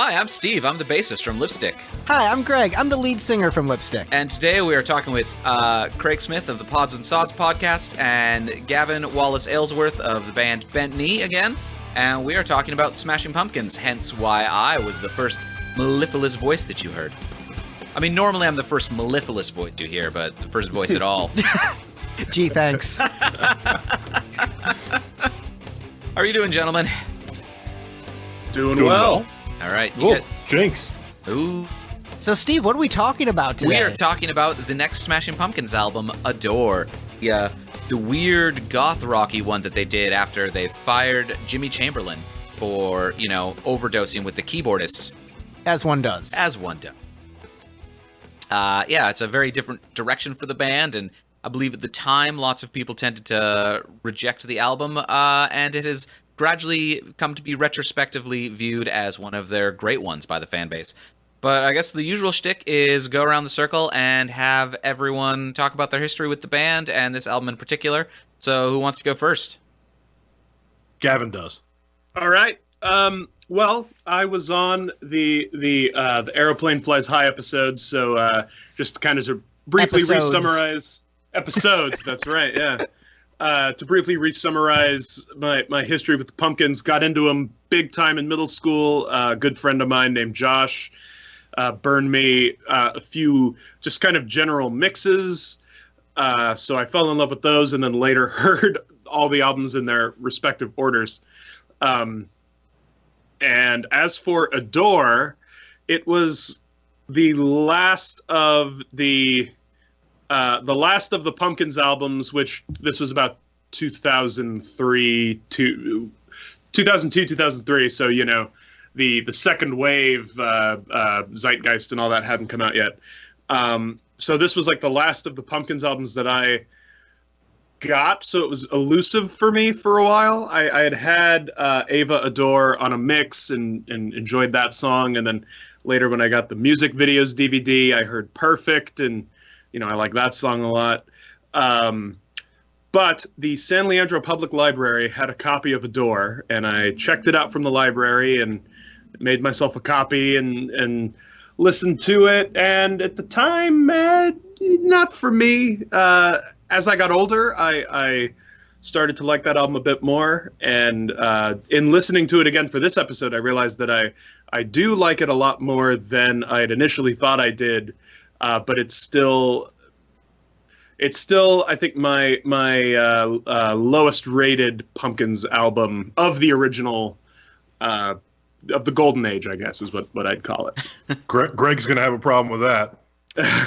Hi, I'm Steve. I'm the bassist from Lipstick. Hi, I'm Greg. I'm the lead singer from Lipstick. And today we are talking with Craig Smith of the Pods and Sods podcast and Gavin Wallace-Aylesworth of the band Bent Knee again. And we are talking about Smashing Pumpkins, hence why I was the first mellifluous voice that you heard. I mean, normally I'm the first mellifluous voice you hear, but the first voice at all. Gee, thanks. How are you doing, gentlemen? Doing well. All right. Jinx. Ooh. So, Steve, what are we talking about today? We are talking about the next Smashing Pumpkins album, Adore. Yeah, the weird goth rocky one that they did after they fired Jimmy Chamberlain for, overdosing with the keyboardists. As one does. Yeah, it's a very different direction for the band, and I believe at the time lots of people tended to reject the album, and it has gradually come to be retrospectively viewed as one of their great ones by the fan base. But I guess the usual shtick is go around the circle and have everyone talk about their history with the band and this album in particular. So who wants to go first? Gavin does. All right. Well, I was on the Aeroplane Flies High episodes, so just kind of to briefly re-summarize episodes. That's right. Yeah. To briefly re-summarize my history with the Pumpkins, got into them big time in middle school. A good friend of mine named Josh burned me a few just kind of general mixes. So I fell in love with those, and then later heard all the albums in their respective orders. And as for Adore, it was the last of the Pumpkins albums, which this was about 2002, 2003. So, the second wave, Zeitgeist and all that hadn't come out yet. So this was like the last of the Pumpkins albums that I got. So it was elusive for me for a while. I had Ava Adore on a mix and enjoyed that song. And then later when I got the music videos DVD, I heard Perfect, and I like that song a lot. But the San Leandro Public Library had a copy of Adore, and I checked it out from the library and made myself a copy and listened to it. And at the time, not for me. As I got older, I started to like that album a bit more. And in listening to it again for this episode, I realized that I do like it a lot more than I had initially thought I did. But it's still, I think, my lowest rated Pumpkins album of the original, of the golden age, I guess, is what I'd call it. Greg's going to have a problem with that.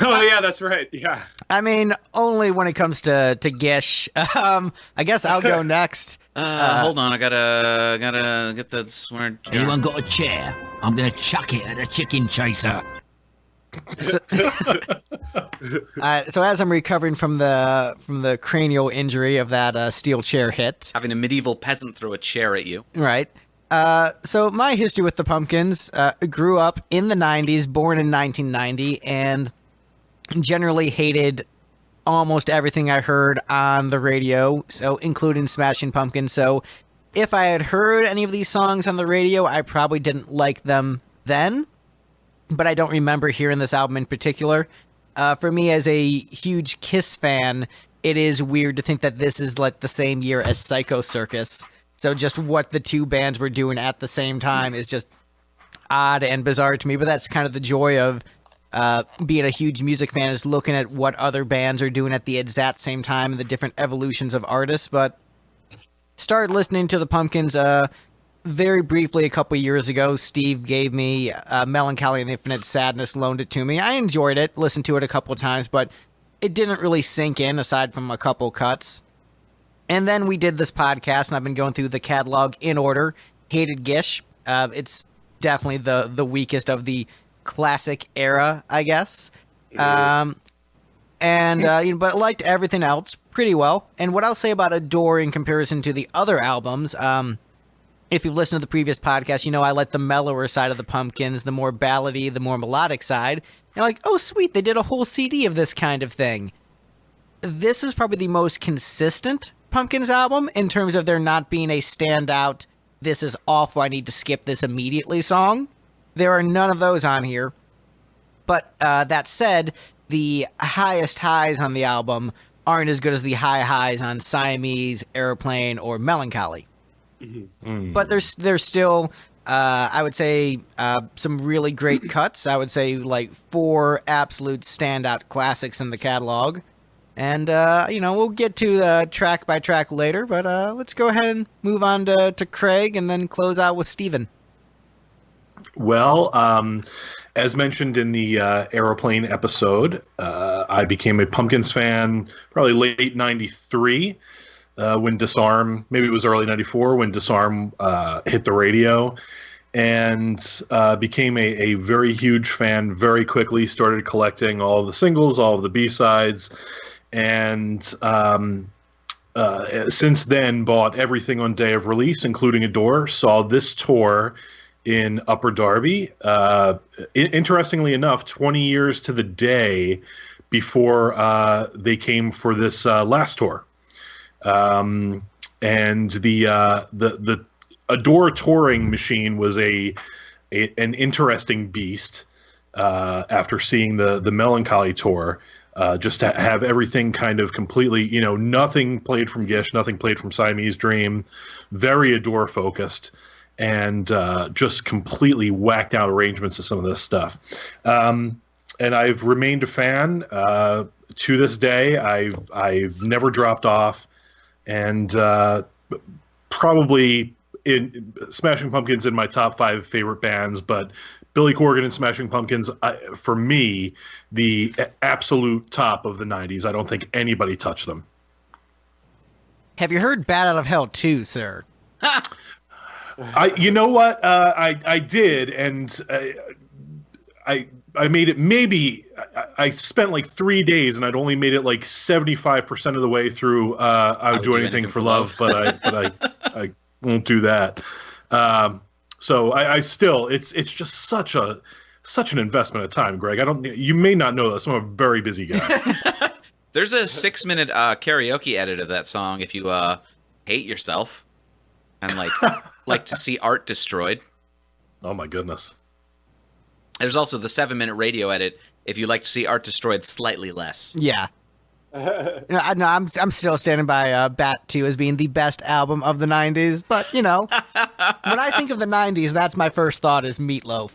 Oh, yeah, that's right. Yeah. I mean, only when it comes to Gish. I guess I'll go next. Hold on, I gotta get that swear. Anyone got a chair? I'm going to chuck it at a chicken chaser. So as I'm recovering from the cranial injury of that steel chair hit, Having a medieval peasant throw a chair at you. right? So my history with the Pumpkins, grew up in the 90s, born in 1990, and generally hated almost everything I heard on the radio, so including Smashing Pumpkins. So if I had heard any of these songs on the radio, I probably didn't like them then. But I don't remember hearing this album in particular. For me, as a huge Kiss fan, it is weird to think that this is like the same year as Psycho Circus. So just what the two bands were doing at the same time is just odd and bizarre to me. But that's kind of the joy of being a huge music fan, is looking at what other bands are doing at the exact same time and the different evolutions of artists. But started listening to the Pumpkins very briefly a couple years ago. Steve gave me Melancholy and Infinite Sadness, loaned it to me. I enjoyed it, listened to it a couple of times, but it didn't really sink in aside from a couple cuts. And then we did this podcast, and I've been going through the catalog in order. Hated Gish. It's definitely the weakest of the classic era, I guess. But I liked everything else pretty well. And what I'll say about Adore in comparison to the other albums, if you've listened to the previous podcast, I like the mellower side of the Pumpkins, the more ballady, the more melodic side. And like, oh, sweet, they did a whole CD of this kind of thing. This is probably the most consistent Pumpkins album in terms of there not being a standout, this is awful, I need to skip this immediately song. There are none of those on here. But that said, the highest highs on the album aren't as good as the high highs on Siamese, Airplane, or Melancholy. But there's still, I would say, some really great cuts. I would say like 4 absolute standout classics in the catalog. And, we'll get to the track by track later, but let's go ahead and move on to Craig and then close out with Steven. Well, as mentioned in the Aeroplane episode, I became a Pumpkins fan probably late 93 when Disarm, maybe it was early 94 when Disarm hit the radio, and became a very huge fan very quickly, started collecting all of the singles, all of the B-sides, and since then bought everything on day of release, including Adore, saw this tour in Upper Darby. Interestingly enough, 20 years to the day before they came for this last tour. And the Adore touring machine was an interesting beast after seeing the Melancholy tour. Just to have everything kind of completely, nothing played from Gish, nothing played from Siamese Dream, very Adore focused, and just completely whacked out arrangements of some of this stuff. And I've remained a fan to this day. I've never dropped off, and probably in Smashing Pumpkins in my top 5 favorite bands, but Billy Corgan and Smashing Pumpkins, for me, the absolute top of the 90s. I don't think anybody touched them. Have you heard Bat Out of Hell 2, sir? You know what? I did, and I made it. Maybe I spent like 3 days, and I'd only made it like 75% of the way through. I would do anything for love, but I won't do that. So I still, it's just such an investment of time, Greg. You may not know this. I'm a very busy guy. There's a 6-minute karaoke edit of that song if you hate yourself and like to see art destroyed. Oh my goodness. There's also the 7-minute radio edit if you like to see art destroyed slightly less. Yeah. No, I'm still standing by Bat 2 as being the best album of the 90s, but, when I think of the 90s, that's my first thought is Meatloaf.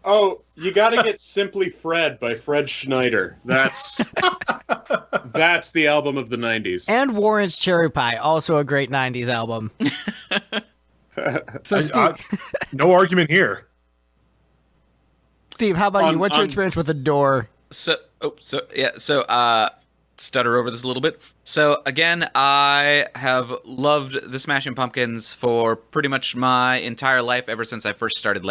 Oh, you got to get Simply Fred by Fred Schneider. That's the album of the 90s. And Warren's Cherry Pie, also a great 90s album. So, Steve, no argument here. Steve, how about you? What's your experience with Adore? So stutter over this a little bit. So again, I have loved the Smashing Pumpkins for pretty much my entire life, ever since I first started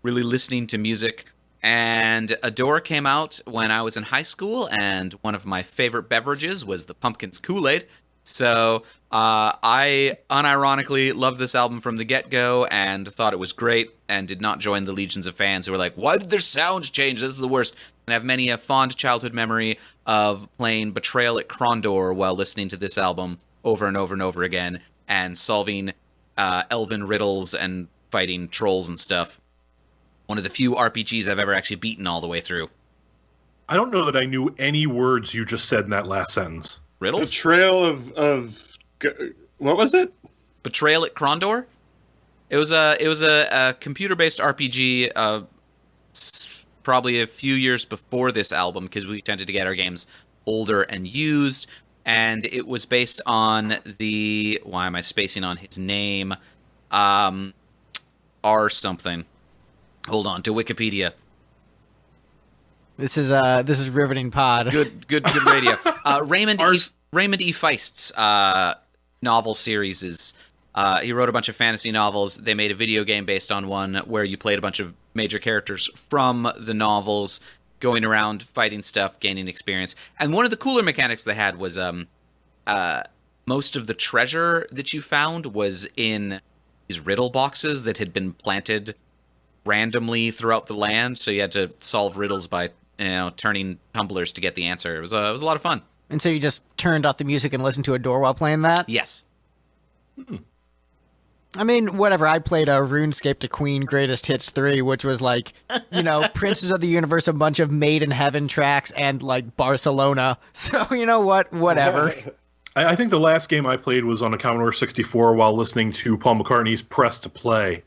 really listening to music. And Adore came out when I was in high school, and one of my favorite beverages was the Pumpkins Kool-Aid. So I unironically loved this album from the get-go and thought it was great, and did not join the legions of fans who were like, why did their sound change? This is the worst. And I have many a fond childhood memory of playing Betrayal at Krondor while listening to this album over and over and over again, and solving elven riddles and fighting trolls and stuff. One of the few RPGs I've ever actually beaten all the way through. I don't know that I knew any words you just said in that last sentence. Riddles? Betrayal of what was it? Betrayal at Krondor? It was a computer-based RPG, probably a few years before this album, because we tended to get our games older and used, and it was based on why am I spacing on his name? R something. Hold on, to Wikipedia. This is riveting pod. Good radio. Raymond E. Feist's novel series is. He wrote a bunch of fantasy novels. They made a video game based on one where you played a bunch of major characters from the novels, going around fighting stuff, gaining experience. And one of the cooler mechanics they had was most of the treasure that you found was in these riddle boxes that had been planted randomly throughout the land. So you had to solve riddles by turning tumblers to get the answer. It was a lot of fun. And so you just turned off the music and listened to Adore while playing that? Yes. I mean, whatever. I played a RuneScape to Queen Greatest Hits 3, which was like, Princes of the Universe, a bunch of Made in Heaven tracks, and like Barcelona. So, you know what? Whatever. I think the last game I played was on a Commodore 64 while listening to Paul McCartney's Press to Play.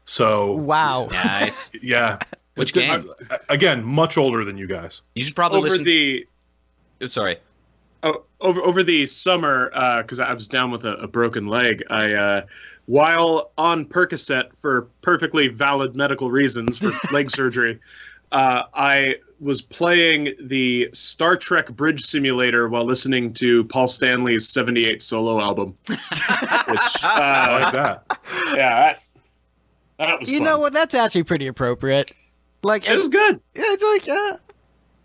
So, Wow. Nice. yeah. Which game? Again, much older than you guys. You should probably Over listen. the Sorry. over the summer, because I was down with a broken leg, I while on Percocet for perfectly valid medical reasons for leg surgery, I was playing the Star Trek Bridge Simulator while listening to Paul Stanley's '78 solo album. Which, I like that. yeah, that was You fun. know what? That's actually pretty appropriate. Like, It was good. Yeah, it's like,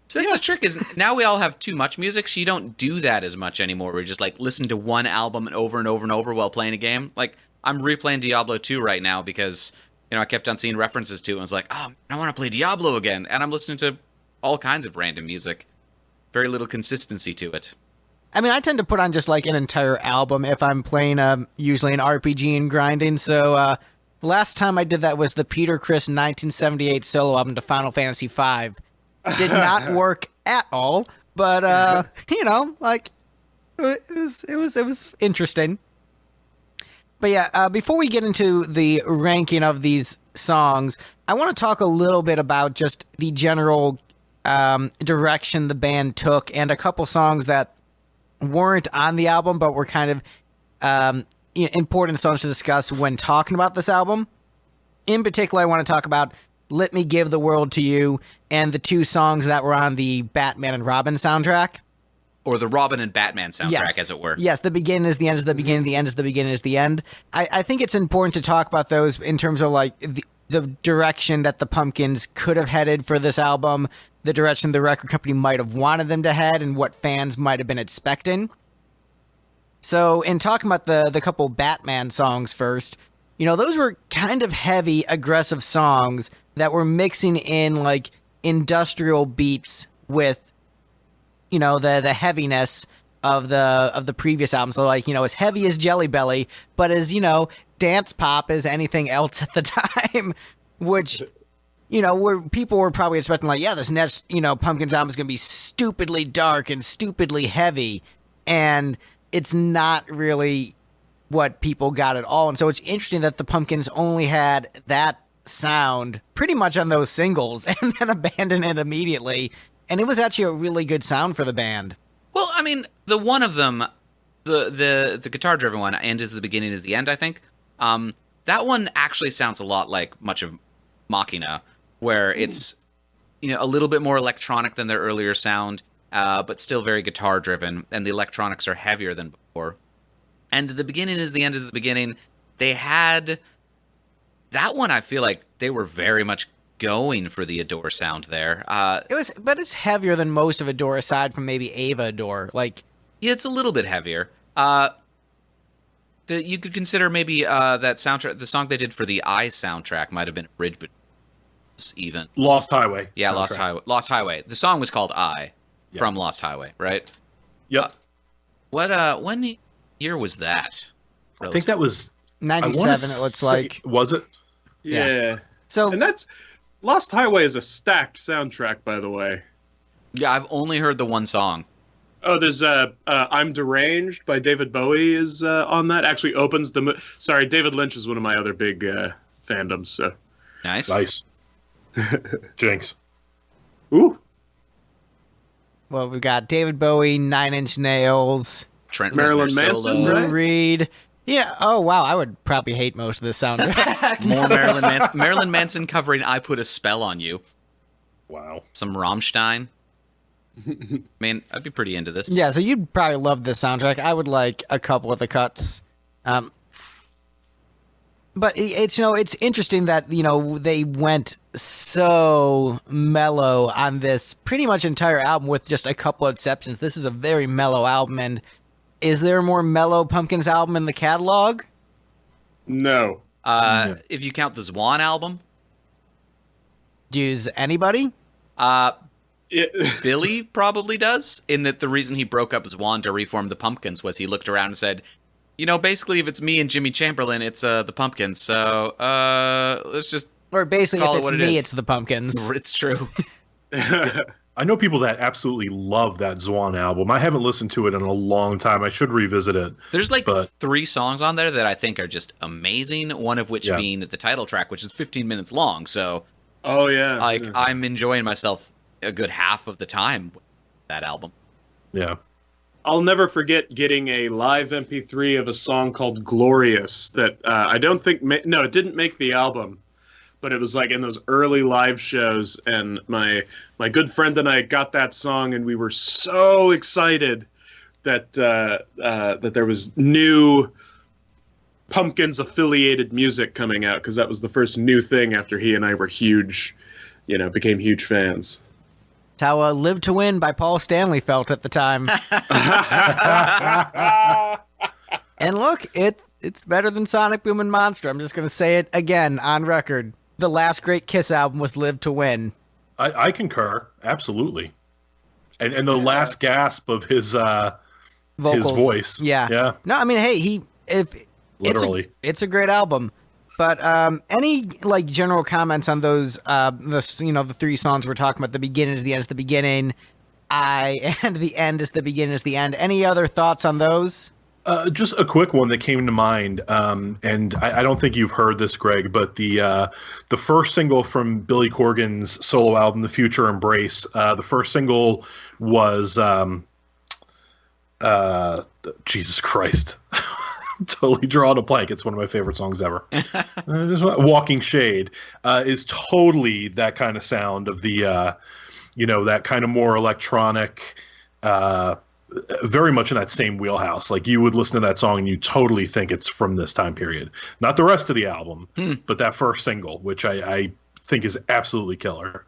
So that's the trick is now we all have too much music, so you don't do that as much anymore. We just like listen to one album over and over and over while playing a game. Like I'm replaying Diablo 2 right now because I kept on seeing references to it and was like, oh, I want to play Diablo again, and I'm listening to all kinds of random music. Very little consistency to it. I mean, I tend to put on just like an entire album if I'm playing usually an RPG and grinding. So last time I did that was the Peter Criss 1978 solo album to Final Fantasy V. Did not work at all, but it was interesting. But yeah, before we get into the ranking of these songs, I want to talk a little bit about just the general direction the band took, and a couple songs that weren't on the album but were kind of important songs to discuss when talking about this album. In particular, I want to talk about Let Me Give the World to You and the two songs that were on the Batman and Robin soundtrack. Or the Robin and Batman soundtrack, as it were. Yes, the beginning is the end is the beginning, the end is the beginning is the end. I think it's important to talk about those in terms of like the direction that the Pumpkins could have headed for this album, the direction the record company might have wanted them to head, and what fans might have been expecting. So in talking about the couple Batman songs first, those were kind of heavy, aggressive songs that were mixing in like industrial beats with the heaviness of the previous album. So like, as heavy as Jelly Belly, but as, dance pop as anything else at the time, which, where people were probably expecting like, yeah, this next, Pumpkins album is going to be stupidly dark and stupidly heavy. And it's not really what people got at all. And so it's interesting that the Pumpkins only had that sound pretty much on those singles and then abandoned it immediately. And it was actually a really good sound for the band. Well, I mean, the one of them, the guitar-driven one, "And Is the Beginning Is the End," I think, that one actually sounds a lot like much of Machina, where it's a little bit more electronic than their earlier sound, but still very guitar-driven, and the electronics are heavier than before. And "The Beginning Is the End Is the Beginning," they had that one. I feel like they were very much going for the Adore sound there. But it's heavier than most of Adore, aside from maybe Ava Adore. Like, yeah, it's a little bit heavier. You could consider maybe that soundtrack, the song they did for the I soundtrack, might have been a bridge, but even Lost Highway. yeah, soundtrack. Lost Highway. The song was called I from Lost Highway, right? Yep. When year was that? I think that was 97, it looks like. Was it? Yeah. So, And that's Lost Highway is a stacked soundtrack, by the way. Yeah, I've only heard the one song. Oh, there's I'm Deranged by David Bowie is on that. Actually opens the... Sorry, David Lynch is one of my other big fandoms, so... Nice. Nice. Jinx. Ooh. well, we've got David Bowie, Nine Inch Nails, Trent Marilyn Reznor Manson, solo. right? Lou Reed. Yeah. Oh, wow. I would probably hate most of this soundtrack. More Marilyn Manson. Marilyn Manson covering "I Put a Spell on You." Wow. Some Rammstein. Man, I'd be pretty into this. Yeah, so you'd probably love this soundtrack. I would like a couple of the cuts. But it's interesting that, they went so mellow on this pretty much entire album with just a couple of exceptions. This is a very mellow album, and is there a more mellow Pumpkins album in the catalog? No. If you count the Zwan album, Does anybody? Billy probably does, in that the reason he broke up Zwan to reform the Pumpkins was he looked around and said, basically, if it's me and Jimmy Chamberlain, it's the Pumpkins. So let's just Or basically, call if it what it's it me, is. it's the Pumpkins. It's true. I know people that absolutely love that Zwan album. I haven't listened to it in a long time. I should revisit it. There's like But- 3 songs on there that I think are just amazing. One of which being the title track, which is 15 minutes long. So Oh yeah. like yeah. I'm enjoying myself a good half of the time with that album. Yeah. I'll never forget getting a live MP3 of a song called "Glorious" that I don't think it didn't make the album, but it was like in those early live shows, and my good friend and I got that song, and we were so excited that that there was new Pumpkins affiliated music coming out, because that was the first new thing after he and I were huge, became huge fans. That's how Live to Win by Paul Stanley felt at the time. And look, it's better than Sonic Boom and Monster. I'm just going to say it again on record. The last great Kiss album was Live to Win. I concur. Absolutely. And the last gasp of his Vocals. his voice. Yeah. Yeah. No, I mean, hey, Literally. it's a great album. But any like general comments on those the 3 songs we're talking about? The beginning is the end is the beginning, and the end is the beginning is the end. Any other thoughts on those? Just a quick one that came to mind, and I don't think you've heard this, Greg, but the first single from Billy Corgan's solo album, The Future Embrace, the first single was Jesus Christ. Totally drawing a blank. It's one of my favorite songs ever. Walking Shade is totally that kind of sound of the, that kind of more electronic, very much in that same wheelhouse. Like you would listen to that song and you totally think it's from this time period. Not the rest of the album, but that first single, which I think is absolutely killer.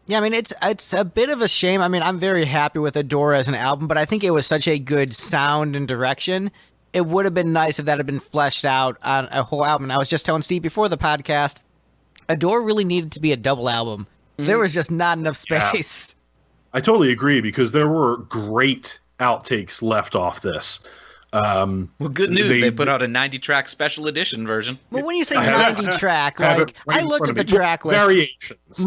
Yeah, I mean, it's a bit of a shame. I mean, I'm very happy with Adore as an album, but I think it was such a good sound and direction. It would have been nice if that had been fleshed out on a whole album. And I was just telling Steve before the podcast, Adore really needed to be a double album. There was just not enough space. I totally agree, because there were great outtakes left off this. Well, good news. They put out a 90-track special edition version. Well, when you say 90 track, like I looked at the track list. Variations.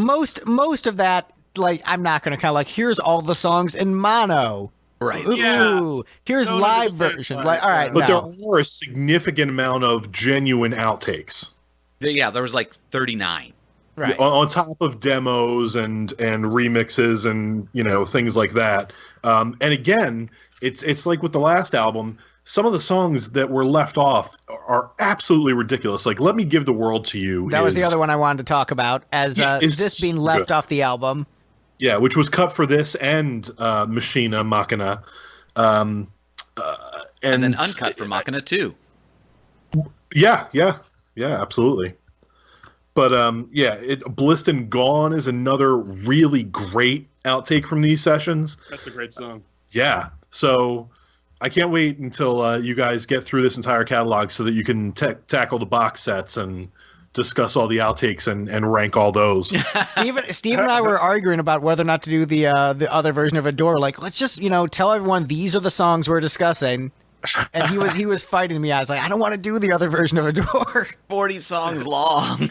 Most of that, like I'm not going to kind of like, here's all the songs in mono. Right. Ooh, Yeah. here's Don't live understand version. why. Like, all right, But no. there were a significant amount of genuine outtakes. Yeah, there was like 39. Right. On top of demos and remixes and things like that. And again, it's like with the last album, some of the songs that were left off are absolutely ridiculous. Like Let Me Give the World to You. That was the other one I wanted to talk about, as this being left good. off the album. Yeah, which was cut for this and Machina. And And then uncut for Machina too. Yeah, absolutely. But Blissed and Gone is another really great outtake from these sessions. That's a great song. Yeah, so I can't wait until you guys get through this entire catalog so that you can tackle the box sets and discuss all the outtakes and rank all those. Steve and I were arguing about whether or not to do the other version of Adore. Like, let's just tell everyone these are the songs we're discussing. And he was fighting me. I was like, I don't want to do the other version of Adore. 40 songs long.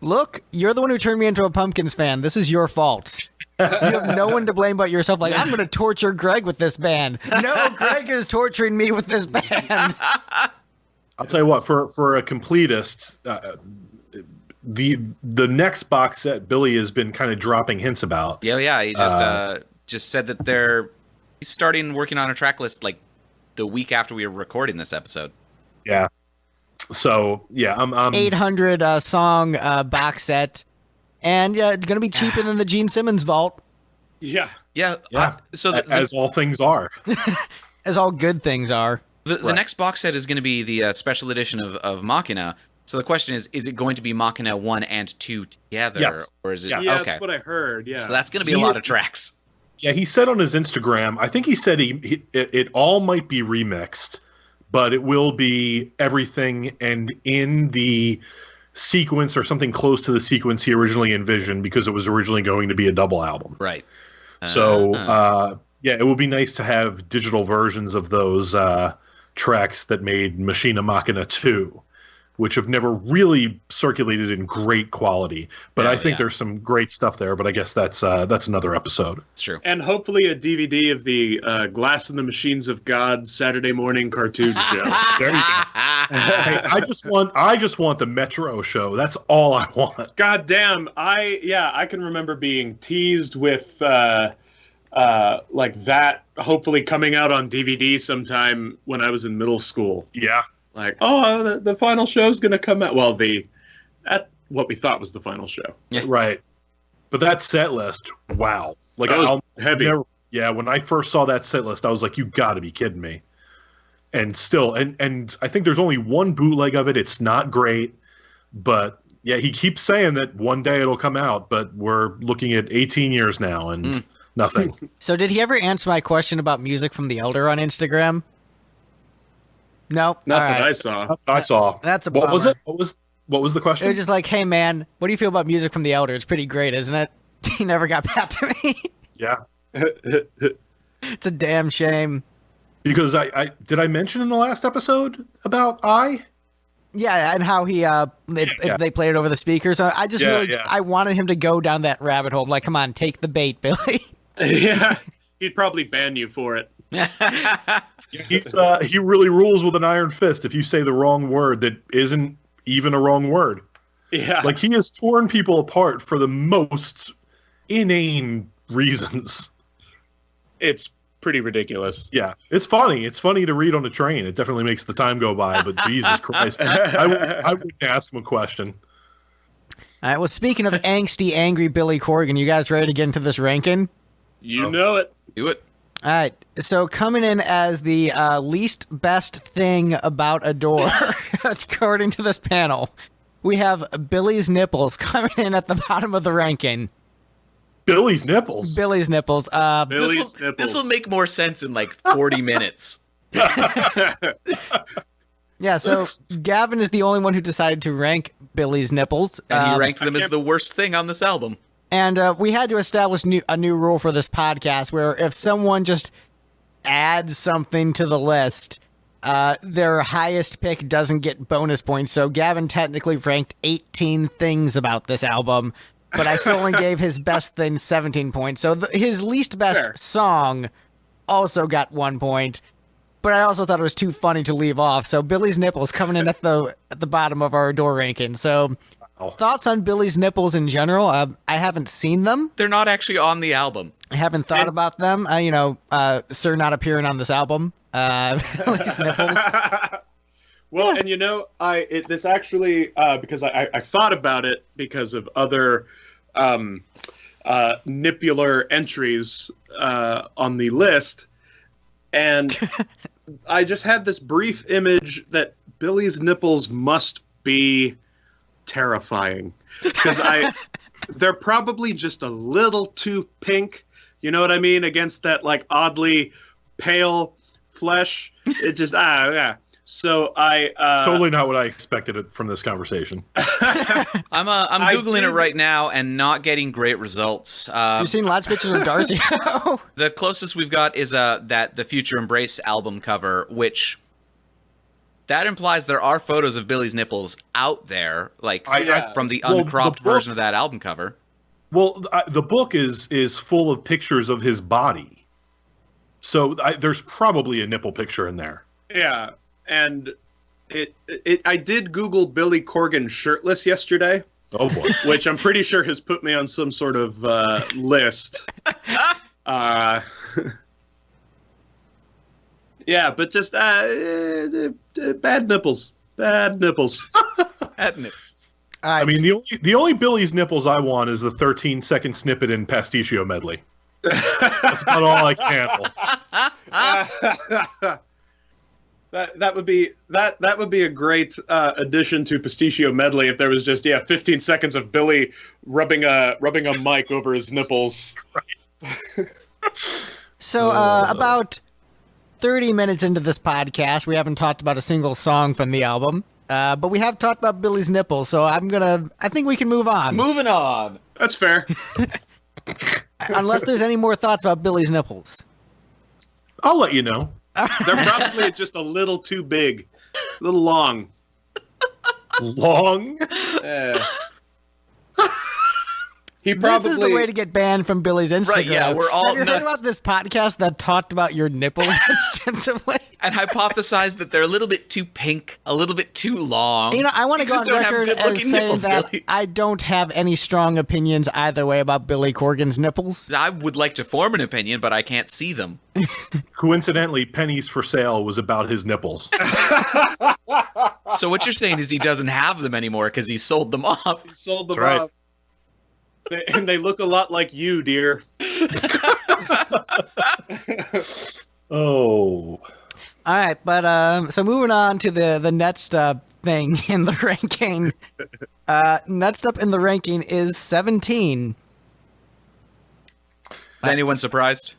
Look, you're the one who turned me into a Pumpkins fan. This is your fault. You have no one to blame but yourself. Like, I'm going to torture Greg with this band. No, Greg is torturing me with this band. I'll tell you what, for a completist, the next box set Billy has been kind of dropping hints about. Yeah. He just said that he's starting working on a track list like the week after we were recording this episode. Yeah. So yeah, I'm 800 song box set, and it's going to be cheaper than the Gene Simmons vault, Yeah. So as all things are. as all good things are. The next box set is going to be the special edition of Machina. So the question is it going to be Machina 1 and 2 together? Yes. Or is it Yes. Yeah, okay? that's what I heard. Yeah. So that's going to be a lot of tracks. Yeah, he said on his Instagram, I think he said it all might be remixed, but it will be everything and in the sequence or something close to the sequence he originally envisioned, because it was originally going to be a double album. Right. So, it would be nice to have digital versions of those tracks that made Machina Machina 2, which have never really circulated in great quality. But I think there's some great stuff there, but I guess that's another episode. It's true. And hopefully a DVD of the Glass and the Machines of God Saturday morning cartoon show. There you go. Hey, I just want the Metro show. That's all I want. God damn. I can remember being teased with like that hopefully coming out on DVD sometime when I was in middle school. Yeah. Like, oh, the final show's going to come out. Well, what we thought was the final show. Yeah. Right. But that set list, wow. Like, That was heavy. When I first saw that set list, I was like, you got to be kidding me. And still, and I think there's only one bootleg of it. It's not great. But, yeah, he keeps saying that one day it'll come out. But we're looking at 18 years now and nothing. So did he ever answer my question about music from The Elder on Instagram? No, Not all that right. I saw. I saw. That's a What was bummer. it? What was the question? It was just like, hey man, what do you feel about music from The Elder? It's pretty great, isn't it? He never got back to me. Yeah. It's a damn shame. Because I did I mention in the last episode about I? Yeah, and how he they played it over the speakers. So I just I wanted him to go down that rabbit hole. Like, come on, take the bait, Billy. Yeah. He'd probably ban you for it. He really rules with an iron fist if you say the wrong word that isn't even a wrong word. Yeah. Like, he has torn people apart for the most inane reasons. It's pretty ridiculous. Yeah, it's funny. It's funny to read on a train. It definitely makes the time go by, but Jesus Christ. I wouldn't ask him a question. All right, well, speaking of angsty, angry Billy Corgan, you guys ready to get into this ranking? You know it. Do it. All right, so coming in as the least best thing about a door, according to this panel, we have Billy's nipples coming in at the bottom of the ranking. Billy's nipples. Billy's nipples. Billy's nipples. This will make more sense in like 40 minutes. Yeah, so Gavin is the only one who decided to rank Billy's nipples. And he ranked them as the worst thing on this album. And we had to establish a new rule for this podcast where if someone just adds something to the list, their highest pick doesn't get bonus points. So Gavin technically ranked 18 things about this album, but I still only gave his best thing 17 points. So his least best song also got 1 point. But I also thought it was too funny to leave off. So Billy's nipples coming in at the bottom of our door ranking. So thoughts on Billy's nipples in general? I haven't seen them. They're not actually on the album. I haven't thought about them. Sir not appearing on this album. Billy's nipples. Well, and this actually, because I thought about it because of other nippular entries on the list, and I just had this brief image that Billy's nipples must be terrifying because they're probably just a little too pink. You know what I mean? Against that like oddly pale flesh. It just yeah. So I totally not what I expected from this conversation. I'm Googling it right now and not getting great results. You've seen lots of pictures of Darcy. The closest we've got is that the Future Embrace album cover, which that implies there are photos of Billy's nipples out there, like from the uncropped version of that album cover. Well, the book is full of pictures of his body, so there's probably a nipple picture in there. Yeah. And I did Google Billy Corgan shirtless yesterday. Oh boy! Which I'm pretty sure has put me on some sort of list. Yeah, but just bad nipples. Bad nipples. I mean, the only Billy's nipples I want is the 13-second snippet in Pasticcio Medley. That's about all I can handle. That would be a great addition to Pasticcio Medley if there was just 15 seconds of Billy rubbing a mic over his nipples. So about 30 minutes into this podcast, we haven't talked about a single song from the album, but we have talked about Billy's nipples. So I think we can move on. Moving on. That's fair. Unless there's any more thoughts about Billy's nipples. I'll let you know. They're probably just a little too big, a little long. Long? He probably. This is the way to get banned from Billy's Instagram. Right, yeah, we're all- Have you heard about this podcast that talked about your nipples extensively? And hypothesized that they're a little bit too pink, a little bit too long. You know, I want to You go just on don't have record as good-looking saying nipples, that Billy. I don't have any strong opinions either way about Billy Corgan's nipples. I would like to form an opinion, but I can't see them. Coincidentally, Pennies for Sale was about his nipples. So what you're saying is he doesn't have them anymore because he sold them off. He sold them That's right. off. And they look a lot like you, dear. Oh. All right, but so moving on to the next thing in the ranking. Next up in the ranking is 17. Is anyone surprised?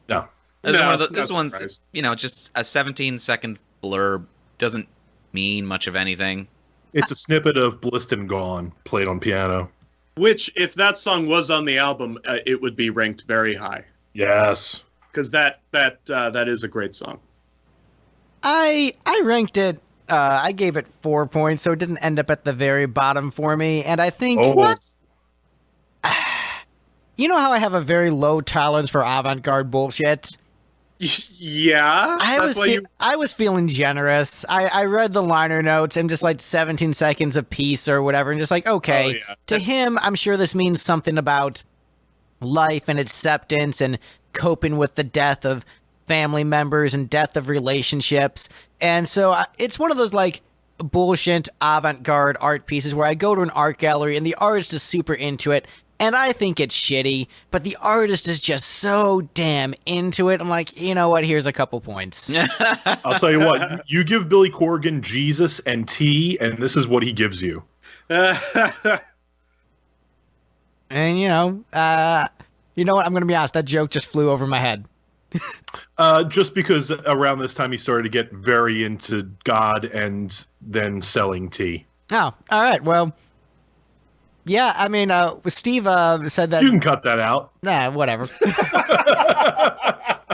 No. This is No, one of the, not this one's, surprised. just a 17-second blurb. Doesn't mean much of anything. It's a snippet of Bliston Gone played on piano. Which, if that song was on the album, it would be ranked very high. Yes. Because that is a great song. I ranked it. I gave it 4 points, so it didn't end up at the very bottom for me. And I think Oh. you know how I have a very low tolerance for avant-garde bullshit. Yeah, I was feeling generous. I read the liner notes and just like 17 seconds a piece or whatever, and just like, okay. Oh, yeah. To him, I'm sure this means something about life and acceptance and coping with the death of family members and death of relationships. And so it's one of those like bullshit avant-garde art pieces where I go to an art gallery and the artist is super into it. And I think it's shitty, but the artist is just so damn into it. I'm like, you know what? Here's a couple points. I'll tell you what. You give Billy Corgan Jesus and tea, and this is what he gives you. And you know what? I'm gonna be honest. That joke just flew over my head. Just because around this time he started to get very into God and then selling tea. Oh, all right. Well, yeah. I mean, Steve said that. You can cut that out. Nah, whatever.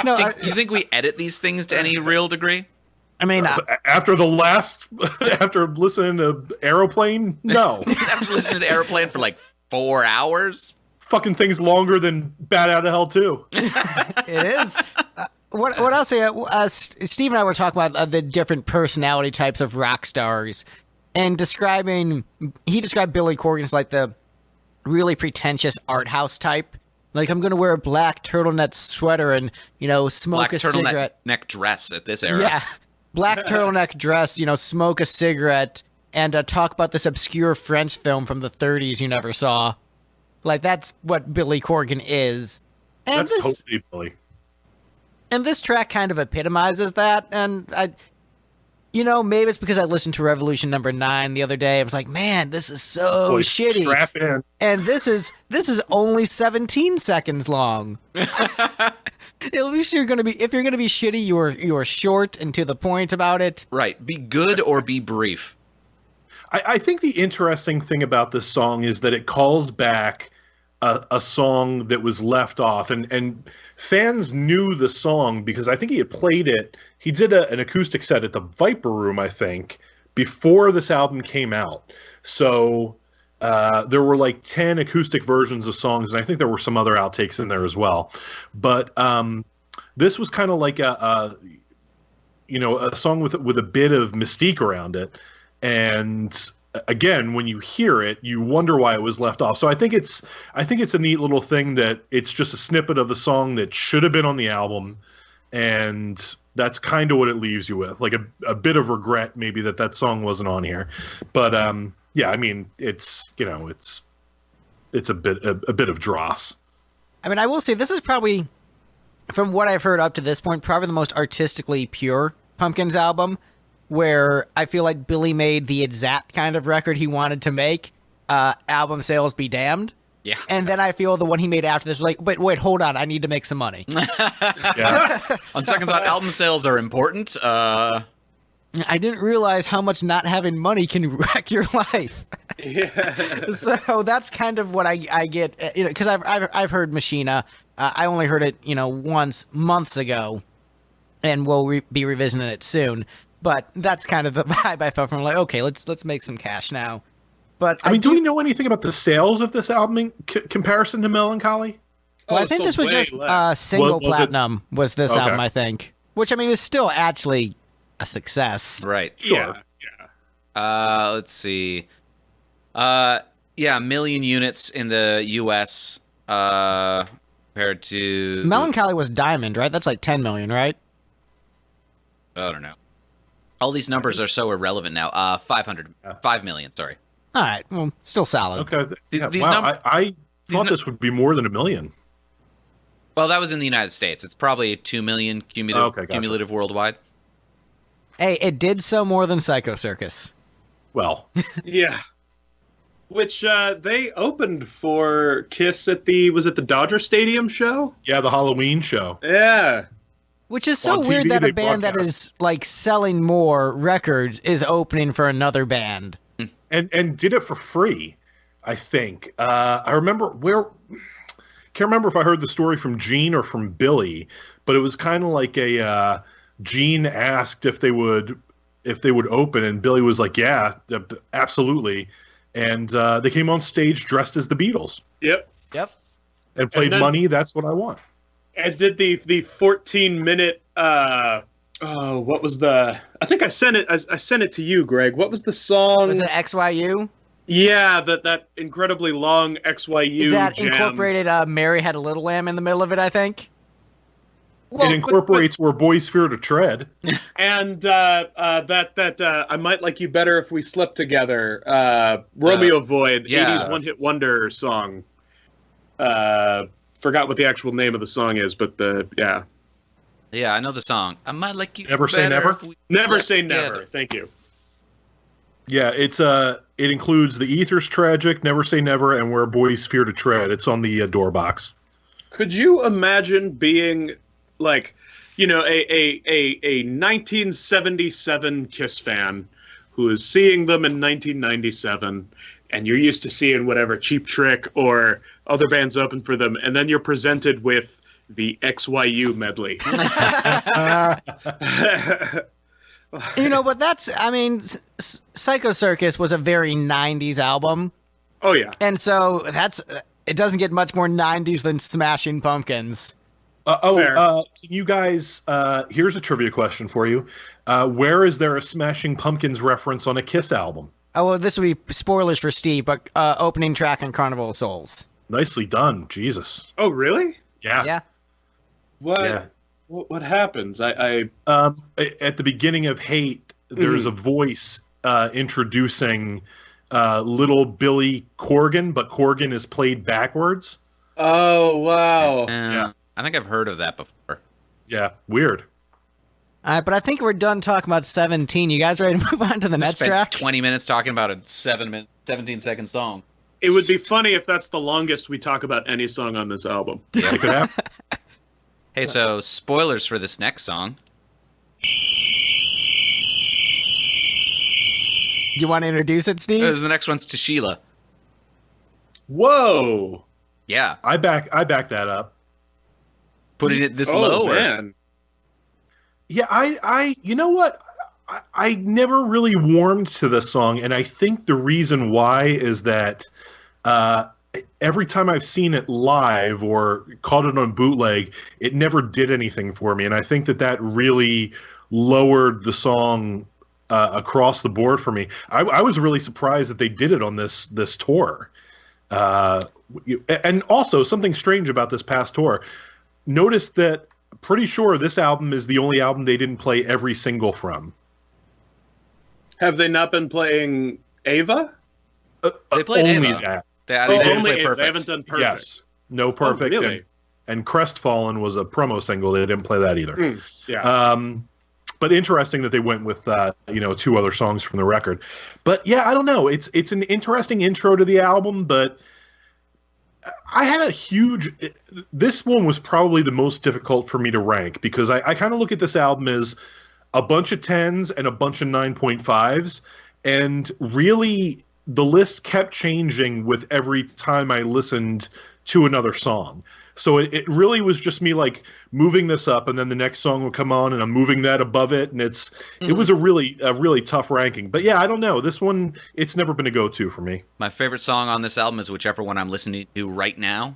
No, You think we edit these things to any real degree? I mean, After after listening to Aeroplane, no. After listening to Airplane for like 4 hours? Fucking thing's longer than Bat Out of Hell 2. it is. What I'll say, Steve and I were talking about the different personality types of rock stars, and he described Billy Corgan as like the really pretentious art house type. Like, I'm going to wear a black turtleneck sweater and, smoke Black a cigarette. turtleneck dress at this era. Yeah. Black turtleneck dress, smoke a cigarette, and talk about this obscure French film from the 30s you never saw. Like, that's what Billy Corgan is. And That's totally Billy. And this track kind of epitomizes that. And maybe it's because I listened to Revolution number 9 the other day. I was like, man, this is so Boy, shitty. Strap in. And this is only 17 seconds long. At least if you're gonna be shitty, you are short and to the point about it. Right. Be good or be brief. I think the interesting thing about this song is that it calls back a song that was left off, and fans knew the song because I think he had played it. He did an acoustic set at the Viper Room, I think, before this album came out. So there were like 10 acoustic versions of songs, and I think there were some other outtakes in there as well. But this was kind of like a song with a bit of mystique around it. And again, when you hear it, you wonder why it was left off. So I think it's a neat little thing that it's just a snippet of the song that should have been on the album, and that's kind of what it leaves you with, like a bit of regret maybe that song wasn't on here. But yeah, I mean, it's a bit of dross. I mean, I will say this is probably, from what I've heard up to this point, probably the most artistically pure Pumpkins album, where I feel like Billy made the exact kind of record he wanted to make. Album sales be damned. Yeah. And then I feel the one he made after this was like, wait, hold on, I need to make some money. Yeah. On second thought, album sales are important. I didn't realize how much not having money can wreck your life. Yeah. So that's kind of what I get, because I've heard Machina. I only heard it, once months ago. and we'll be revisiting it soon. But that's kind of the vibe I felt from, like, okay, let's make some cash now. But I mean, do we know anything about the sales of this album in comparison to Melancholy? Well, I think this was just single Was it- platinum was this Okay. album, I think. Which, I mean, is still actually a success. Right. Sure. Yeah. Let's see. Yeah, 1 million units in the U.S. Compared to Melancholy was Diamond, right? That's like 10 million, right? I don't know. All these numbers are so irrelevant now. 5 million. Sorry. All right. Well, still solid. Okay. These Wow, I these thought nu- this would be more than 1 million. Well, that was in the United States. It's probably 2 million cumulative, Okay, gotcha. cumulative worldwide. Hey, it did sell more than Psycho Circus. Well, Yeah. Which they opened for Kiss at was it the Dodger Stadium show? yeah, the Halloween show. Yeah. Which is so On weird TV, that they a band that broadcast. is like selling more records is opening for another band. And did it for free, I think. I remember can't remember if I heard the story from Gene or from Billy, but it was kind of like a Gene asked if they would open, and Billy was like, "Yeah, absolutely." And they came on stage dressed as the Beatles Yep. Yep. and played then- "Money, That's What I Want." And did the 14-minute what was the I think I sent it to you, Greg. What was the song? Was it XYU? Yeah, that incredibly long XYU That jam. incorporated Mary Had a Little Lamb in the middle of it, I think. Well, It incorporates "Where Boys Fear to Tread." and that I Might Like You Better If We Slept Together. Romeo Void, yeah. 80s one-hit wonder song. Forgot what the actual name of the song is, but yeah. Yeah, I know the song. I might like you. Never Say better Never? if we Never slept say together. never. Thank you. Yeah, it includes "The Ether's Tragic," "Never Say Never," and "Where Boys Fear to Tread." It's on the door box. Could you imagine being like, a 1977 Kiss fan who is seeing them in 1997, and you're used to seeing whatever Cheap Trick or other bands open for them, and then you're presented with the XYU medley. But that's, I mean, Psycho Circus was a very 90s album. Oh yeah. And so it doesn't get much more 90s than Smashing Pumpkins. Fair. Can you guys? Here's a trivia question for you. Where is there a Smashing Pumpkins reference on a Kiss album? Oh, well, this would be spoilers for Steve, but opening track on Carnival of Souls. Nicely done, Jesus. Oh really? Yeah. Yeah. What? Yeah. What happens? I At the beginning of Hate, there's a voice introducing little Billy Corgan, but Corgan is played backwards. Oh wow. Yeah. I think I've heard of that before. Yeah, weird. All right, but I think we're done talking about 17. You guys ready to move on to the Just next spent track? 20 minutes talking about a 17-second song. It would be funny if that's the longest we talk about any song on this album. It could happen. Hey, so spoilers for this next song. You want to introduce it, Steve? The next one's to Sheila. Whoa. Yeah, I back that up. putting it this Oh low. man. Yeah, I you know what? I never really warmed to this song, and I think the reason why is that every time I've seen it live or caught it on bootleg, it never did anything for me, and I think that really lowered the song across the board for me. I was really surprised that they did it on this tour, and also something strange about this past tour. Notice that. Pretty sure this album is the only album they didn't play every single from. Have they not been playing Ava? They played only Ava. that. They didn't only play Ava. Perfect. They haven't done Perfect. Yes, no Perfect. Oh, really? And Crestfallen was a promo single. They didn't play that either. Yeah. But interesting that they went with two other songs from the record. But yeah, I don't know. It's an interesting intro to the album, but I had a huge. This one was probably the most difficult for me to rank because I kind of look at this album as a bunch of 10s and a bunch of 9.5s, and really the list kept changing with every time I listened to another song. So it really was just me like moving this up, and then the next song would come on, and I'm moving that above it, and it was a really tough ranking. But yeah, I don't know. This one, it's never been a go-to for me. My favorite song on this album is whichever one I'm listening to right now.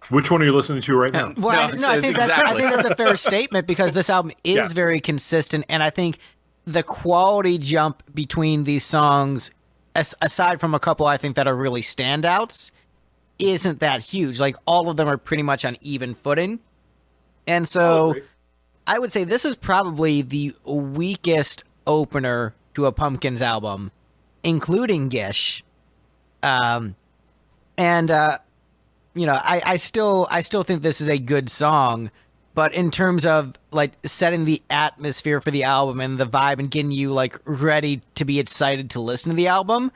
Which one are you listening to right now? Well, I think that's a fair statement, because this album is very consistent, and I think the quality jump between these songs, aside from a couple I think that are really standouts, isn't that huge. Like, all of them are pretty much on even footing. And so I would say this is probably the weakest opener to a Pumpkins album, including Gish. I still think this is a good song, but in terms of like setting the atmosphere for the album and the vibe and getting you like ready to be excited to listen to the album,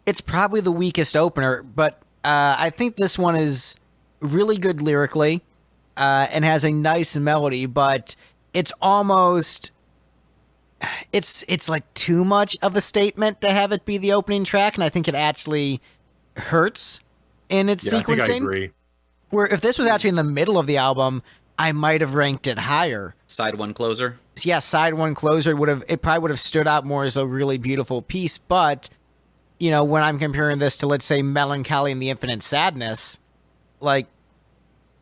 it's probably the weakest opener. But I think this one is really good lyrically and has a nice melody, but it's almost it's like too much of a statement to have it be the opening track, and I think it actually hurts in its sequencing. I think I agree. Where if this was actually in the middle of the album, I might have ranked it higher. Side one closer. Yeah, side one closer it probably would have stood out more as a really beautiful piece. But you know, when I'm comparing this to, let's say, Melancholy and the Infinite Sadness, like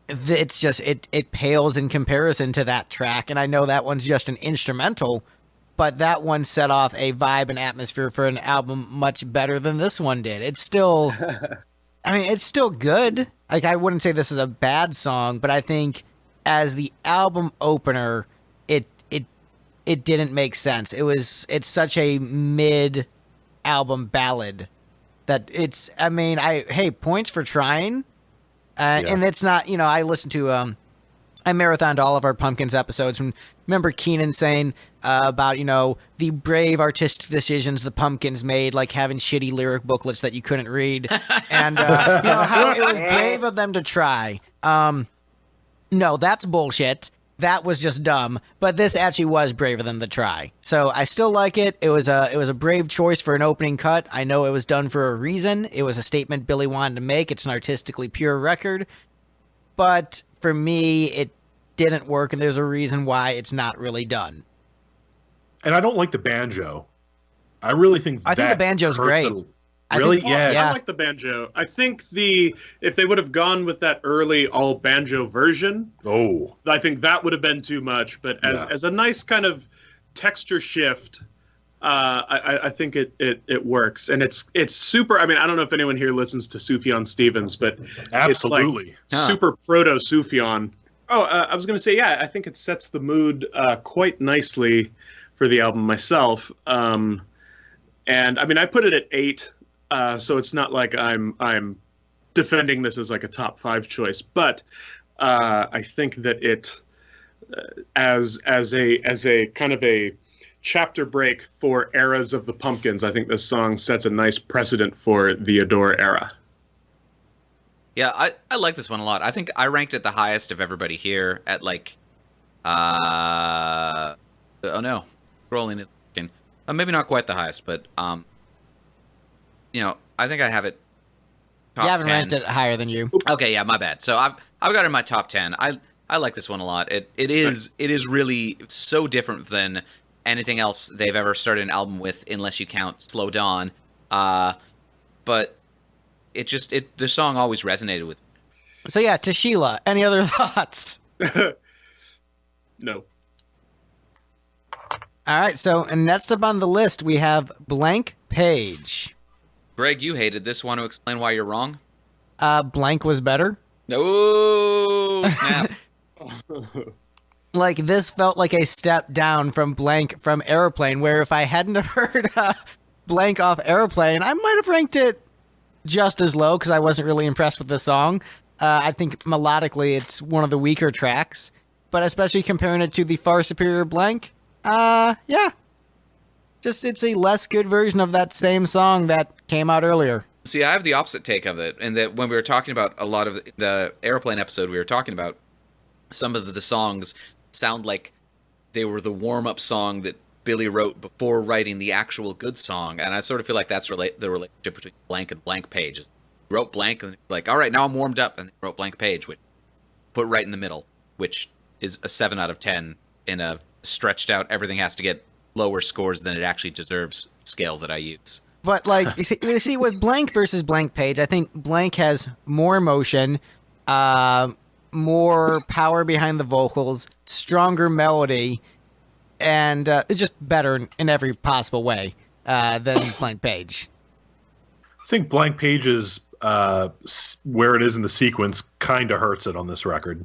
it's just it pales in comparison to that track. And I know that one's just an instrumental, but that one set off a vibe and atmosphere for an album much better than this one did. It's still, I mean, it's still good. Like, I wouldn't say this is a bad song, but I think as the album opener, it didn't make sense. It's such a mid album ballad that hey, points for trying. And it's not, you know, I listened to, I marathoned all of our Pumpkins episodes, and remember Keenan saying about, you know, the brave artistic decisions the Pumpkins made, like having shitty lyric booklets that you couldn't read, and you know, how it was brave of them to try. No, that's bullshit. That was just dumb. But this actually was brave of them to try. So I still like it. It was a brave choice for an opening cut. I know it was done for a reason. It was a statement Billy wanted to make. It's an artistically pure record. But for me, it didn't work, and there's a reason why it's not really done. And I don't like the banjo. I really think the banjo's great. Really? I like the banjo. I think if they would have gone with that early all banjo version, I think that would have been too much. But as a nice kind of texture shift, I think it works, and it's super. I mean, I don't know if anyone here listens to Sufjan Stevens, but absolutely it's like super proto Sufjan. I was going to say, I think it sets the mood quite nicely for the album myself. And I mean, I put it at 8. So it's not like I'm defending this as like a top 5 choice, but I think that it as a kind of a chapter break for eras of the Pumpkins, I think this song sets a nice precedent for the Adore era. Yeah, I like this one a lot. I think I ranked it the highest of everybody here at like oh no, scrolling is maybe not quite the highest, but you know, I think I have it top 10. You haven't ranked it higher than you. Okay, yeah, my bad. So I've got it in my top 10. I like this one a lot. It is really so different than anything else they've ever started an album with, unless you count Slow Dawn. But the song always resonated with me. So yeah, Tashila, any other thoughts? No. All right, so and next up on the list we have Blank Page. Greg, you hated this. Want to explain why you're wrong? Blank was better. No, snap. Like, this felt like a step down from Blank from Airplane, where if I hadn't have heard Blank off Airplane, I might have ranked it just as low, because I wasn't really impressed with the song. I think melodically it's one of the weaker tracks, but especially comparing it to the far superior Blank, yeah. Just, it's a less good version of that same song that came out earlier. See, I have the opposite take of it, in that when we were talking about a lot of the Airplane episode, we were talking about some of the songs sound like they were the warm-up song that Billy wrote before writing the actual good song, and I sort of feel like that's the relationship between Blank and Blank Page. He wrote Blank, and like, all right, now I'm warmed up, and he wrote Blank Page, which put right in the middle, which is a 7 out of 10 in a stretched out, everything has to get lower scores than it actually deserves scale that I use. But like you see with Blank versus Blank Page, I think Blank has more emotion, more power behind the vocals, stronger melody, and it's just better in every possible way than Blank Page. I think Blank Page's where it is in the sequence kind of hurts it on this record.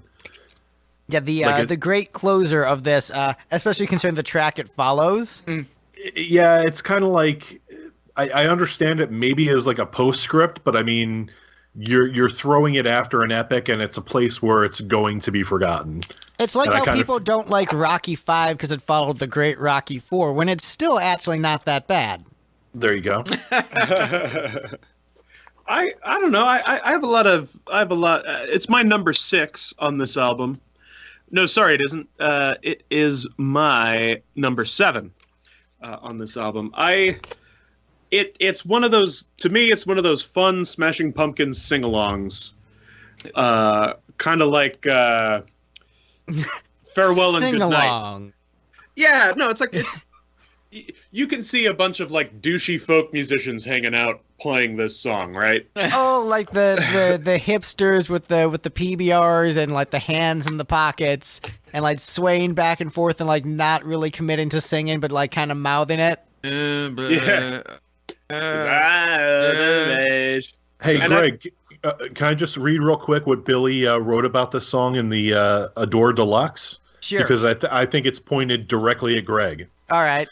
Yeah, the great closer of this, especially considering the track it follows. Yeah, it's kind of like I understand it maybe as like a postscript, but I mean, you're throwing it after an epic, and it's a place where it's going to be forgotten. It's like how people don't like Rocky V because it followed the great Rocky IV, when it's still actually not that bad. There you go. I don't know. I have a lot. It's my number 6 on this album. No, sorry, it isn't. It is my number 7 on this album. It's one of those, to me, it's one of those fun Smashing Pumpkins sing-alongs. Kind of like Farewell and Good Night. Yeah, no, it's like you can see a bunch of like douchey folk musicians hanging out playing this song, right? Oh, like the hipsters with the PBRs and like the hands in the pockets and like swaying back and forth and like not really committing to singing but like kind of mouthing it. Yeah. Hey, Greg, can I just read real quick what Billy wrote about this song in the Adore Deluxe? Sure. Because I think it's pointed directly at Greg. All right.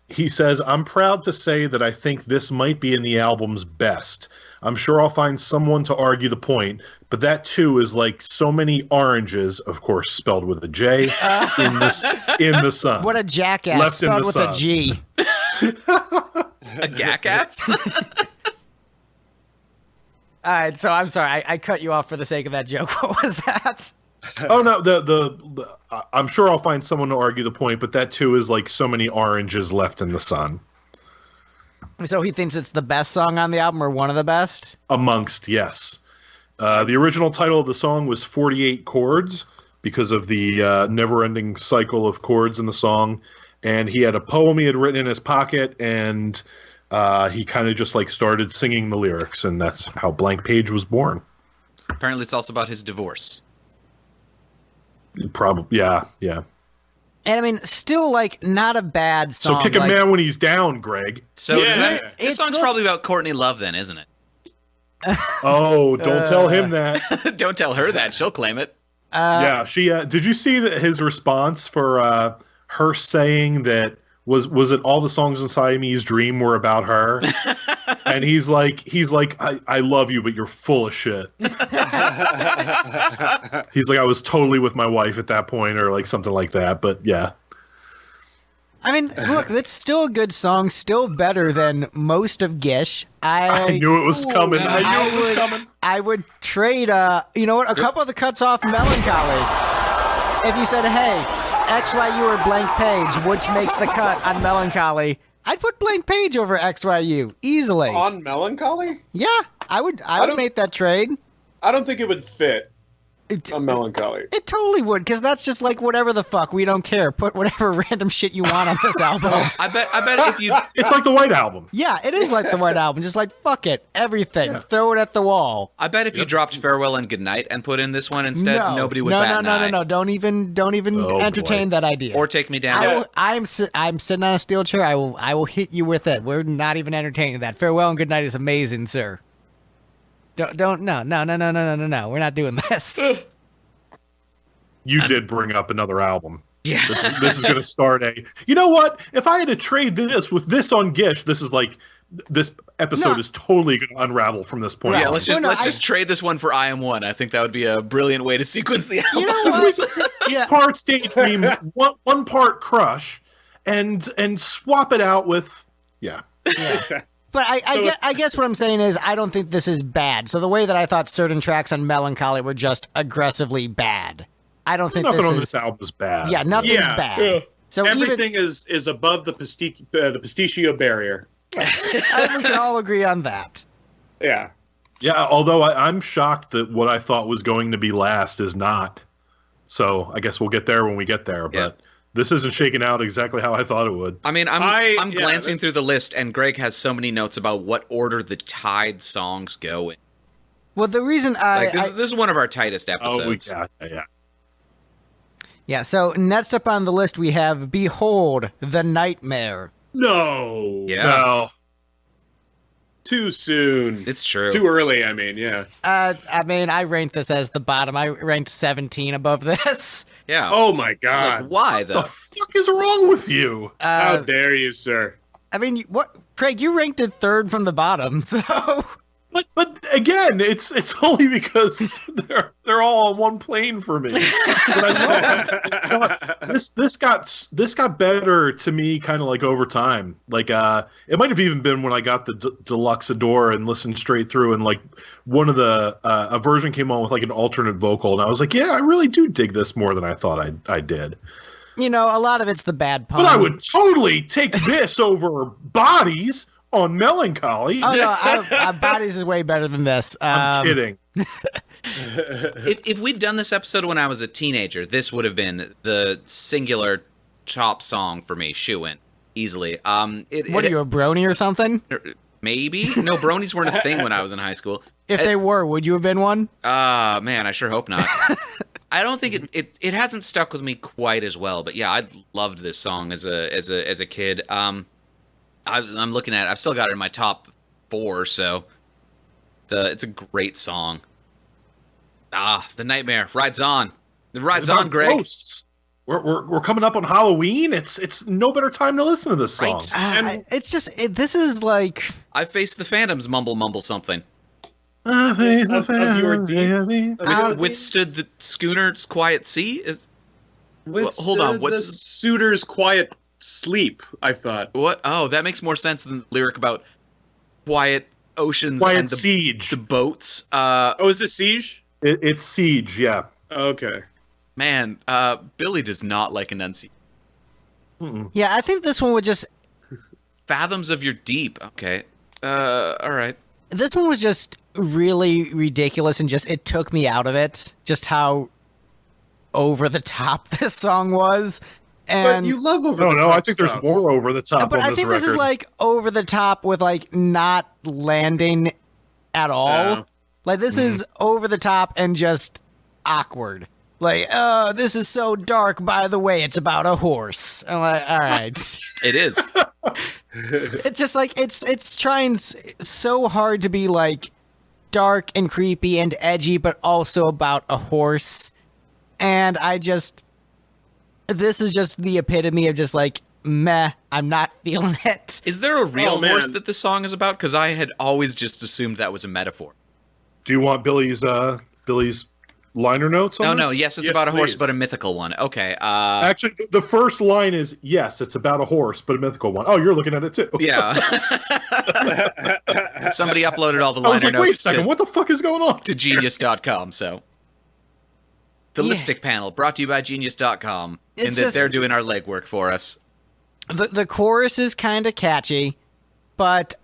He says, I'm proud to say that I think this might be in the album's best. I'm sure I'll find someone to argue the point, but that too is like so many oranges, of course spelled with a J, in the sun. What a jackass, Left spelled with sun. a G. A gackass? All right, so I'm sorry. I cut you off for the sake of that joke. What was that? Oh no, the I'm sure I'll find someone to argue the point, but that too is like so many oranges left in the sun. So he thinks it's the best song on the album or one of the best? Amongst, yes. The original title of the song was 48 Chords because of the never-ending cycle of chords in the song. And he had a poem he had written in his pocket, and he kind of just like started singing the lyrics, and that's how Blank Page was born. Apparently it's also about his divorce. Probably, yeah. And I mean, still like not a bad song. So kick a man when he's down, Greg. So Yeah. this song's probably about Courtney Love then, isn't it? Oh, don't tell him that. Don't tell her that. She'll claim it. Yeah, she. Did you see his response for her saying that was it all the songs in Siamese Dream were about her? And he's like, I love you, but you're full of shit. He's like, I was totally with my wife at that point, or like something like that. But yeah. I mean, look, that's still a good song, still better than most of Gish. I knew it was coming. I knew it was coming. I would trade, you know what, a couple of the cuts off Melancholy. If you said, hey, XYU or Blank Page, which makes the cut on Melancholy, I'd put Blank Page over XYU easily. On Melancholy? Yeah, I would make that trade. I don't think it would fit on Melancholy. It totally would, because that's just like whatever the fuck. We don't care. Put whatever random shit you want on this album. I bet if you It's like the White Album. Yeah, it is like the White Album. Just like, fuck it. Everything. Throw it at the wall. I bet if you dropped Farewell and Goodnight and put in this one instead, nobody would bat an eye. No. Don't even entertain that idea. Or Take Me Down. I'm sitting on a steel chair. I will hit you with it. We're not even entertaining that. Farewell and Goodnight is amazing, sir. No. We're not doing this. You did bring up another album. Yeah. This is going to start a. You know what? If I had to trade this with this on Gish, this episode is totally going to unravel from this point. Yeah, on. let's just trade this one for I Am One. I think that would be a brilliant way to sequence the album. You know what? Yeah. Parts Daydream, one part Crush, and swap it out with But I guess what I'm saying is I don't think this is bad. So the way that I thought certain tracks on Melancholy were just aggressively bad, I don't think nothing this on is. this album is bad. Yeah, nothing's bad. So Everything is above the pistachio barrier. I think we can all agree on that. Yeah. Yeah, although I'm shocked that what I thought was going to be last is not. So I guess we'll get there when we get there. But this isn't shaking out exactly how I thought it would. I mean, I'm glancing through the list, and Greg has so many notes about what order the tied songs go in. Well, the reason this is one of our tightest episodes. Yeah. Yeah, so next up on the list we have Behold the Nightmare. No. Yeah. No. Too soon. It's true. Too early, I mean, yeah. I mean, I ranked this as the bottom. I ranked 17 above this. Yeah. Oh my god. Like, why, What though? the fuck is wrong with you? How dare you, sir? I mean, what, Craig, you ranked it third from the bottom, so... But again, it's only because they're all on one plane for me. But I love this got better to me kind of like over time. Like it might have even been when I got the deluxe Adore and listened straight through, and like one of the a version came on with like an alternate vocal, and I was like, yeah, I really do dig this more than I thought I did. You know, a lot of it's the bad pun. But I would totally take this over Bodies on Melancholy. Oh, no, Bodies is way better than this. I'm kidding. If we'd done this episode when I was a teenager, this would have been the singular top song for me, shoo-in, easily. What are you, a brony or something? Maybe? No, bronies weren't a thing when I was in high school. If they were, would you have been one? Man, I sure hope not. I don't think it hasn't stuck with me quite as well, but yeah, I loved this song as a kid. I'm looking at it. I've still got it in my top 4, so it's a great song. The Nightmare rides on. It rides on, Greg. Ghosts. We're coming up on Halloween. It's no better time to listen to this song. Right. It's just this is like I faced the phantoms. Mumble something. Of your deep. Withstood the schooner's quiet sea. Hold on. What's the suitor's quiet sleep? I thought. What? Oh, that makes more sense than the lyric about quiet oceans Quiet and siege. the boats. Is this Siege? It's Siege, yeah. Okay. Man, Billy does not like enunciation. yeah. I think this one would just Fathoms of your deep. Okay. All right. this one was just really ridiculous and just it took me out of it. Just how over the top this song was. And But you love over. No, the no, top I think there's stuff. more over the top but on I this think record. this is like over the top with like not landing at all. Yeah. Like this is over the top and just awkward. Like, oh, this is so dark. By the way, it's about a horse. I'm like, all right. It is. It's just like it's trying so hard to be like dark and creepy and edgy, but also about a horse. And this is just the epitome of just like, meh, I'm not feeling it. Is there a real man. horse that this song is about? Because I had always just assumed that was a metaphor. Do you want Billy's liner notes on Oh, this? no. Yes, it's Yes, about a horse, please. but a mythical one. Okay. Actually, the first line is, yes, it's about a horse, but a mythical one. Oh, you're looking at it too. Yeah. Somebody uploaded all the I was liner like, wait a notes second, what the fuck is going on? to genius.com, so. The Yeah. lipstick panel brought to you by genius.com, It's in that just- they're doing our legwork for us. The chorus is kind of catchy, but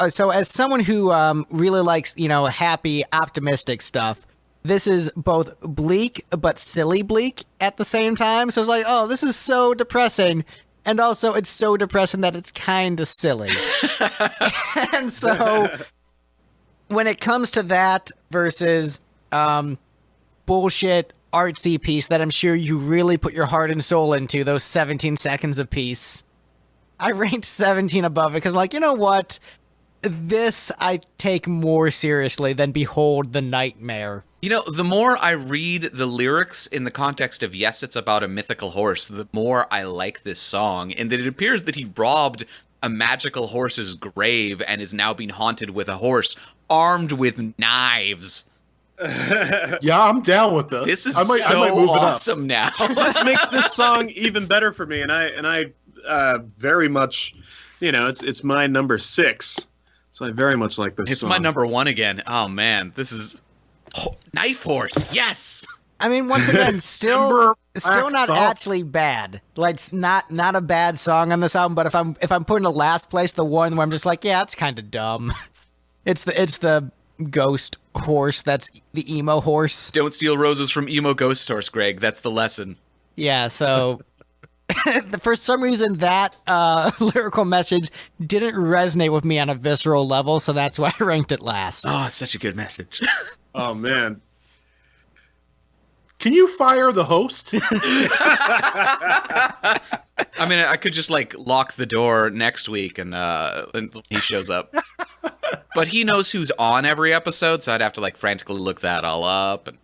so as someone who really likes happy, optimistic stuff, this is both bleak but silly bleak at the same time. So it's like, oh, this is so depressing, and also it's so depressing that it's kind of silly. And so when it comes to that versus bullshit artsy piece that I'm sure you really put your heart and soul into, those 17 seconds of peace, I ranked 17 above it because I'm like, you know what? This I take more seriously than Behold the Nightmare. You know, the more I read the lyrics in the context of, yes, it's about a mythical horse, the more I like this song, and that it appears that he robbed a magical horse's grave and is now being haunted with a horse armed with knives. Yeah, I'm down with this. This is I might move it up. awesome now. This makes this song even better for me, and I very much, it's my number 6, so I very much like this It's song. my number 1 again. Oh, man. This is... Knife horse. Yes! I mean, once again, still Timber not Black Salt. actually bad. Like, it's not a bad song on this album. But if I'm putting a last place, the one where I'm just like, yeah, it's kind of dumb. It's the ghost horse. That's the emo horse. Don't steal roses from emo ghost horse, Greg. That's the lesson. Yeah. So for some reason, that lyrical message didn't resonate with me on a visceral level. So that's why I ranked it last. Oh, it's such a good message. Oh man. Can you fire the host? I mean, I could just like lock the door next week and he shows up. But he knows who's on every episode, so I'd have to like frantically look that all up. And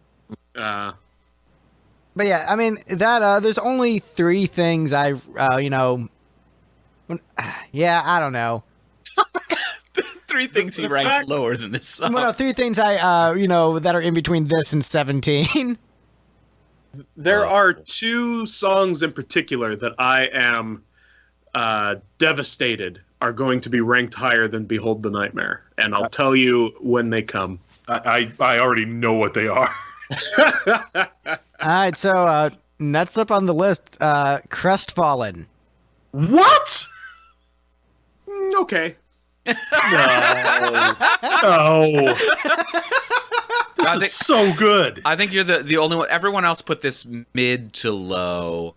But yeah, I mean that there's only 3 things I yeah, I don't know. 3 things he ranks lower than this song. Well, no, 3 things I that are in between this and 17. There are 2 songs in particular that I am devastated are going to be ranked higher than Behold the Nightmare. And I'll tell you when they come. I already know what they are. All right, so next up on the list, Crestfallen. What? Okay. No. I This think, is so good. I think you're the only one. Everyone else put this mid to low,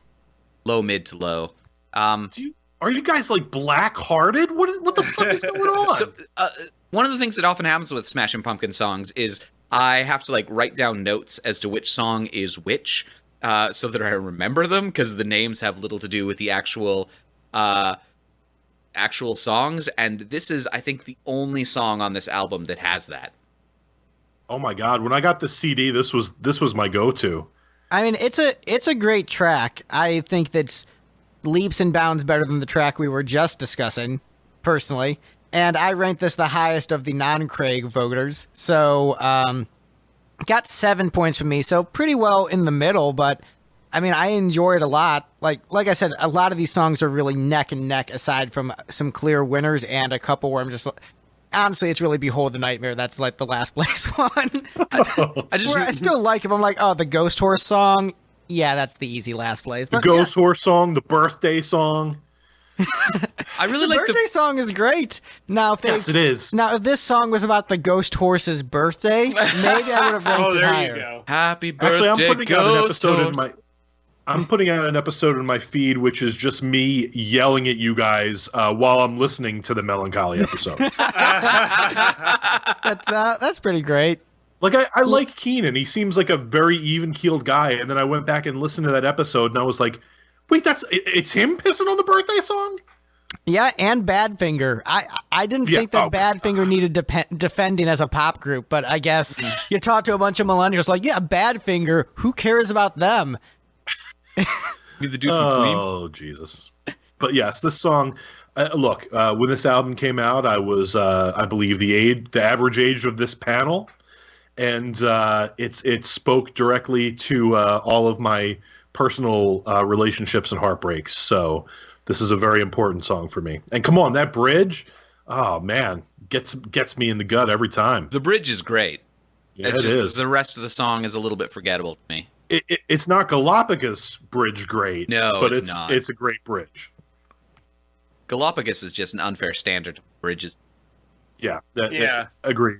mid to low. Are you guys like black-hearted? What the fuck is going on? So one of the things that often happens with Smashing Pumpkins songs is I have to like write down notes as to which song is which, so that I remember them, because the names have little to do with the actual songs. And this is, I think, the only song on this album that has that. Oh my god! When I got the CD, this was my go-to. I mean, it's a great track. I think that's leaps and bounds better than the track we were just discussing, personally. And I ranked this the highest of the non-Craig voters. So, got 7 points from me. So pretty well in the middle, but I mean, I enjoy it a lot. Like I said, a lot of these songs are really neck and neck, aside from some clear winners and a couple where I'm just, honestly, it's really Behold the Nightmare. That's like the last place one. I still like him. I'm like, oh, the Ghost Horse song. Yeah, that's the easy last place. The But Ghost Horse song, the birthday song. I really the like birthday song is great. Now, if Yes, it is. Now, if this song was about the Ghost Horse's birthday, maybe I would have ranked Oh, it there higher. you go. Happy Actually, birthday, I'm putting out an episode in my feed, which is just me yelling at you guys while I'm listening to the Melancholy episode. That's pretty great. Like, I like Keenan. He seems like a very even-keeled guy. And then I went back and listened to that episode, and I was like, wait, it's him pissing on the birthday song? Yeah, and Badfinger. I didn't think that Badfinger needed defending as a pop group, but I guess you talk to a bunch of millennials like, yeah, Badfinger, who cares about them? Be the dude from Queen. Oh, Jesus. But yes, this song, look, when this album came out, I was, I believe, the average age of this panel. And it spoke directly to all of my personal relationships and heartbreaks. So this is a very important song for me. And come on, that bridge, oh man, gets me in the gut every time. The bridge is great. Yeah, It's it just is. the rest of the song is a little bit forgettable to me. It's not Galapagos bridge great. No, but it's not. It's a great bridge. Galapagos is just an unfair standard of bridges. Yeah. Yeah. Agree.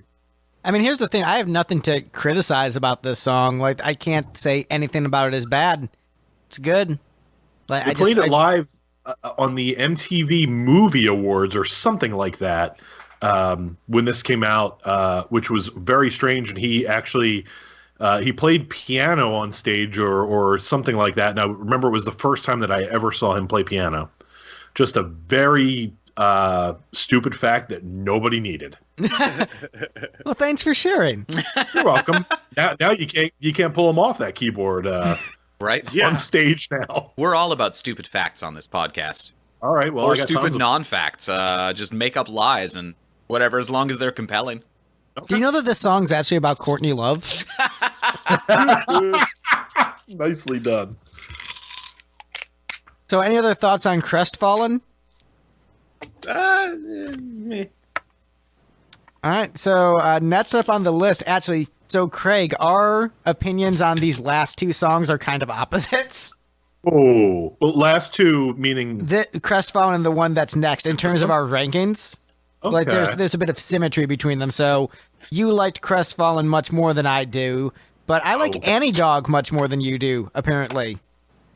I mean, here's the thing. I have nothing to criticize about this song. Like, I can't say anything about it as bad. It's good. Like, They played it live on the MTV Movie Awards or something like that when this came out, which was very strange. And he actually he played piano on stage or something like that. And I remember it was the first time that I ever saw him play piano. Just a very stupid fact that nobody needed. Well, thanks for sharing. You're welcome. Now you can't pull him off that keyboard Right? Yeah. on stage now. We're all about stupid facts on this podcast. All right. Well, Or I got stupid tons of- non-facts. Just make up lies and whatever, as long as they're compelling. Do you know that this song's actually about Courtney Love? Nicely done. So, any other thoughts on Crestfallen? Meh. All right, so next up on the list, actually, so Craig, our opinions on these last two songs are kind of opposites. Oh, well, last two meaning The Crestfallen and the one that's next in terms of our rankings. okay. Like there's a bit of symmetry between them. So you liked Crestfallen much more than I do, but I like Annie Dog much more than you do, apparently.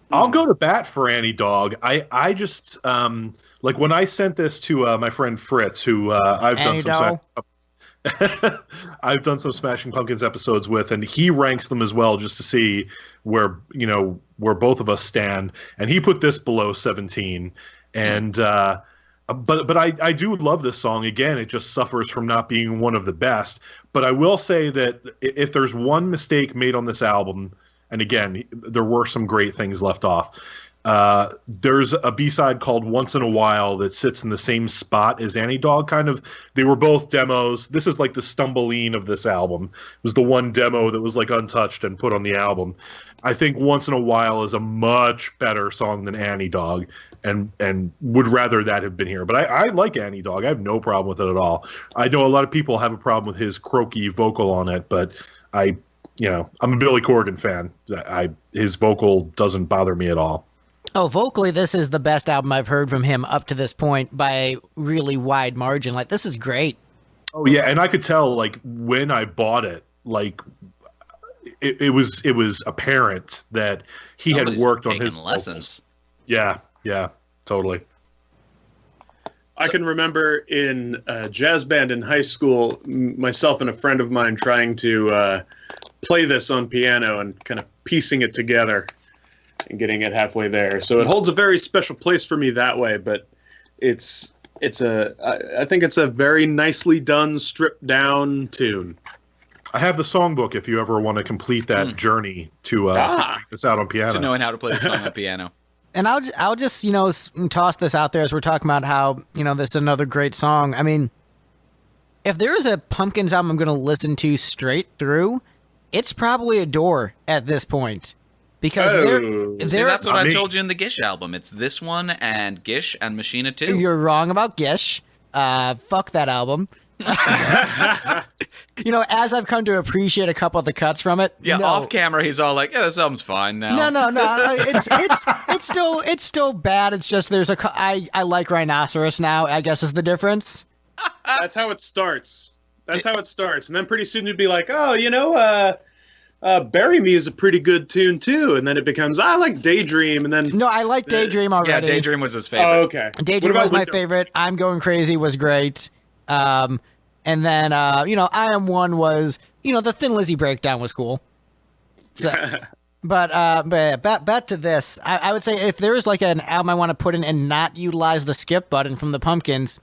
I'll go to bat for Annie Dog. I just like when I sent this to my friend Fritz, who I've Annie done some Dog. I've done some Smashing Pumpkins episodes with, and he ranks them as well just to see where both of us stand. And he put this below 17. And but I do love this song. Again, it just suffers from not being one of the best. But I will say that if there's one mistake made on this album, and again, there were some great things left off. There's a B-side called Once in a While that sits in the same spot as Annie Dog. Kind of, they were both demos. This is like the Stumbleine of this album. It was the one demo that was like untouched and put on the album. I think Once in a While is a much better song than Annie Dog, and would rather that have been here. But I like Annie Dog. I have no problem with it at all. I know a lot of people have a problem with his croaky vocal on it, but I'm a Billy Corgan fan. His vocal doesn't bother me at all. Oh, vocally, this is the best album I've heard from him up to this point by a really wide margin. Like, this is great. Oh yeah, and I could tell like when I bought it, like it was apparent that he had worked on his lessons. Vocals. Yeah, totally. I can remember in a jazz band in high school, myself and a friend of mine trying to play this on piano and kind of piecing it together and getting it halfway there. So it holds a very special place for me that way, but I think it's a very nicely done, stripped down tune. I have the songbook if you ever want to complete that journey to figure this out on piano. To knowing how to play the song on piano. And I'll just, toss this out there as we're talking about how, this is another great song. I mean, if there is a Pumpkins album I'm going to listen to straight through, it's probably Adore at this point. Because See, that's what I told you in the Gish album. It's this one and Gish and Machina 2. You're wrong about Gish. Fuck that album. As I've come to appreciate a couple of the cuts from it. Yeah, no. off camera, he's all like, "Yeah, this album's fine now." No. It's still bad. It's just I like Rhinoceros now, I guess is the difference. That's how it starts. And then pretty soon you'd be like, oh, Bury Me is a pretty good tune too, and then it becomes I like Daydream, and then no, I like Daydream already. Yeah, Daydream was his favorite. Oh, okay. Daydream was my favorite. I'm Going Crazy was great, and then I Am One was the Thin Lizzy breakdown was cool. So, but back to this, I would say if there is like an album I want to put in and not utilize the skip button from the Pumpkins,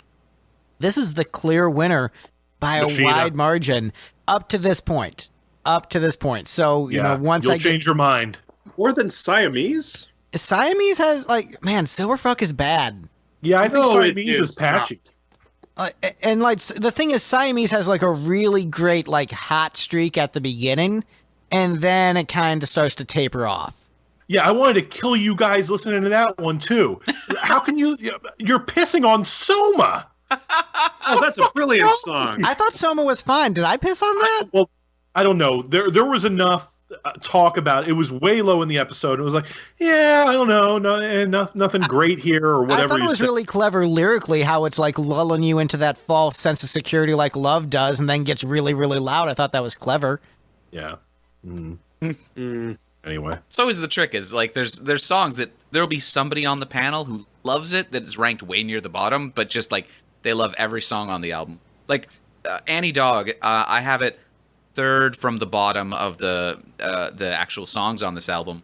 this is the clear winner by a wide margin up to this point. So, once you'll change your mind. More than Siamese? Siamese has Silverfuck is bad. Yeah, I think Siamese is patchy. And the thing is, Siamese has like a really great hot streak at the beginning, and then it kind of starts to taper off. Yeah, I wanted to kill you guys listening to that one too. How can you're pissing on Soma? Oh, that's a brilliant song. I thought Soma was fine. Did I piss on that? Well, I don't know. There was enough talk about it. It was way low in the episode. It was like, yeah, I don't know, nothing great here or whatever. I thought it was really clever lyrically how it's like lulling you into that false sense of security like Love does, and then gets really, really loud. I thought that was clever. Yeah. Anyway, it's always the trick is there's songs that there'll be somebody on the panel who loves it that is ranked way near the bottom, but just they love every song on the album. Annie Dog, I have it third from the bottom of the actual songs on this album,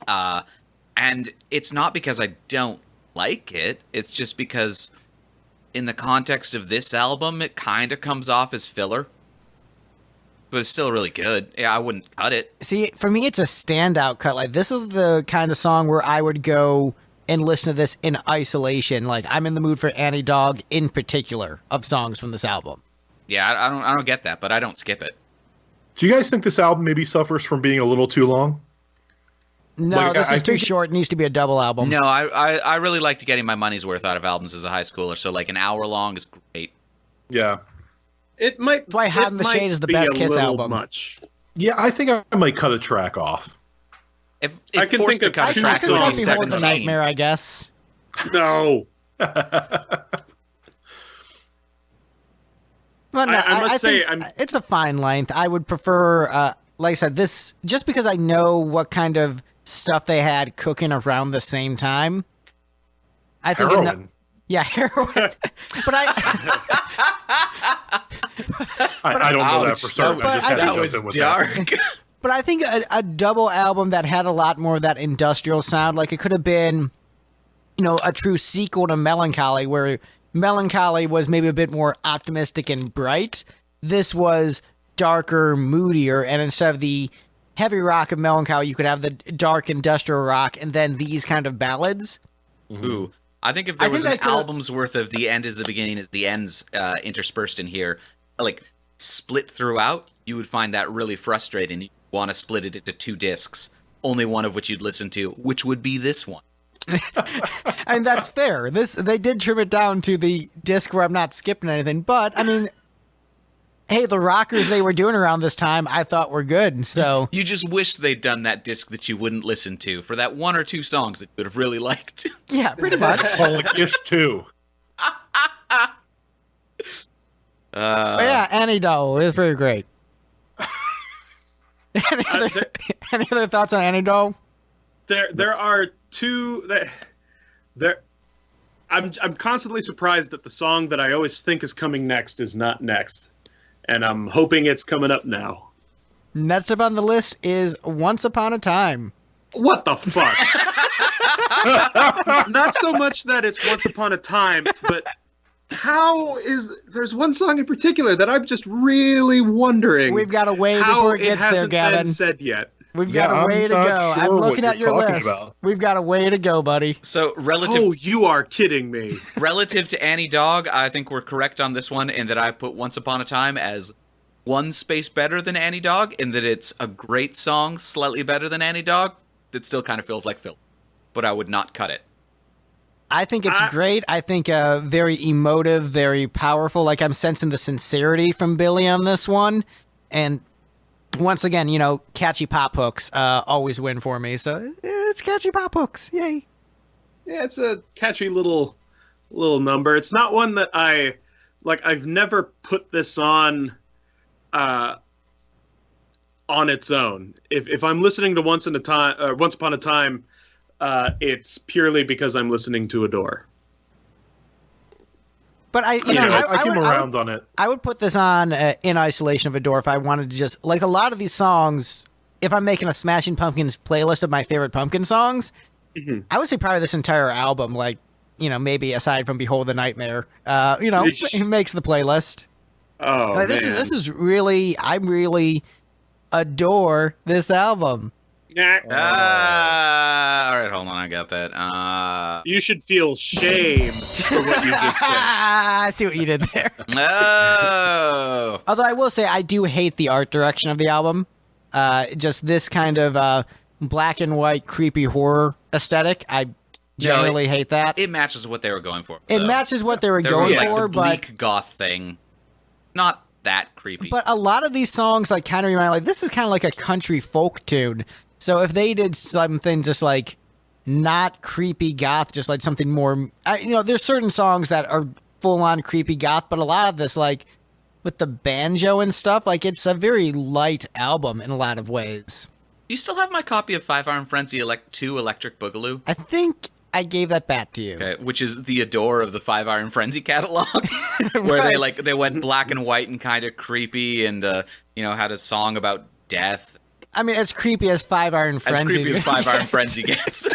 and it's not because I don't like it. It's just because in the context of this album, it kind of comes off as filler, but it's still really good. Yeah, I wouldn't cut it. See, for me, it's a standout cut. This is the kind of song where I would go and listen to this in isolation. I'm in the mood for Annie Dog in particular of songs from this album. Yeah, I don't get that, but I don't skip it. Do you guys think this album maybe suffers from being a little too long? No, this is too short. It needs to be a double album. No, I really liked getting my money's worth out of albums as a high schooler, so an hour long is great. Yeah. It might. That's why Hot in the Shade is the be best a Kiss little album. Much. Yeah, I think I might cut a track off. If I can forced think to of cut a two track, it would be songs. More the 17. Nightmare, I guess. No. Well, no, I must say, think it's a fine length. I would prefer, like I said, this just because I know what kind of stuff they had cooking around the same time. I think Heroin. yeah, heroin. But I don't know that Ouch. for certain. I just had to That jump was in with dark. But I think a double album that had a lot more of that industrial sound, like it could have been, a true sequel to Melancholy, where Melancholy was maybe a bit more optimistic and bright. This was darker, moodier, and instead of the heavy rock of Melancholy, you could have the dark industrial rock and then these kind of ballads. Ooh. I think if there was think an I could've- album's worth of the end is the beginning is the ends interspersed in here, like split throughout, you would find that really frustrating. You want to split it into 2 discs, only one of which you'd listen to, which would be this one. And that's fair. They did trim it down to the disc where I'm not skipping anything. But I mean, hey, the rockers they were doing around this time, I thought were good. So You just wish they'd done that disc that you wouldn't listen to for that 1 or 2 songs that you would have really liked. yeah, pretty much. Well, like Ish 2. But yeah, Annie Doe is pretty great. Any other thoughts on Annie Doe? There are two that there. I'm constantly surprised that the song that I always think is coming next is not next, and I'm hoping it's coming up now. Next up on the list is Once Upon a Time. What the fuck? Not so much that it's Once Upon a Time, but there's one song in particular that I'm just really wondering. We've got to wait how before it gets there, hasn't Gavin. been said yet. We've Yeah, got a way I'm to not go. sure I'm what looking at you're your talking list. about. We've got a way to go, buddy. So relative Oh, you are kidding me. relative to Annie Dog, I think we're correct on this one in that I put Once Upon a Time as one space better than Annie Dog, in that it's a great song, slightly better than Annie Dog. That still kind of feels like Phil, but I would not cut it. I think it's great. I think very emotive, very powerful. Like I'm sensing the sincerity from Billy on this one. And once again, catchy pop hooks always win for me. So it's catchy pop hooks. Yay. Yeah, it's a catchy little number. It's not one that I've never put this on its own. If I'm listening to Once Upon a Time, it's purely because I'm listening to Adore. But I I came around on it. I would put this on in isolation of Adore if I wanted to just like a lot of these songs. If I'm making a Smashing Pumpkins playlist of my favorite Pumpkin songs, I would say probably this entire album, like maybe aside from Behold the Nightmare, it makes the playlist. Oh, Like, man. this is really I really adore this album. Yeah. All right, hold on, I got that. You should feel shame for what you just said. I see what you did there. Oh, Although I will say I do hate the art direction of the album. Just this kind of black and white creepy horror aesthetic. I generally hate that. it matches what they were going for. It though. matches what they were They going were like for, the but bleak goth thing, not that creepy. a lot of these songs like kind of remind like this is kind of like a country folk tune. So if they did something just like not creepy goth, just like something more, there's certain songs that are full on creepy goth, but a lot of this like with the banjo and stuff, like it's a very light album in a lot of ways. Do you still have my copy of Five Iron Frenzy 2 Electric Boogaloo? I think I gave that back to you. Okay, which is the Adore of the Five Iron Frenzy catalog, where Right. they went black and white and kind of creepy, and had a song about death. I mean, as creepy as Five Iron Frenzy. As creepy as Five Iron Frenzy gets.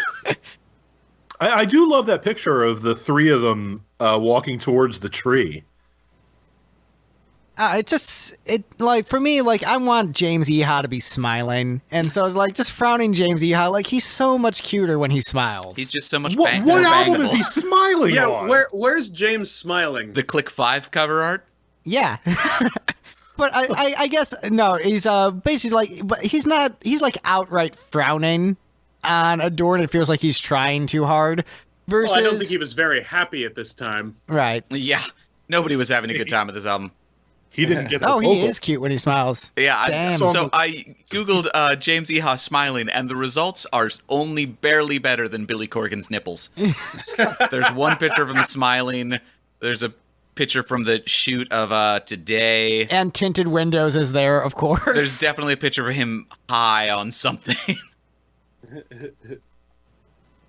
I do love that picture of the 3 of them walking towards the tree. For me, like, I want James Eha to be smiling. And so I was like, just frowning James Eha, like, he's so much cuter when he smiles. He's just so much What more album bangable. is he smiling Yeah, on? where's James smiling? The Click 5 cover art? Yeah. But I guess, no, he's basically like, but he's like outright frowning on Adore, and it feels like he's trying too hard. Versus, Well, I don't think he was very happy at this time. right. Yeah. Nobody was having a good time with this album. He didn't get the Oh, he vocals. is cute when he smiles. Yeah, Damn. so I googled James Eha smiling, and the results are only barely better than Billy Corgan's nipples. There's one picture of him smiling. There's a picture from the shoot of Today. And tinted windows is there, of course. There's definitely a picture of him high on something.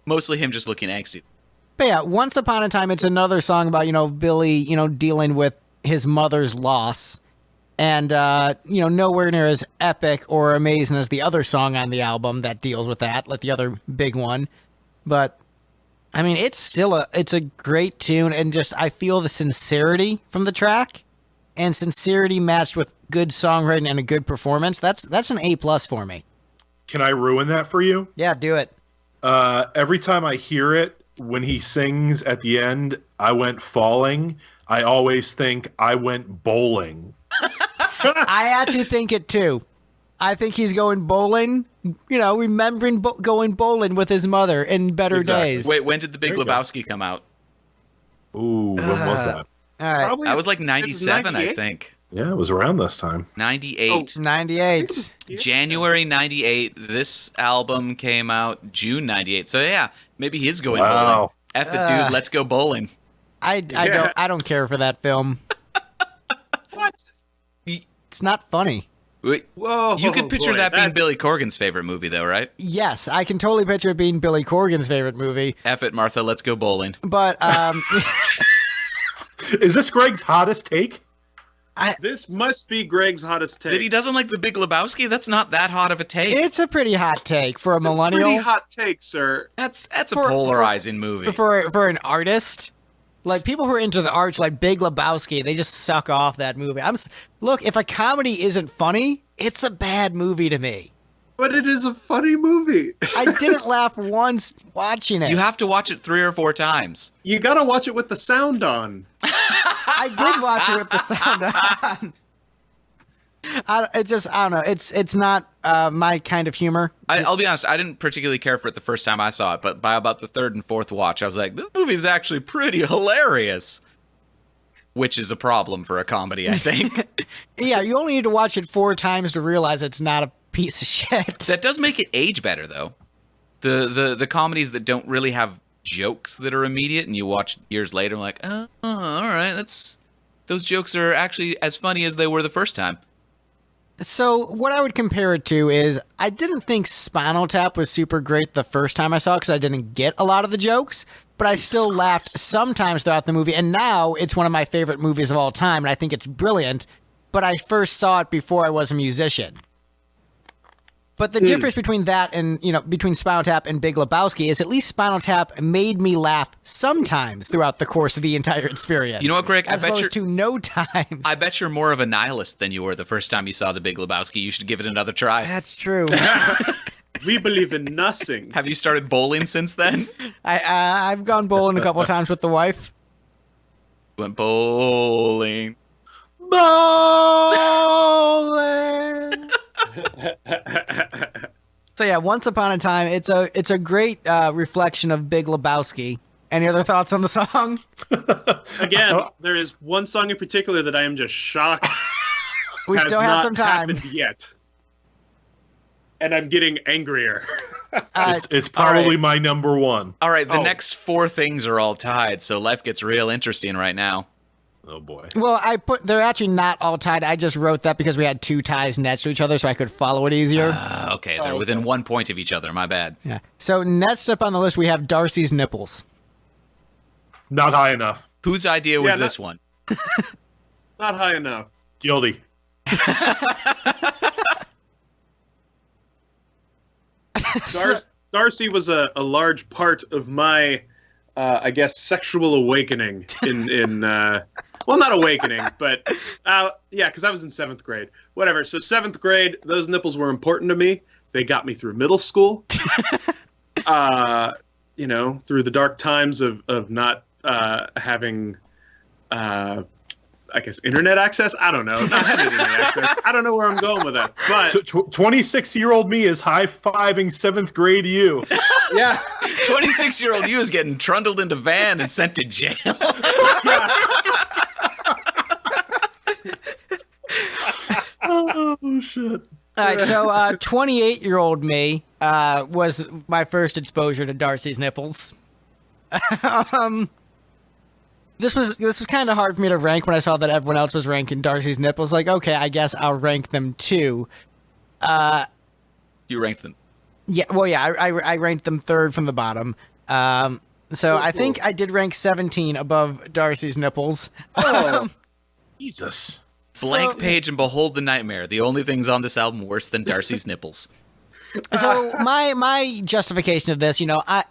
Mostly him just looking angsty. But yeah, Once Upon a Time, it's another song about, Billy, dealing with his mother's loss. And, nowhere near as epic or amazing as the other song on the album that deals with that, like the other big one. But, I mean, it's a great tune, and just, I feel the sincerity from the track. And sincerity matched with good songwriting and a good performance. That's an A+ for me. Can I ruin that for you? Yeah, do it. Every time I hear it, when he sings at the end, I went falling, I always think I went bowling. I actually think it too. I think he's going bowling, remembering going bowling with his mother in better days. Wait, when did The Big There you go. Lebowski come out? Ooh, when was that? All right. Probably That was like 97, I 98? think. Yeah, it was around this time. 98. 98. January 98. This album came out June 98. So yeah, maybe he is going Wow. bowling. F it, dude. Let's go bowling. I don't care for that film. What? It's not funny. Wait, Whoa! you could picture boy, that being that's- Billy Corgan's favorite movie, though, right? Yes, I can totally picture it being Billy Corgan's favorite movie. F it, Martha. Let's go bowling. But Is this Greg's hottest take? This must be Greg's hottest take. That he doesn't like The Big Lebowski? That's not that hot of a take. it's a pretty hot take for a millennial. Pretty hot take, sir. That's a For- polarizing movie. For an artist. Like, people who are into the arts, like Big Lebowski, they just suck off that movie. Look, if a comedy isn't funny, it's a bad movie to me. But it is a funny movie. I didn't laugh once watching it. You have to watch it 3 or 4 times. You gotta watch it with the sound on. I did watch it with the sound on. I don't know. It's not my kind of humor. I'll be honest, I didn't particularly care for it the first time I saw it, but by about the 3rd and 4th watch, I was like, this movie is actually pretty hilarious. Which is a problem for a comedy, I think. Yeah, you only need to watch it 4 times to realize it's not a piece of shit. That does make it age better, though. The comedies that don't really have jokes that are immediate, and you watch years later, and like, oh, all right, those jokes are actually as funny as they were the first time. So what I would compare it to is I didn't think Spinal Tap was super great the first time I saw it because I didn't get a lot of the jokes, but I still laughed sometimes throughout the movie. And now it's one of my favorite movies of all time, and I think it's brilliant. But I first saw it before I was a musician. But the difference between that and, between Spinal Tap and Big Lebowski is at least Spinal Tap made me laugh sometimes throughout the course of the entire experience. You know what, Greg? As opposed to no times. I bet you're more of a nihilist than you were the first time you saw The Big Lebowski. You should give it another try. That's true. We believe in nothing. Have you started bowling since then? I've gone bowling a couple of times with the wife. Went bowling. Bowling. So yeah, Once Upon a Time, it's a great reflection of Big Lebowski. Any other thoughts on the song? Again, there is one song in particular that I am just shocked We has still have not some time. happened yet. And I'm getting angrier. It's probably All right. my number one. All right, the Oh. next 4 things are all tied, so life gets real interesting right now. Oh boy. Well, they're actually not all tied. I just wrote that because we had 2 ties next to each other, so I could follow it easier. Okay, they're within 1 point of each other. My bad. Yeah. So next up on the list, we have Darcy's nipples. Not high enough. Whose idea was Yeah, this one? Not high enough. Guilty. Darcy was a large part of my, I guess, sexual awakening in well, not awakening, but yeah, because I was in 7th grade. Whatever. So 7th grade, those nipples were important to me. They got me through middle school. Through the dark times of not having, I guess, internet access. I don't know. Not having internet access. I don't know where I'm going with that. But 26-year-old me is high-fiving 7th grade you. yeah. 26-year-old you is getting trundled into van and sent to jail. shit. All right, so 28-year-old me was my first exposure to Darcy's nipples. This was kind of hard for me to rank when I saw that everyone else was ranking Darcy's nipples. Like, okay, I guess I'll rank them too. You ranked them. Yeah, well, yeah, I ranked them third from the bottom. So I think I did rank 17 above Darcy's nipples. Oh, Jesus. Blank page and behold the nightmare. The only things on this album worse than Darcy's nipples. So my justification of this,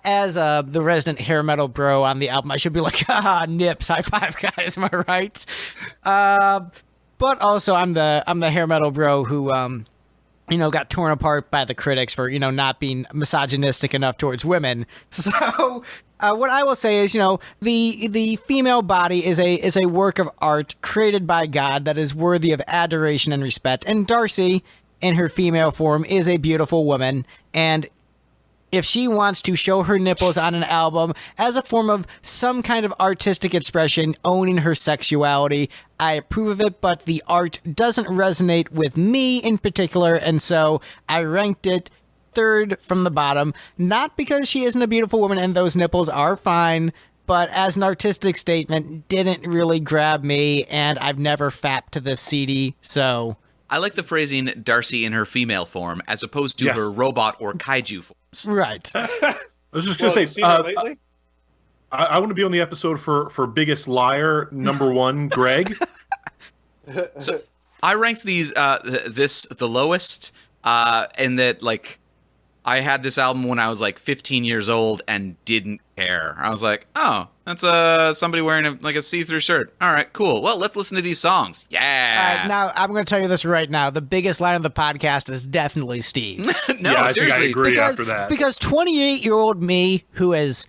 as the resident hair metal bro on the album, I should be like, haha, nips, high five, guys, am I right? But also I'm the hair metal bro who got torn apart by the critics for not being misogynistic enough towards women. So what I will say is, the female body is a work of art created by God that is worthy of adoration and respect, and Darcy, in her female form, is a beautiful woman, and if she wants to show her nipples on an album as a form of some kind of artistic expression, owning her sexuality, I approve of it, but the art doesn't resonate with me in particular, and so I ranked it third from the bottom, not because she isn't a beautiful woman and those nipples are fine, but as an artistic statement, didn't really grab me, and I've never fapped to this CD, so... I like the phrasing Darcy in her female form as opposed to her robot or kaiju forms. Right. I was just going to say, I want to be on the episode for Biggest Liar, number 1, Greg. So I ranked these the lowest in that, like, I had this album when I was like 15 years old and didn't care. I was like, oh, that's somebody wearing a see-through shirt. All right, cool. Well, let's listen to these songs. Yeah. All right, now I'm going to tell you this right now. The biggest line of the podcast is definitely Steve. No, yeah, seriously. I think I agree after that. Because 28-year-old me, who has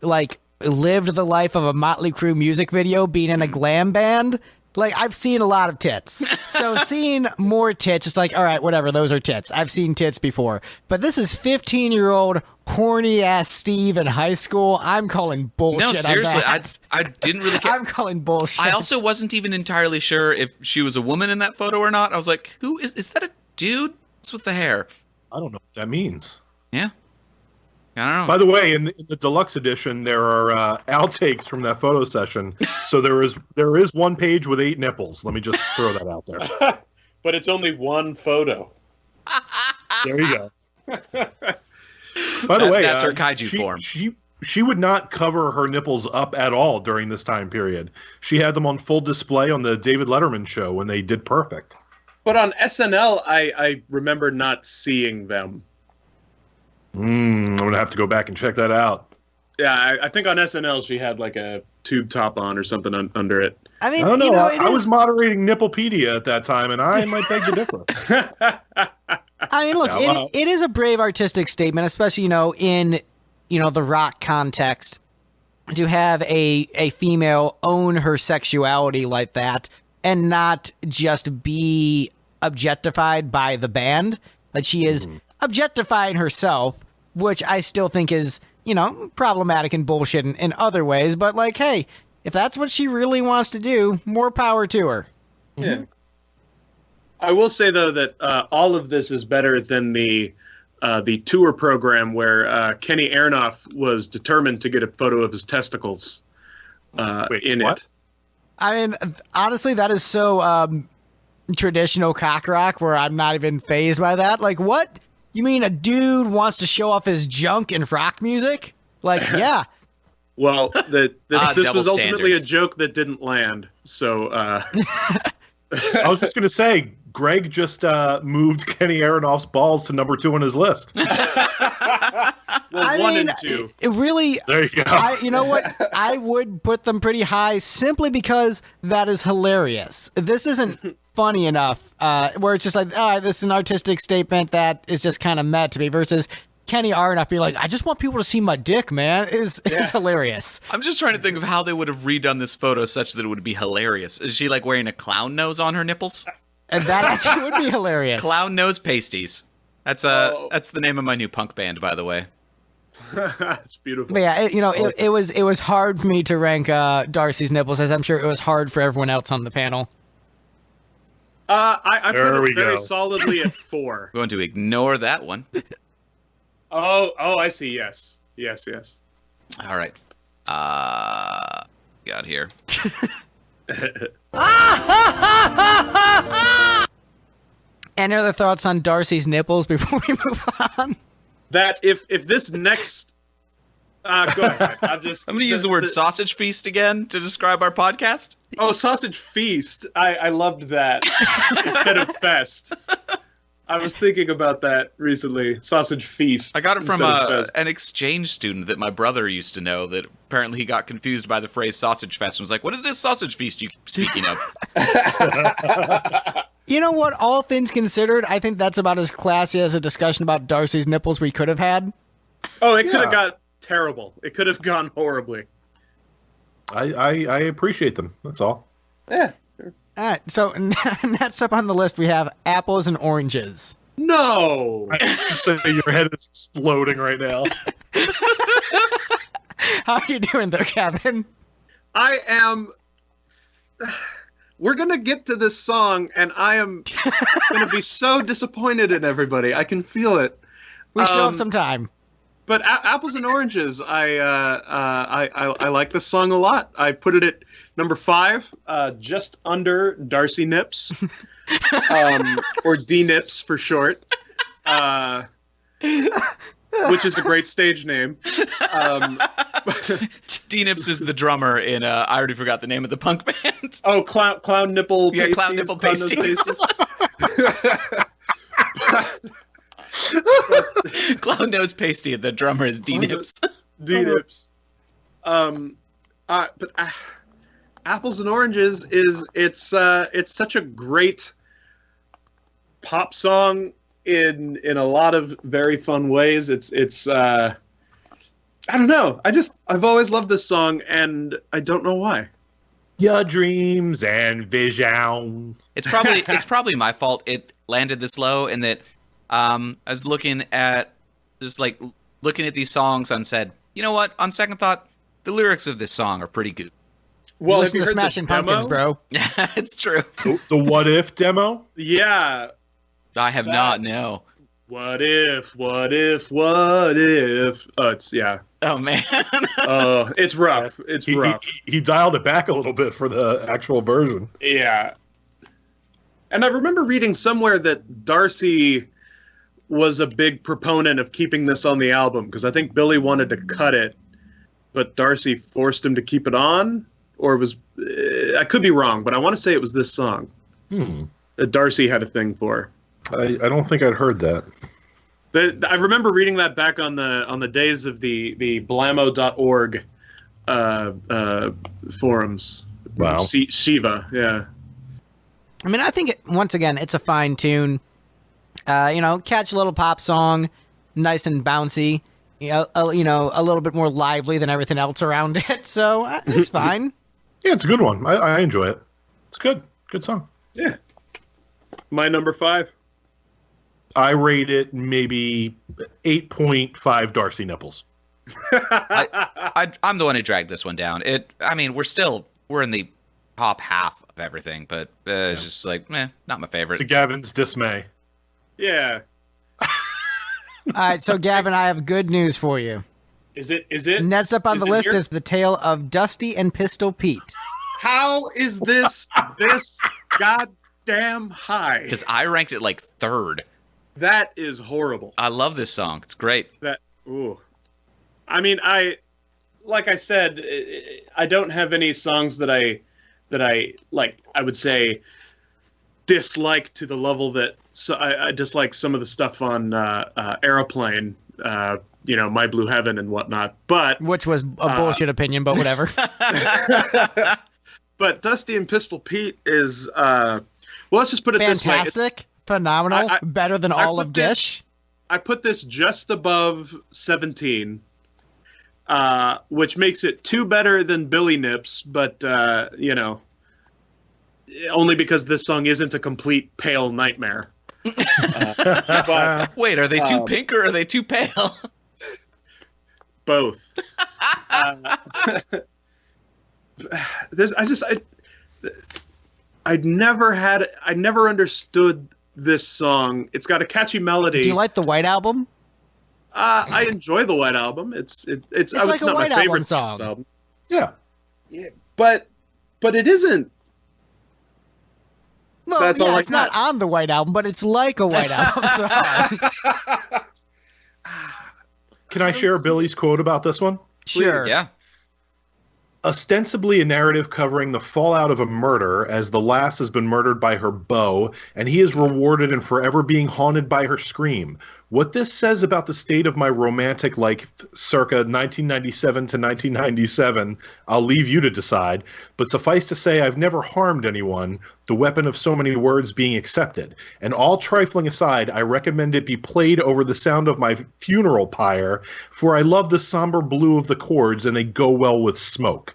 lived the life of a Motley Crue music video, being in a glam band. I've seen a lot of tits. So seeing more tits, it's like, all right, whatever, those are tits. I've seen tits before. But this is 15-year-old horny-ass Steve in high school. I'm calling bullshit. No, seriously, on that. I didn't really care. I'm calling bullshit. I also wasn't even entirely sure if she was a woman in that photo or not. I was like, who is that a dude? What's with the hair? I don't know what that means. Yeah. I don't know. By the way, in the deluxe edition, there are outtakes from that photo session. So there is one page with 8 nipples. Let me just throw that out there. but it's only one photo. There you go. By the way, that's her kaiju form. She would not cover her nipples up at all during this time period. She had them on full display on the David Letterman show when they did Perfect. But on SNL, I remember not seeing them. I'm going to have to go back and check that out. Yeah, I think on SNL she had like a tube top on or something under it. I mean, I don't know. I was moderating Nipplepedia at that time, and I might beg to differ. I mean, look, it is a brave artistic statement, especially, in, the rock context, to have a female own her sexuality like that and not just be objectified by the band. Like, she is objectifying herself, which I still think is, problematic and bullshit in other ways. But, hey, if that's what she really wants to do, more power to her. Yeah. I will say, though, that all of this is better than the tour program where Kenny Aronoff was determined to get a photo of his testicles in what? it. I mean, honestly, that is so traditional cock rock where I'm not even fazed by that. Like, what? You mean a dude wants to show off his junk in rock music? Yeah. Well, this was ultimately standards. a joke that didn't land. So I was just going to say, Greg just moved Kenny Aronoff's balls to number 2 on his list. one and 2. It really. There you go. You know what? I would put them pretty high simply because that is hilarious. This isn't funny enough where it's just like, this is an artistic statement that is just kind of meant to be versus Kenny Aronoff being like, I just want people to see my dick, man, is hilarious. I'm just trying to think of how they would have redone this photo such that it would be hilarious. Is she wearing a clown nose on her nipples? And that actually would be hilarious. Clown nose pasties. That's the name of my new punk band, by the way. It's beautiful. But yeah, it was hard for me to rank Darcy's nipples, as I'm sure it was hard for everyone else on the panel. I There put we it very go. solidly at 4. Going to ignore that one. Oh, I see. Yes. All right. Got here. Any other thoughts on Darcy's nipples before we move on? That if this next, go ahead. I'm going to use the word sausage feast again to describe our podcast. Oh, sausage feast. I loved that instead of fest. I was thinking about that recently. Sausage feast. I got it from instead of fest. an exchange student that my brother used to know that apparently he got confused by the phrase sausage fest and was like, what is this sausage feast you keep speaking of? You know what? All things considered, I think that's about as classy as a discussion about Darcy's nipples we could have had. Oh, it could have got terrible. It could have gone horribly. I appreciate them. That's all. Yeah. All right, so next up on the list we have apples and oranges. No. So your head is exploding right now. How are you doing there, Kevin? I am. We're gonna get to this song, and I am gonna be so disappointed in everybody. I can feel it. We still have some time. But apples and oranges, I like this song a lot. I put it at number 5, just under Darcy Nips, or D Nips for short, which is a great stage name. D-Nips is the drummer in, I already forgot the name of the punk band. Oh, clown nipple. Yeah, pasties, clown nipple clown nose pasties. Clown nose pasty, the drummer is D-Nips. D-Nips. But apples and oranges it's such a great pop song in a lot of very fun ways. It's I don't know. I've always loved this song, and I don't know why. Your dreams and vision. It's probably my fault it landed this low, in that I was looking at these songs and said, you know what? On second thought, the lyrics of this song are pretty good. Well, have Listen you to heard the Smashing Pumpkins, demo? bro. It's true. The What If demo? Yeah. I have not, no. What if? Oh, it's Oh, man. it's rough. It's rough. He dialed it back a little bit for the actual version. Yeah. And I remember reading somewhere that Darcy was a big proponent of keeping this on the album, because I think Billy wanted to cut it, but Darcy forced him to keep it on, or it was, I could be wrong, but I want to say it was this song that Darcy had a thing for. I don't think I'd heard that. I remember reading that back on the days of the blammo.org forums. Wow. Shiva, yeah. I mean, I think, once again, it's a fine tune. Catchy little pop song, nice and bouncy. A little bit more lively than everything else around it. So it's fine. Yeah, it's a good one. I enjoy it. It's good. Good song. Yeah. My number 5. I rate it maybe 8.5 Darcy nipples. I'm the one who dragged this one down. We're in the top half of everything, but it's just like, not my favorite. To Gavin's dismay. Yeah. All right, so Gavin, I have good news for you. Is it? Next up on Is the it list here? is the tale of Dusty and Pistol Pete. How is this goddamn high? Because I ranked it like 3rd. That is horrible. I love this song. It's great. I mean, like I said, I don't have any songs that I like. I would say dislike to the level that I dislike some of the stuff on Aeroplane. My Blue Heaven and whatnot. But Which was a bullshit opinion, but whatever. but Dusty and Pistol Pete is let's just put it this way. Fantastic, phenomenal, better than all of Gish. I put this just above 17, which makes it 2 better than Billy Nips, but only because this song isn't a complete pale nightmare. But Wait, are they too pink or are they too pale? both. I I never understood this song. It's got a catchy melody. Do you like the White Album? I enjoy the White Album. It's like a not White my favorite Album song. album. Yeah. Yeah, but it isn't. Well, That's all yeah, I it's not got. on the White Album, but it's like a White Album song. Can I share Billy's quote about this one? Sure. Yeah. Ostensibly a narrative covering the fallout of a murder, as the lass has been murdered by her beau, and he is rewarded and forever being haunted by her scream. What this says about the state of my romantic life circa 1997 to 1997, I'll leave you to decide, but suffice to say I've never harmed anyone, the weapon of so many words being accepted. And all trifling aside, I recommend it be played over the sound of my funeral pyre, for I love the somber blue of the chords, and they go well with smoke.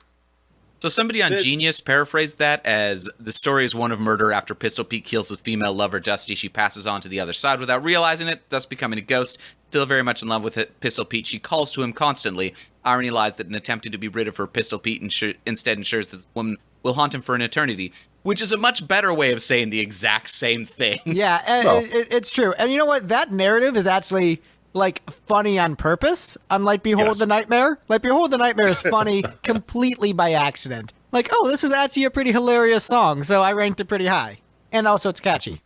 So somebody on Genius paraphrased that as the story is one of murder. After Pistol Pete kills his female lover Dusty, she passes on to the other side without realizing it, thus becoming a ghost. Still very much in love with Pistol Pete, she calls to him constantly. Irony lies that in attempting to be rid of her, Pistol Pete instead ensures that this woman will haunt him for an eternity, which is a much better way of saying the exact same thing. Yeah, it's true. And you know what? That narrative is actually like funny on purpose, unlike Behold the Nightmare. Like Behold the Nightmare is funny completely by accident. Like, oh, this is actually a pretty hilarious song, so I ranked it pretty high. And also it's catchy.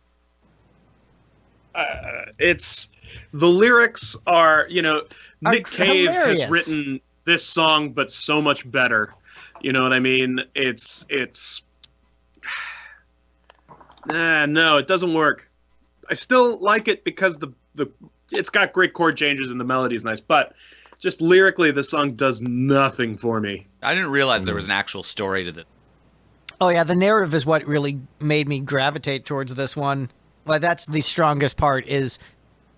It's the lyrics are, Nick Cave hilarious. has written this song, but so much better. You know what I mean? No, it doesn't work. I still like it because it's got great chord changes and the melody's nice, but just lyrically, the song does nothing for me. I didn't realize there was an actual story to this. Oh yeah, the narrative is what really made me gravitate towards this one. Like that's the strongest part is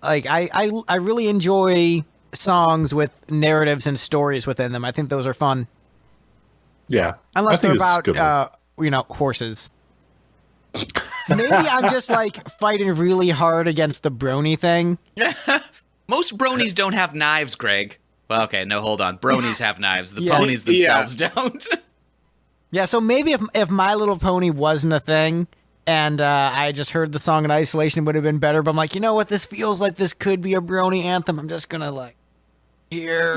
like I really enjoy songs with narratives and stories within them. I think those are fun. Yeah. Unless I they're think this is a good one. about, horses. Maybe I'm just like fighting really hard against the brony thing. Most bronies don't have knives, Greg. Well, okay, no, hold on. Bronies have knives. The ponies themselves don't. Yeah, so maybe if My Little Pony wasn't a thing and I just heard the song in isolation, it would have been better. But I'm like, you know what? This feels like this could be a brony anthem. I'm just going to here.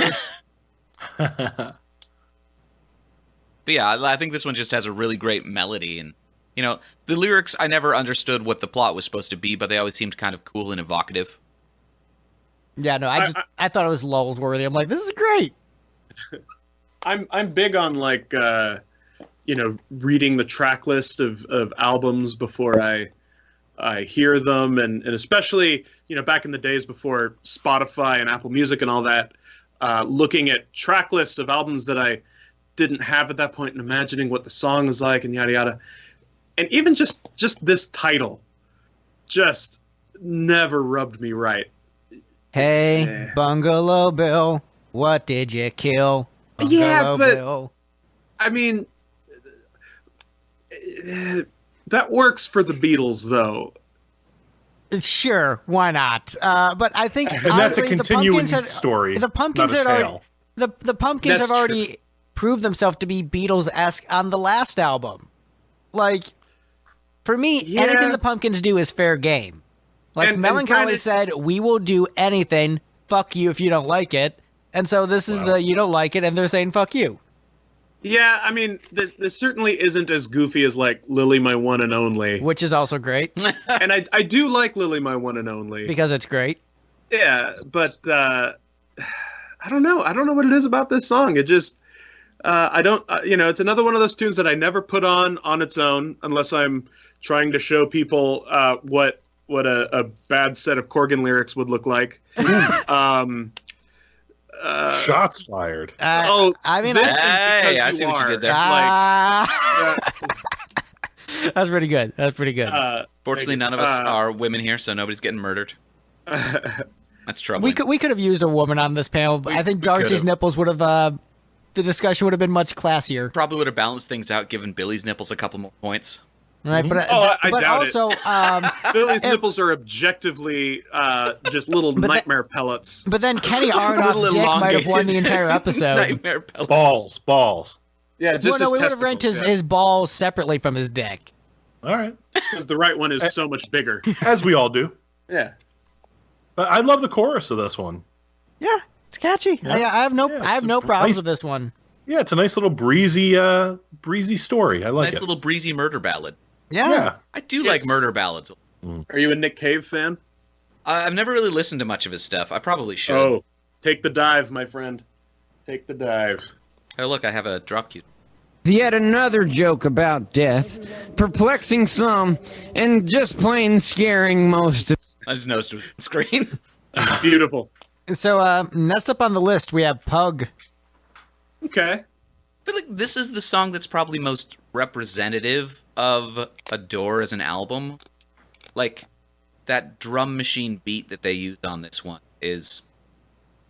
But yeah, I think this one just has a really great melody. And, the lyrics, I never understood what the plot was supposed to be, but they always seemed kind of cool and evocative. Yeah, no, I thought it was lulls worthy. I'm like, this is great. I'm big on reading the track list of albums before I hear them, and especially back in the days before Spotify and Apple Music and all that, looking at track lists of albums that I didn't have at that point and imagining what the song is like and yada yada, and even just this title, just never rubbed me right. Hey, Bungalow Bill, what did you kill? Bungalow Bill. I mean, that works for the Beatles, though. Sure, why not? But I think And honestly, that's a continuing the story. The Pumpkins not a had tale. already the Pumpkins That's have already proved themselves to be Beatles-esque on the last album. Like, for me, anything the Pumpkins do is fair game. Like And Melancholy granted, said, we will do anything. Fuck you if you don't like it. And so this is the you don't like it, and they're saying fuck you. Yeah, I mean, this certainly isn't as goofy as Lily, My One and Only. Which is also great. And I do like Lily, My One and Only. Because it's great. Yeah, but I don't know. I don't know what it is about this song. It just, I don't, it's another one of those tunes that I never put on its own unless I'm trying to show people what a bad set of Corgan lyrics would look like. Shots fired. I mean, Hey, I see what you did there. That's pretty good. That's pretty good. Fortunately, none of us are women here, so nobody's getting murdered. That's troubling. We could have used a woman on this panel, but I think Darcy's could've. nipples would have the discussion would have been much classier. Probably would have balanced things out, given Billy's nipples a couple more points. Right, but I but doubt it. also Billy's nipples are objectively just little nightmare pellets. but then Kenny Aronoff's Little dick might have won elongated the entire episode. Nightmare pellets. Balls. Yeah, just Well, no, his we would have ranked testicles, his balls separately from his dick. All right. Because the right one is so much bigger. As we all do. Yeah. But I love the chorus of this one. Yeah, it's catchy. Yeah. I have no, Yeah, I have it's no a problems nice- with this one. Yeah, it's a nice little breezy story. I like Nice it. little breezy murder ballad. Yeah. Yeah. I do Yes. like murder ballads. Are you a Nick Cave fan? I've never really listened to much of his stuff. I probably should. Oh, take the dive, my friend. Take the dive. Oh, look, I have a drop cue. Yet another joke about death, perplexing some, and just plain scaring most of. I just noticed it was on screen. Beautiful. So next up on the list we have Pug. Okay. I feel like this is the song that's probably most representative of Adore as an album. Like, that drum machine beat that they used on this one is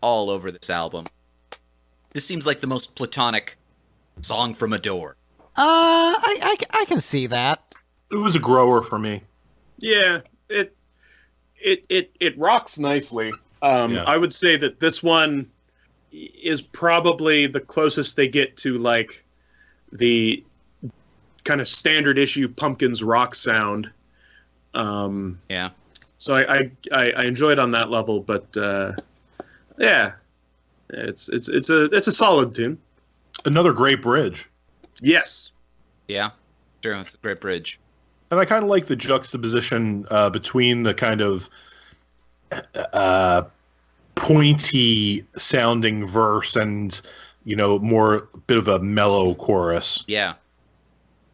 all over this album. This seems like the most platonic song from Adore. I can see that. It was a grower for me. Yeah, it rocks nicely. Yeah. I would say that this one is probably the closest they get to like the kind of standard issue Pumpkins rock sound. Yeah. So I enjoy it on that level, but yeah, it's a solid tune. Another great bridge. Yes. Yeah. Sure, it's a great bridge. And I kind of like the juxtaposition between the kind of pointy sounding verse and, more bit of a mellow chorus. Yeah.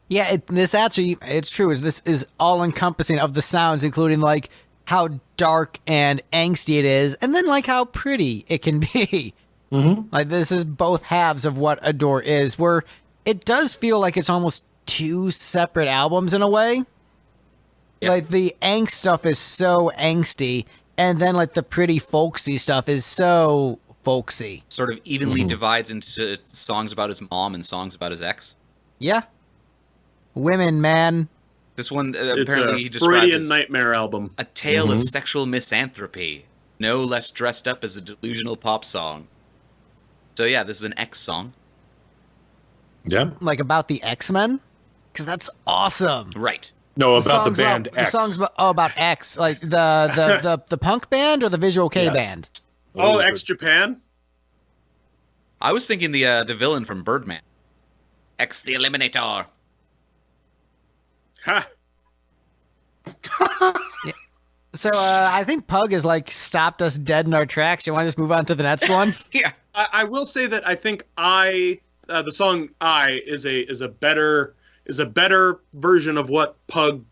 Yeah, this actually, it's true. This is all encompassing of the sounds, including like how dark and angsty it is, and then like how pretty it can be. Mm-hmm. Like this is both halves of what Adore is, where it does feel like it's almost two separate albums in a way. Yeah. Like the angst stuff is so angsty, and then like the pretty folksy stuff is so folksy. Sort of evenly divides into songs about his mom and songs about his ex. Yeah. Women, man. This one, It's apparently, a he described Freudian as nightmare album. a tale of sexual misanthropy, no less dressed up as a delusional pop song. So yeah, this is an X song. Yeah. Like about the X-Men? Because that's awesome. Right. No, about the band The X. song's about X, like the punk band or the Visual K Yes. band. Oh, X Japan. I was thinking the villain from Birdman. X the Eliminator. Ha. So I think Pug has like stopped us dead in our tracks. You want to just move on to the next one? Yeah. I will say that I think the song "I" is a better version of what Pug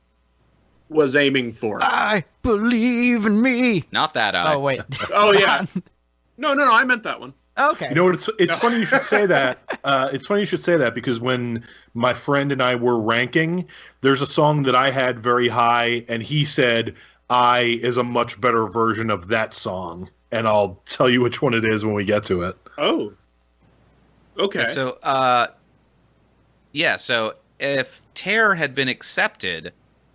was aiming for. I believe in me. Not that Oh wait. Oh yeah. No, I meant that one. Okay. You know what? It's funny you should say that. It's funny you should say that because when my friend and I were ranking, there's a song that I had very high, and he said "I" is a much better version of that song, and I'll tell you which one it is when we get to it. Oh. Okay. So, so if Tear had been accepted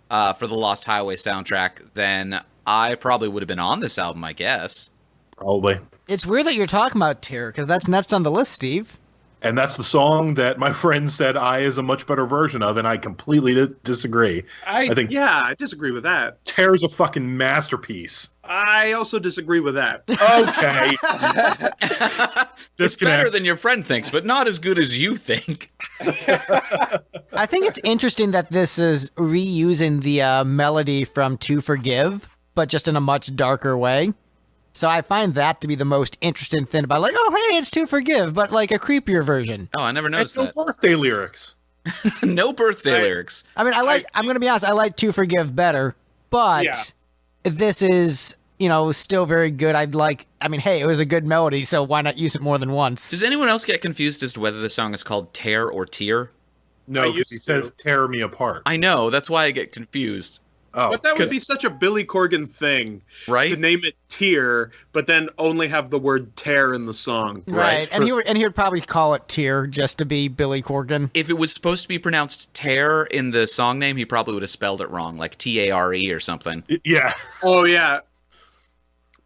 for the Lost Highway soundtrack, then I probably would have been on this album, I guess. Probably. It's weird that you're talking about Terror because that's next on the list, Steve. And that's the song that my friend said "I" is a much better version of, and I completely disagree. I think I disagree with that. Tear's a fucking masterpiece. I also disagree with that. Okay. It's better Disconnect. than your friend thinks, but not as good as you think. I think it's interesting that this is reusing the melody from To Forgive, but just in a much darker way. So I find that to be the most interesting thing about, like, oh, hey, it's To Forgive, but like a creepier version. Oh, I never And noticed no that. birthday lyrics. No birthday I- lyrics. I mean, I'm going to be honest, I like To Forgive better, but Yeah. this is, still very good. Hey, it was a good melody, so why not use it more than once? Does anyone else get confused as to whether the song is called Tear or Tear? No, I because used he to. says "tear me apart." I know, that's why I get confused. Oh, But that would 'cause- be such a Billy Corgan thing, Right? to name it "Tear," but then only have the word "tear" in the song. Right, and he would probably call it Tear just to be Billy Corgan. If it was supposed to be pronounced Tear in the song name, he probably would have spelled it wrong, like Tare or something. yeah. Oh yeah,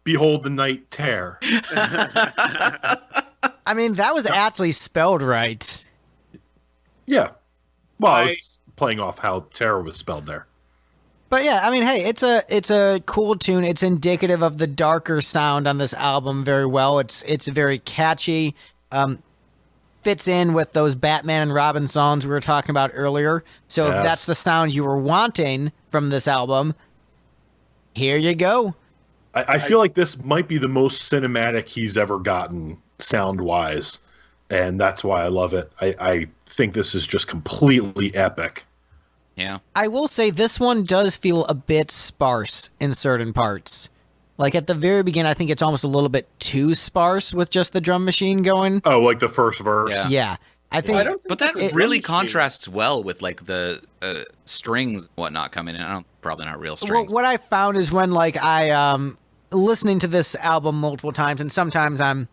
Behold the night tear. I mean, that was actually spelled right. Yeah. Well, I- it's playing off how Terror was spelled there. But yeah, I mean, hey, it's a cool tune. It's indicative of the darker sound on this album very well. It's very catchy. Fits in with those Batman and Robin songs we were talking about earlier. So if that's the sound you were wanting from this album, here you go. I feel like this might be the most cinematic he's ever gotten sound-wise, and that's why I love it. I think this is just completely epic. Yeah. I will say this one does feel a bit sparse in certain parts. Like at the very beginning, I think it's almost a little bit too sparse with just the drum machine going. Oh, like the first verse? Yeah. I think, but that really contrasts well with like the strings and whatnot coming in. Probably not real strings. Well, what I found is when like I listening to this album multiple times, and sometimes I'm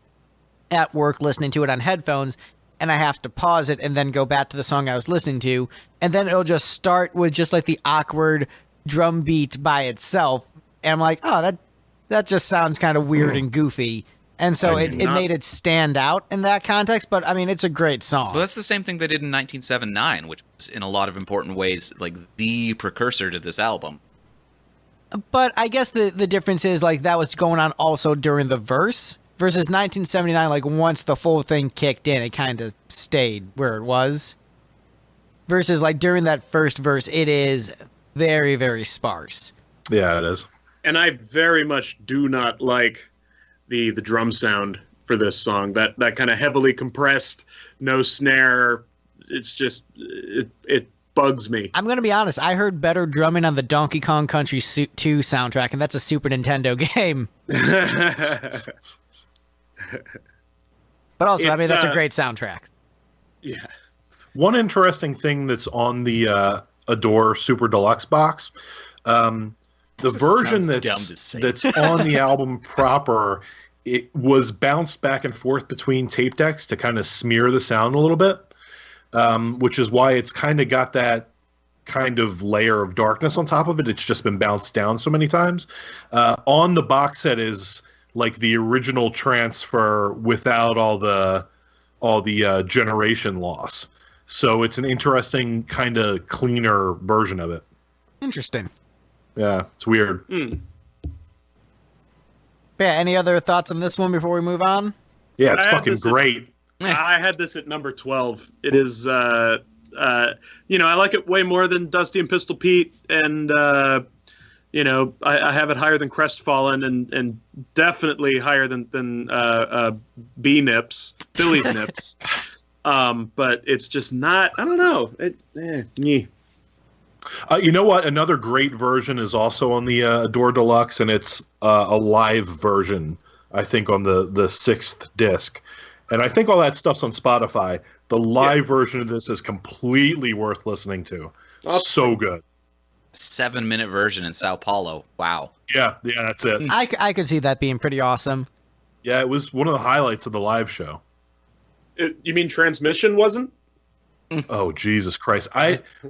at work listening to it on headphones, and I have to pause it and then go back to the song I was listening to, and then it'll just start with just like the awkward drum beat by itself, and I'm like, oh, that just sounds kind of weird and goofy. And so it made it stand out in that context, but I mean, it's a great song. Well, that's the same thing they did in 1979, which was in a lot of important ways like the precursor to this album. But I guess the difference is like that was going on also during the verse versus 1979, like once the full thing kicked in, it kind of stayed where it was. Versus like during that first verse, it is very, very sparse. Yeah, it is. And I very much do not like the drum sound for this song. That kind of heavily compressed, no snare. It's just it bugs me. I'm gonna be honest. I heard better drumming on the Donkey Kong Country 2 soundtrack, and that's a Super Nintendo game. But also, I mean, that's a great soundtrack. Yeah. One interesting thing that's on the Adore Super Deluxe box. The version that's on the album proper, it was bounced back and forth between tape decks to kind of smear the sound a little bit, which is why it's kind of got that kind of layer of darkness on top of it. It's just been bounced down so many times. On the box set is like the original transfer without all the generation loss. So it's an interesting kind of cleaner version of it. Interesting. Yeah, it's weird. Yeah, any other thoughts on this one before we move on? Yeah, it's fucking great. I had this at number 12. It is, I like it way more than Dusty and Pistol Pete, and, I have it higher than Crestfallen, and definitely higher than B Nips, Billy's Nips. But it's just not, I don't know. You know what? Another great version is also on the Adore Deluxe, and it's a live version, I think, on the 6th disc. And I think all that stuff's on Spotify. The live version of this is completely worth listening to. So good. 7-minute version in Sao Paulo. Wow. Yeah, that's it. I could see that being pretty awesome. Yeah, it was one of the highlights of the live show. You mean Transmission wasn't? Oh, Jesus Christ.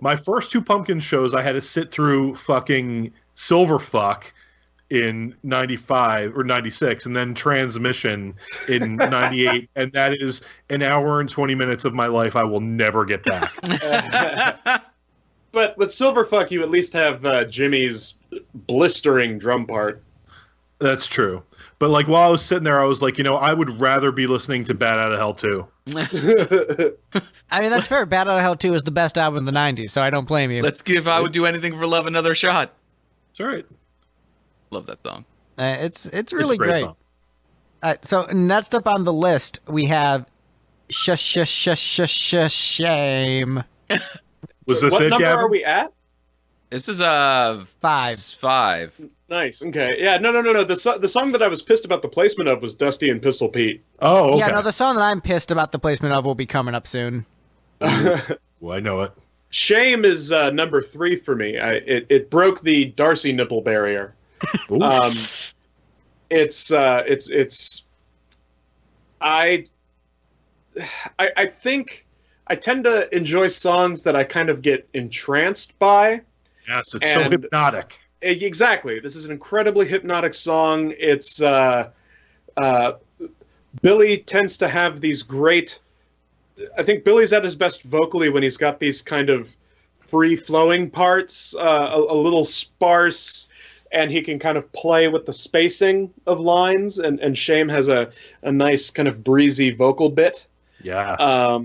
My first 2 Pumpkin shows, I had to sit through fucking Silverfuck in 95 or 96 and then Transmission in 98. And that is an hour and 20 minutes of my life I will never get back. But with Silverfuck, you at least have Jimmy's blistering drum part. That's true. But like while I was sitting there, I was like, I would rather be listening to Bat Out of Hell 2. I mean, that's fair. Bat Out of Hell 2 is the best album in the 90s, so I don't blame you. Let's give I Would Do Anything for Love another shot. It's all right. Love that song. It's really great. Song. So next up on the list, we have Shame. Was this what it, number Gavin? are we at? This is 5. Nice. Okay. Yeah. No. The song that I was pissed about the placement of was Dusty and Pistol Pete. Oh, okay. Yeah, no, the song that I'm pissed about the placement of will be coming up soon. Well, I know it. Shame is number 3 for me. It broke the Darcy nipple barrier. It's I think I tend to enjoy songs that I kind of get entranced by. Yes, it's so hypnotic. Exactly. This is an incredibly hypnotic song. It's Billy tends to have these great. I think Billy's at his best vocally when he's got these kind of free-flowing parts, a little sparse, and he can kind of play with the spacing of lines, and Shame has a nice kind of breezy vocal bit. Yeah.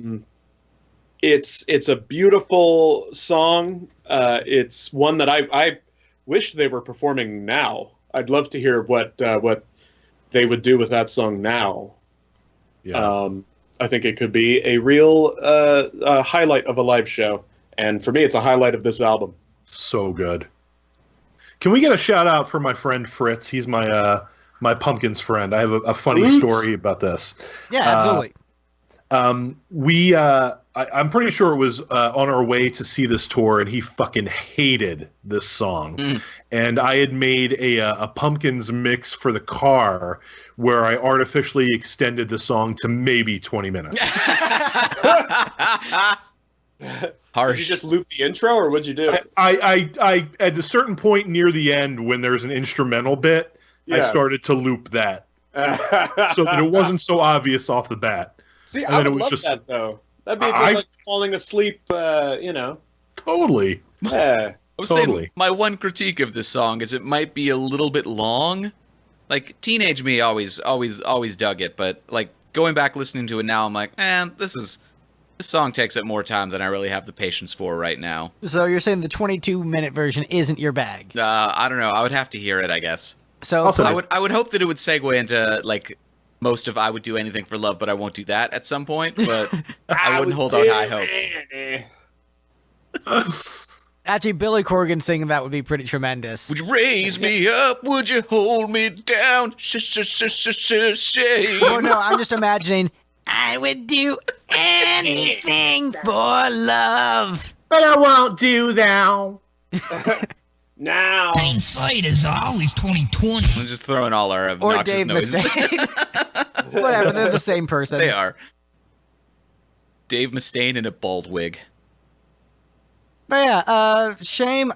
It's a beautiful song. It's one that I wish they were performing now. I'd love to hear what they would do with that song now. Yeah. I think it could be a real highlight of a live show, and for me, it's a highlight of this album. So good. Can we get a shout out for my friend Fritz? He's my my Pumpkins friend. I have a funny story about this. Yeah, absolutely. I'm pretty sure it was on our way to see this tour, and he fucking hated this song. And I had made a Pumpkins mix for the car where I artificially extended the song to maybe 20 minutes. Harsh. Did you just loop the intro, or what'd you do? I at a certain point near the end, when there's an instrumental bit, I started to loop that so that it wasn't so obvious off the bat. See, And I then would it was love just- that, though. That'd be a good, like, falling asleep, Totally. Yeah. I was Totally. saying my one critique of this song is it might be a little bit long. Like, teenage me always dug it, but like going back listening to it now, I'm like, this song takes up more time than I really have the patience for right now. So you're saying the 22-minute version isn't your bag? I don't know. I would have to hear it, I guess. So Also- I would hope that it would segue into like most of I Would Do Anything for Love, but I won't do that at some point. But I wouldn't hold out high hopes. actually, Billy Corgan singing that would be pretty tremendous. Would you raise me up? Would you hold me down? Shame. Oh no, I'm just imagining. I would do anything for love. But I won't do that. Now. Hindsight is always 2020. I'm just throwing all our Or obnoxious Dave noises. Mustaine. Whatever, they're the same person. They are. Dave Mustaine in a bald wig. But yeah, Shame,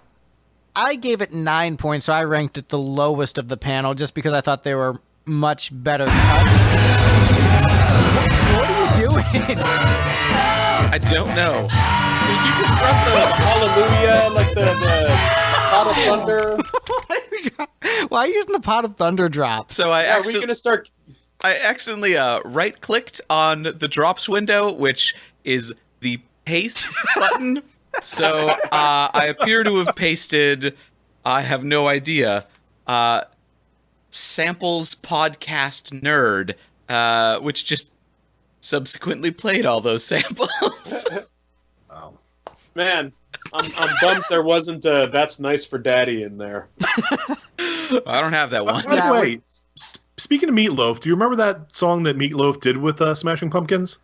I gave it 9 points, so I ranked it the lowest of the panel just because I thought they were much better cuts. What are you doing? I don't know. Did you just run the Hallelujah, like the Pot of Thunder? Why are you using the Pot of Thunder drops? So I Are we going to start... I accidentally right-clicked on the drops window, which is the paste button. So I appear to have pasted, I have no idea, samples podcast nerd, which just subsequently played all those samples. Wow. Man, I'm bummed there wasn't a That's Nice for Daddy in there. I don't have that one. By Yeah, the way, speaking of Meatloaf, do you remember that song that Meatloaf did with Smashing Pumpkins?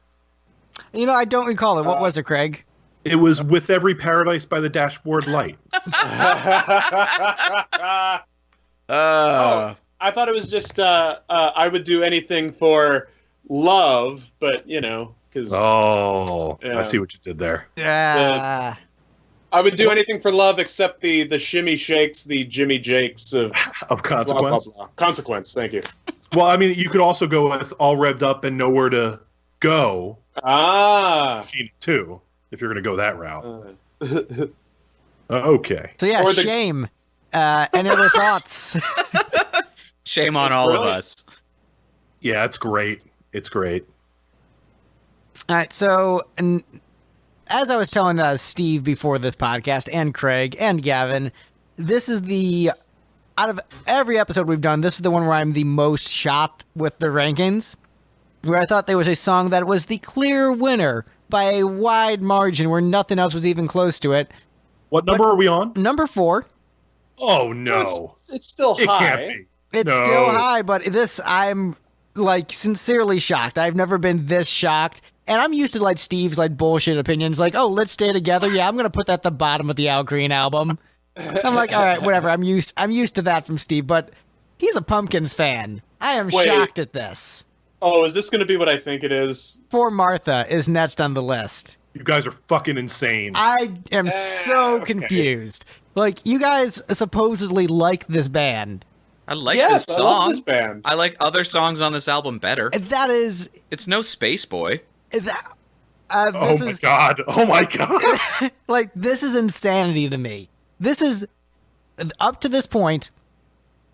You know, I don't recall it. What was it, Craig? It was With Every Paradise by the Dashboard Light. I thought it was just I would do anything for love, but because Oh, Yeah. I see what you did there. Yeah. I would do anything for love except the shimmy shakes, the Jimmy Jakes of Of blah, Consequence. blah, blah. Consequence. Thank you. Well, I mean, you could also go with All Revved Up and Nowhere to Go. Ah. Scene 2, if you're going to go that route. Okay. So yeah, Or the- Shame. Any other thoughts? Shame on It's all of brilliant. us. Yeah, it's great. It's great. All right, so and as I was telling Steve before this podcast, and Craig and Gavin, this is out of every episode we've done, this is the one where I'm the most shocked with the rankings, where I thought there was a song that was the clear winner by a wide margin, where nothing else was even close to it. What number are we on? Number 4. Oh, no. It's still It high. can't be. It's No. still high, but this, I'm like sincerely shocked. I've never been this shocked. And I'm used to like Steve's like bullshit opinions, like, oh, let's stay together. Yeah, I'm gonna put that at the bottom of the Al Green album. I'm like, all right, whatever. I'm used to that from Steve, but he's a Pumpkins fan. I am Wait. shocked at this. Oh, is this going to be what I think it is? For Martha is next on the list. You guys are fucking insane. I am so okay. confused. Like, you guys supposedly like this band. I like Yes, this I love song. this band. I like other songs on this album better. That is It's no Space Boy. that. Oh my god! Oh my god! Like, this is insanity to me. This is, up to this point,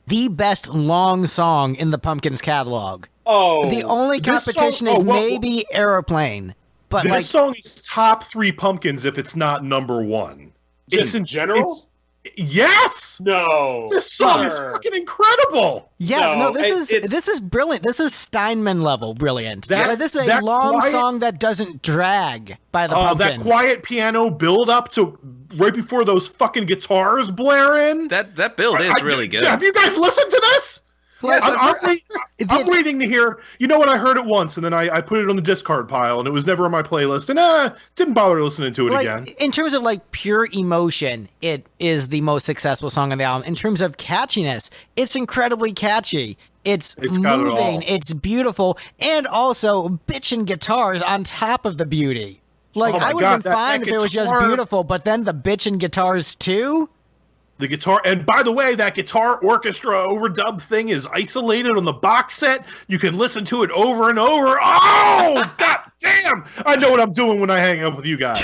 the best long song in the Pumpkins catalog. Oh, The only this competition song- is oh, well, maybe Aeroplane. But This like, song is top 3 Pumpkins if it's not number 1. Just in general? Yes! no. This song is Sir. fucking incredible! yeah, no, No, this it's- is brilliant. This is Steinman level brilliant. That- Like, this is a that long quiet- song that doesn't drag by the That Pumpkins. quiet piano build up to right before those fucking guitars blare in. That build is really good. Have you guys listened to this? Yes, I'm waiting to hear. You know what? I heard it once, and then I put it on the discard pile, and it was never on my playlist, and didn't bother listening to it like, again. in terms of like pure emotion, it is the most successful song on the album. In terms of catchiness, it's incredibly catchy. It's got it moving, all. it's beautiful, and also bitchin' guitars on top of the beauty. Like, Oh my I would God, have been that fine if it was just guitar- beautiful, but then the bitchin' guitars too? The guitar, and by the way, that guitar orchestra overdub thing is isolated on the box set. You can listen to it over and over. Oh, god damn! I know what I'm doing when I hang up with you guys.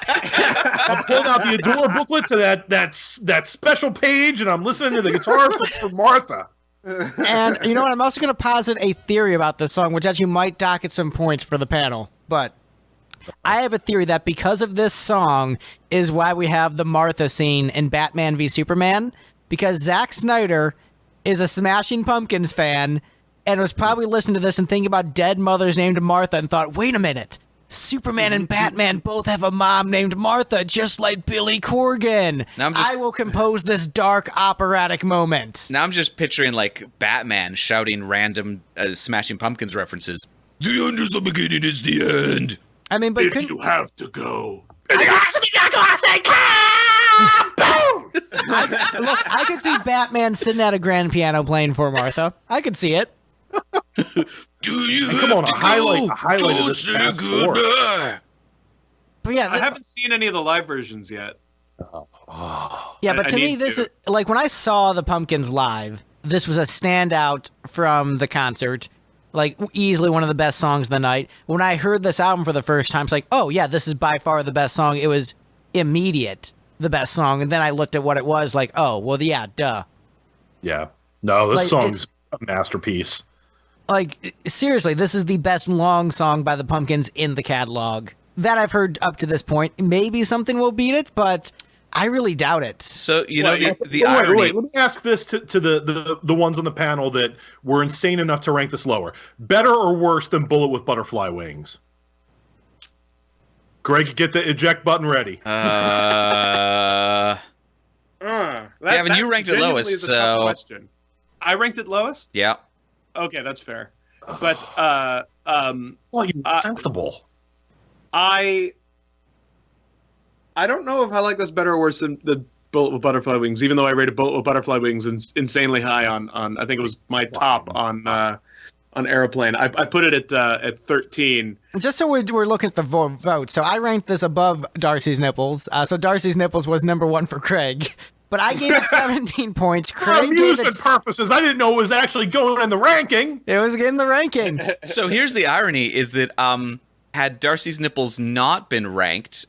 I'm pulling out the Adore booklet to that special page, and I'm listening to the guitar for Martha. And you know what? I'm also going to posit a theory about this song, which actually might dock at some points for the panel. But I have a theory that because of this song is why we have the Martha scene in Batman v Superman, because Zack Snyder is a Smashing Pumpkins fan and was probably listening to this and thinking about dead mothers named Martha and thought, wait a minute, Superman and Batman both have a mom named Martha, just like Billy Corgan. Now I will compose this dark operatic moment. Now I'm just picturing like Batman shouting random Smashing Pumpkins references. The end is the beginning is the end. I mean, but If couldn't- you have to go. Look, I could see Batman sitting at a grand piano playing for Martha. I could see it. Do you And come have on, to a highlight- go? a highlight of Don't this say past tour. goodbye. But yeah, I haven't seen any of the live versions yet. yeah. But I to me, need this to. is like when I saw the Pumpkins live. This was a standout from the concert. Like, easily one of the best songs of the night. When I heard this album for the first time, it's like, oh yeah, this is by far the best song. It was immediate the best song, and then I looked at what it was, like, oh well, yeah, duh. Yeah, no, this Like, song's a masterpiece. Like, seriously, this is the best long song by the Pumpkins in the catalog that I've heard up to this point. Maybe something will beat it, but I really doubt it. So you know the Wait, irony. wait, let me ask this to the ones on the panel that were insane enough to rank this lower. Better or worse than Bullet with Butterfly Wings? Greg, get the eject button ready. Gavin, you ranked it genuinely lowest, is a tough so- question. I ranked it lowest. Yeah. Okay, that's fair. But Well, you sensible. I don't know if I like this better or worse than the Bullet with Butterfly Wings, even though I rated Bullet with Butterfly Wings insanely high on I think it was my top on Aeroplane. I put it at 13. Just so we're looking at the vote, so I ranked this above Darcy's Nipples. So Darcy's Nipples was number 1 for Craig, but I gave it 17 points. For Craig gave amusement it. purposes, I didn't know it was actually going in the ranking. It was getting the ranking. So here's the irony: is that had Darcy's Nipples not been ranked,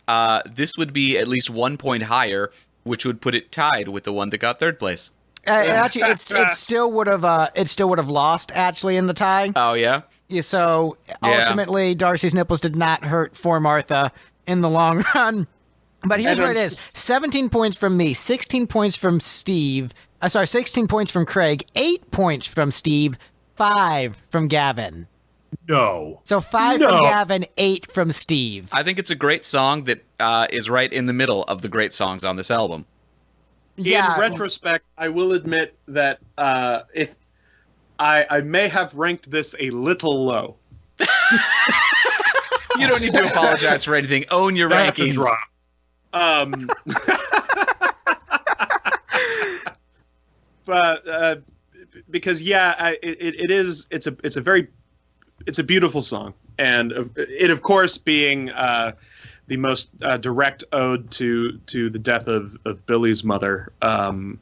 this would be at least 1 point higher, which would put it tied with the one that got third place. Actually, it still would have lost actually in the tie. Oh yeah. Yeah, so Yeah. ultimately, Darcy's Nipples did not hurt for Martha in the long run. But here's what it is: 17 points from me, 16 points from Steve. 16 points from Craig, 8 points from Steve, 5 from Gavin. No. So 5 No. from Gavin, 8 from Steve. I think it's a great song that is right in the middle of the great songs on this album. Yeah. In retrospect, I will admit that if I may have ranked this a little low. You don't need to apologize for anything. Own your That's a rankings. drop. But because it's a beautiful song, and it of course being the most direct ode to the death of Billy's mother. So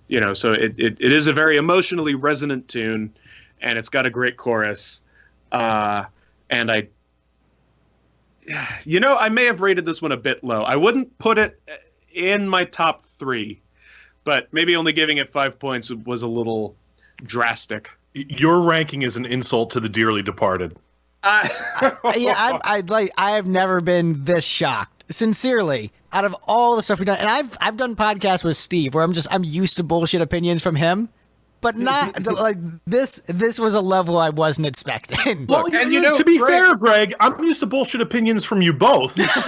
it is a very emotionally resonant tune, and it's got a great chorus, and I may have rated this one a bit low. I wouldn't put it in my top 3, but maybe only giving it 5 points was a little drastic. Your ranking is an insult to the dearly departed. I have never been this shocked. Sincerely, out of all the stuff we've done, and I've done podcasts with Steve where I'm used to bullshit opinions from him, but not like this. This was a level I wasn't expecting. Well, and to be fair, Greg, I'm used to bullshit opinions from you both because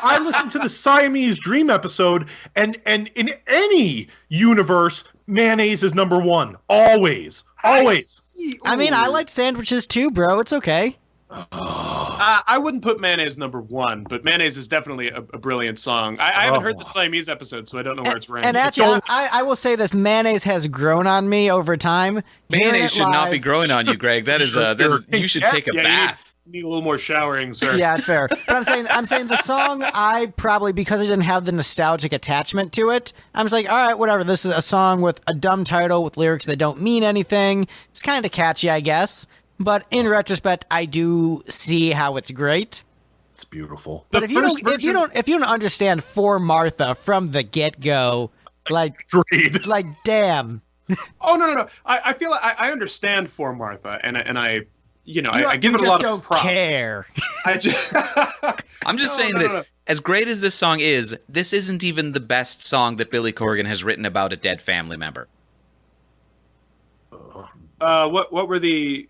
I listened to the Siamese Dream episode, and in any universe, mayonnaise is number 1. Always. I mean, I like sandwiches too, bro. It's okay. I wouldn't put Mayonnaise number 1, but Mayonnaise is definitely a brilliant song. I haven't heard the Siamese episode, so I don't know where it's ranked. And actually, I will say this: Mayonnaise has grown on me over time. Mayonnaise should not be growing on you, Greg. That is you should take a bath. You need a little more showering, sir. Yeah, it's fair. But I'm saying the song, I probably, because I didn't have the nostalgic attachment to it, I was like, all right, whatever. This is a song with a dumb title with lyrics that don't mean anything. It's kind of catchy, I guess. But in retrospect, I do see how it's great. It's beautiful. But if you don't understand For Martha from the get-go, like damn. Oh no. I feel like I understand For Martha, and I give it a lot of props. Care. I'm just saying that as great as this song is, this isn't even the best song that Billy Corgan has written about a dead family member. What were the...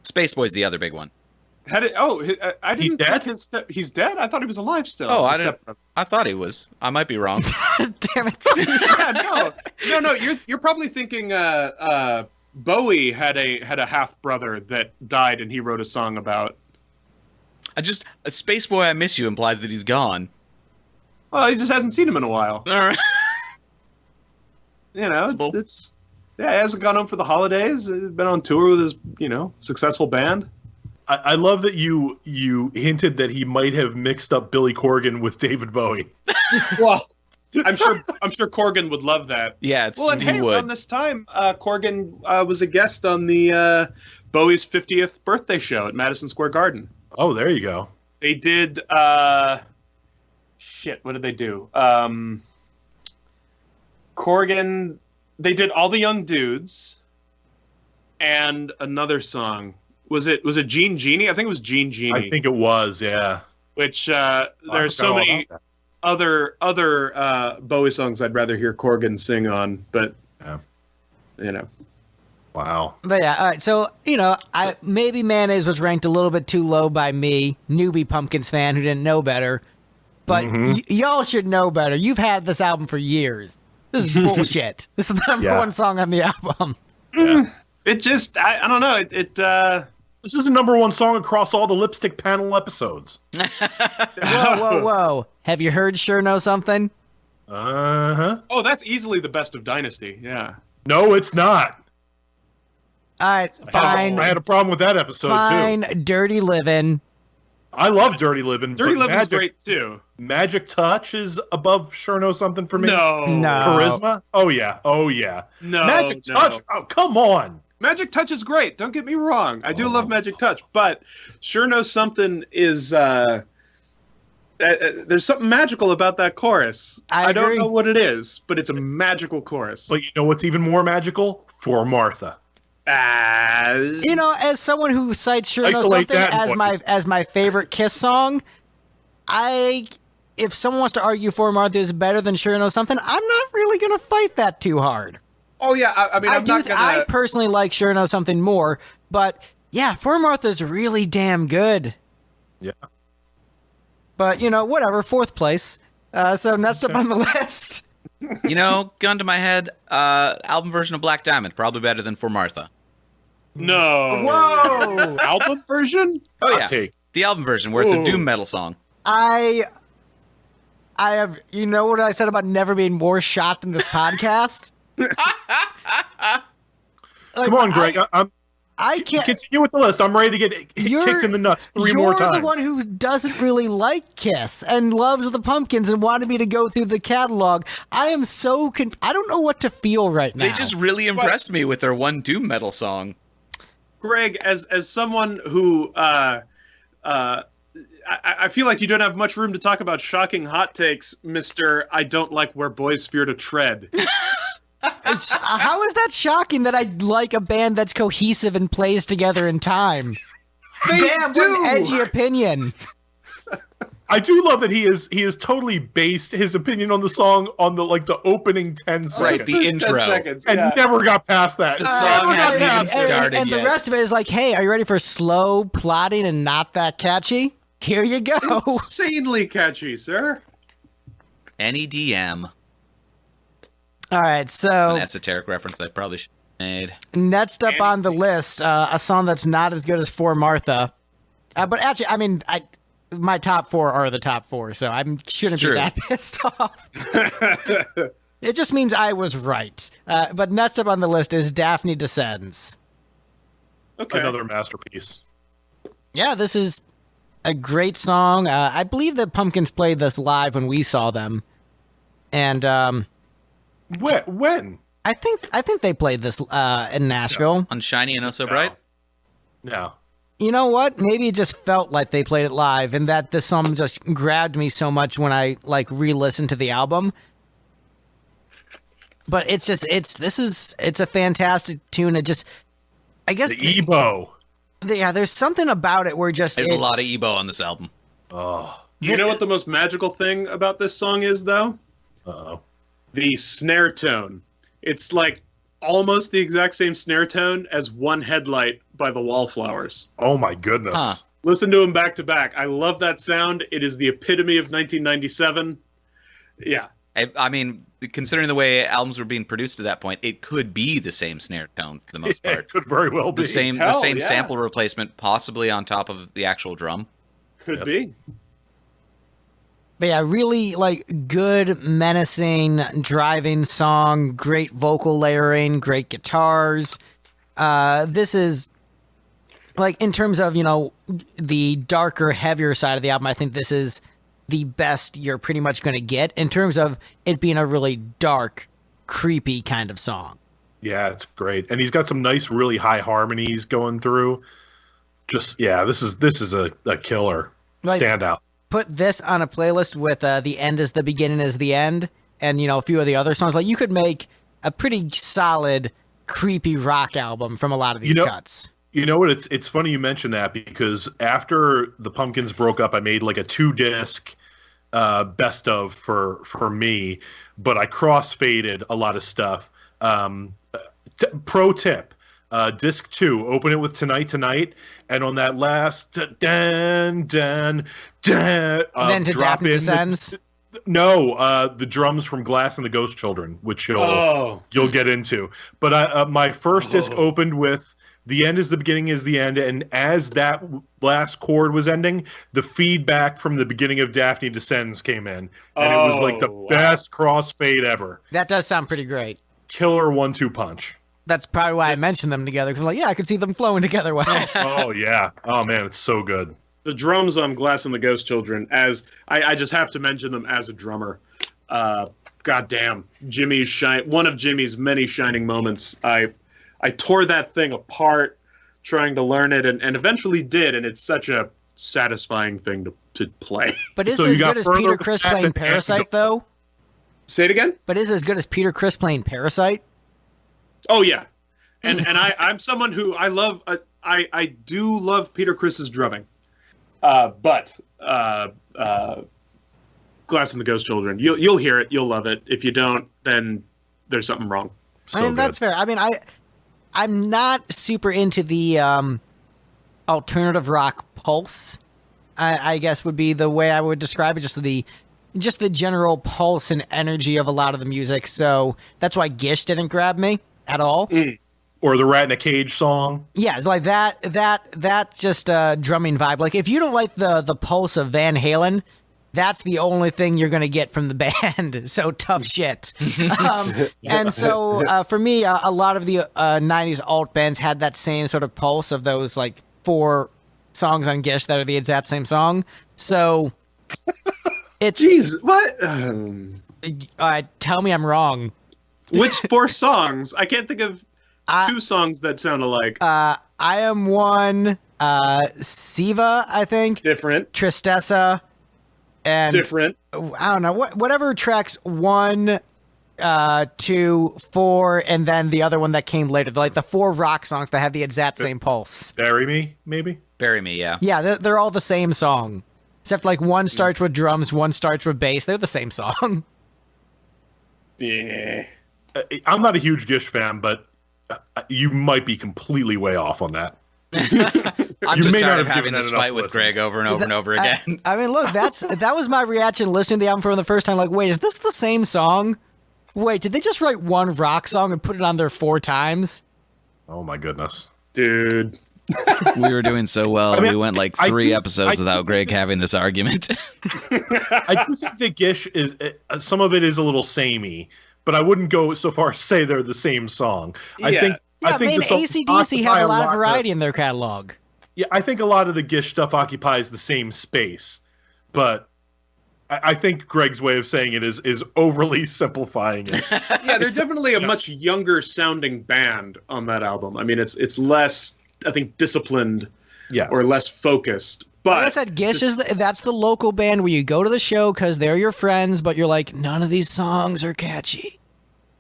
Space Boy's the other big one. I didn't He's dead? He's dead? I thought he was alive still. Oh, I thought he was. I might be wrong. Damn it. Yeah, no. You're probably thinking Bowie had a half brother that died, and he wrote a song about. Space Boy, I Miss You implies that he's gone. Well, he just hasn't seen him in a while. All right. It's he hasn't gone home for the holidays. He's been on tour with his, successful band. I love that you hinted that he might have mixed up Billy Corgan with David Bowie. Well, I'm sure Corgan would love that. Yeah, he would. Around this time, Corgan was a guest on the Bowie's 50th birthday show at Madison Square Garden. Oh, there you go. They did. What did they do? Corgan. They did All the Young Dudes, and another song. Was it Gene Genie? I think it was Gene Genie. I think it was, yeah. Which there's so many other Bowie songs I'd rather hear Corgan sing on, but Wow. But yeah, all right. So maybe Mayonnaise was ranked a little bit too low by me, newbie Pumpkins fan who didn't know better. But y'all should know better. You've had this album for years. This is bullshit. This is the number 1 song on the album. Yeah. It just, I don't know. This is the number 1 song across all the Lipstick Panel episodes. Whoa. Have you heard Sure Know Something? Uh-huh. Oh, that's easily the best of Dynasty, yeah. No, it's not. All right, fine. I had a problem with that episode, too. Fine, Dirty Livin'. I love Dirty Livin'. Dirty Livin's great, too. Magic Touch is above Sure Know Something for me. No. Charisma? Oh, yeah. No. Magic Touch? Oh, come on. Magic Touch is great. Don't get me wrong. I do love Magic Touch, but Sure Know Something is... there's something magical about that chorus. I don't know what it is, but it's a magical chorus. But you know what's even more magical? For Martha. As someone who cites Sure Know Something as my favorite Kiss song, if someone wants to argue For Martha is better than Sure Know Something, I'm not really going to fight that too hard. Oh yeah, I personally like Sure Know Something more, but yeah, For Martha is really damn good. Yeah. But whatever, 4th place. So next up on the list. Gun to my head, album version of Black Diamond, probably better than For Martha. No. Whoa! Album version? Oh, yeah. The album version, where it's a doom metal song. I have, what I said about never being more shocked in this podcast? Come on, Greg. I can't continue with the list. I'm ready to get kicked in the nuts 3 more times. You're the one who doesn't really like Kiss and loves the Pumpkins and wanted me to go through the catalog. I am so I don't know what to feel right now. They just really impressed me with their one doom metal song. Greg, as someone who I feel like you don't have much room to talk about shocking hot takes, Mister. I don't like where boys fear to tread. How is that shocking that I like a band that's cohesive and plays together in time? Damn, what an edgy opinion. I do love that he is totally based his opinion on the song on the opening 10 seconds. Right, the intro. Seconds, And never got past that. The song hasn't even started and yet. the rest of it is like, hey, are you ready for slow plotting and not that catchy? Here you go. Insanely catchy, sir. Any DM. All right, so An esoteric reference I probably should have made. next up on the list, a song that's not as good as For Martha. But actually, I mean, my top 4 are the top 4, so I shouldn't be true. that pissed off. It just means I was right. But next up on the list is Daphne Descends. Okay. Another masterpiece. Yeah, this is a great song. I believe the Pumpkins played this live when we saw them. And When? I think they played this in Nashville. On Shiny and Oh So Bright? No. You know what? Maybe it just felt like they played it live, and that this song just grabbed me so much when I re-listened to the album. But it's a fantastic tune. It just, I guess, The Ebo. there's something about it where just There's a lot of Ebo on this album. Oh. You know what the most magical thing about this song is, though? Uh-oh. The snare tone. It's like almost the exact same snare tone as One Headlight by the Wallflowers. Oh my goodness. Huh. Listen to them back to back. I love that sound. It is the epitome of 1997. Yeah. I mean, considering the way albums were being produced at that point, it could be the same snare tone for the most part. It could very well be. The same Hell, yeah. sample replacement, possibly on top of the actual drum. Could be. But yeah, really good, menacing, driving song, great vocal layering, great guitars. This is in terms of, the darker, heavier side of the album, I think this is the best you're pretty much going to get in terms of it being a really dark, creepy kind of song. Yeah, it's great. And he's got some nice, really high harmonies going through. Just, yeah, this is a killer. Standout. Put this on a playlist with The End is the Beginning is the End and, a few of the other songs. You could make a pretty solid, creepy rock album from a lot of these cuts. You know what? It's funny you mentioned that because after the Pumpkins broke up, I made a 2-disc best of for me, but I cross-faded a lot of stuff. Pro tip. Disc 2, open it with Tonight, and on that last then to drop Daphne in Descends? No, the drums from Glass and the Ghost Children, which you'll get into. But my first disc opened with The End is the Beginning is the End, and as that last chord was ending, the feedback from the beginning of Daphne Descends came in, and it was the best crossfade ever. That does sound pretty great. Killer 1-2 punch. That's probably why I mentioned them together, because I could see them flowing together well. Oh, yeah. Oh, man, it's so good. The drums on Glass and the Ghost Children, as I just have to mention them as a drummer. Goddamn. One of Jimmy's many shining moments. I tore that thing apart trying to learn it and eventually did, and it's such a satisfying thing to play. But is it as good as Peter Criss playing Parasite, though? Say it again? But is it as good as Peter Criss playing Parasite? Oh yeah, and I'm someone who I love. I do love Peter Criss's drumming, but Glass and the Ghost Children. You'll hear it. You'll love it. If you don't, then there's something wrong. That's fair. I mean, I'm not super into the alternative rock pulse. I guess would be the way I would describe it. Just the general pulse and energy of a lot of the music. So that's why Gish didn't grab me at all. Or the Rat in a Cage song. Yeah, it's like that just drumming vibe. If you don't like the pulse of Van Halen, that's the only thing you're going to get from the band. So tough shit. And so for me, a lot of the 90s alt bands had that same sort of pulse of those 4 songs on Gish that are the exact same song. So it's... Jeez, what? Tell me I'm wrong. Which 4 songs? I can't think of 2 songs that sound alike. I Am One, Siva, I think. Different. Tristessa. And Different. I don't know, whatever tracks 1, 2, 4, and then the other one that came later, like the 4 rock songs that have the exact same pulse. Bury Me, maybe? Bury Me, yeah. Yeah, they're all the same song. Except like one starts with drums, one starts with bass. They're the same song. Yeah. I'm not a huge Gish fan, but you might be completely way off on that. I'm You just may not tired of have having given this that enough fight with listens. Greg over and over and over again. I mean, look, that was my reaction listening to the album for the first time. Like, wait, is this the same song? Wait, did they just write one rock song and put it on there 4 times? Oh my goodness. Dude. We were doing so well. I mean, we went like I 3 do- episodes I without Greg having this argument. I do think that Gish is some of it is a little samey, but I wouldn't go so far as say they're the same song. I Yeah. think Yeah, I think man, the songs AC/DC have occupy a lot of of- variety in their catalog. Yeah, I think a lot of the Gish stuff occupies the same space, but I think Greg's way of saying it is overly simplifying it. Yeah, they're definitely a much younger sounding band on that album. I mean, it's less, I think, disciplined Yeah. or less focused. But Like I said, Gish that's the local band where you go to the show because they're your friends, but you're like, none of these songs are catchy.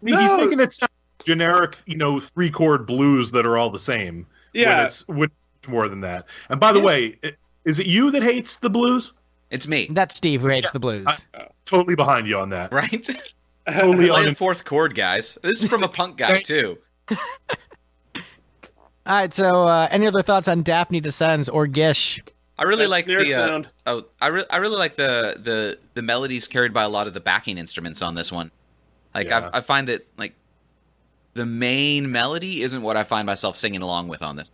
He's No. making it sound generic, 3-chord blues that are all the same. Yeah. When it's more than that. And by the way, is it you that hates the blues? It's me, That's Steve who hates the blues. Totally behind you on that. right? Totally Play the on. 4th chord, guys. This is from a punk guy, too. All right, so any other thoughts on Daphne Descends or Gish? I really That like snare the sound. I really like the melodies carried by a lot of the backing instruments on this one. Like Yeah. I find that like the main melody isn't what I find myself singing along with on this.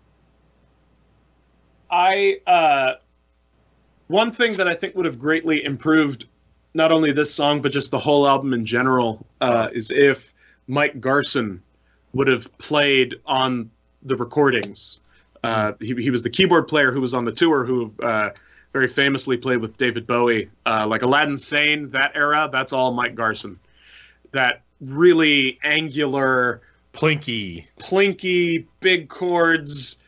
One thing that I think would have greatly improved not only this song but just the whole album in general is if Mike Garson would have played on the recordings. He was the keyboard player who was on the tour, who very famously played with David Bowie, like Aladdin Sane, that era. That's all Mike Garson. That really angular, Plinky. big chords,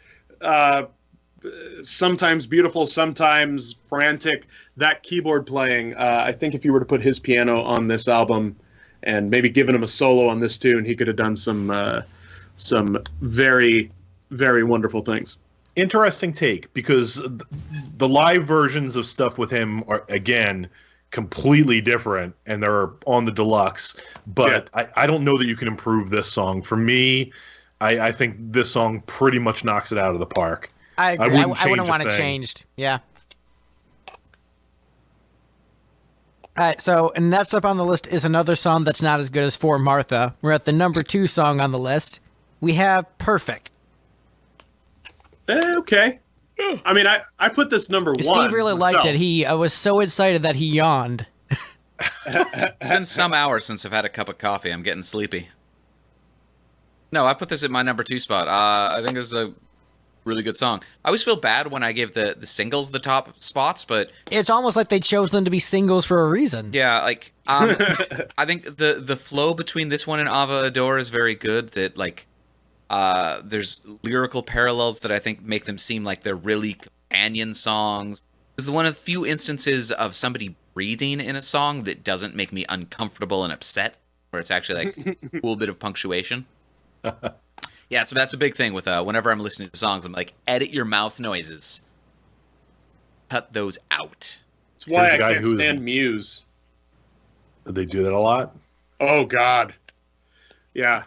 sometimes beautiful, sometimes frantic. That keyboard playing, I think if you were to put his piano on this album and maybe given him a solo on this tune, he could have done some very, very wonderful things. Interesting take, because the live versions of stuff with him are, again, completely different, and they're on the deluxe. But I don't know that you can improve this song. For me, I think this song pretty much knocks it out of the park. I agree. wouldn't I wouldn't change a want it thing. changed. Yeah. All right, so next up on the list is another song that's not as good as For Martha. We're at the number 2 song on the list. We have Perfect. Okay. I mean, I put this number 1. Steve really liked myself. it. He was so excited that he yawned. It's been some hours since I've had a cup of coffee. I'm getting sleepy. No, I put this at my number 2 spot. I think this is a really good song. I always feel bad when I give the singles the top spots, but It's almost like they chose them to be singles for a reason. yeah, like I think the flow between this one and Ava Adore is very good. That like there's lyrical parallels that I think make them seem like they're really companion songs. This is one of the few instances of somebody breathing in a song that doesn't make me uncomfortable and upset, where it's actually like a cool bit of punctuation. Yeah, so that's a big thing with whenever I'm listening to songs, I'm like, edit your mouth noises. Cut those out. That's why Here's I a guy can't who's- stand Muse. They do that a lot. Oh, God. Yeah.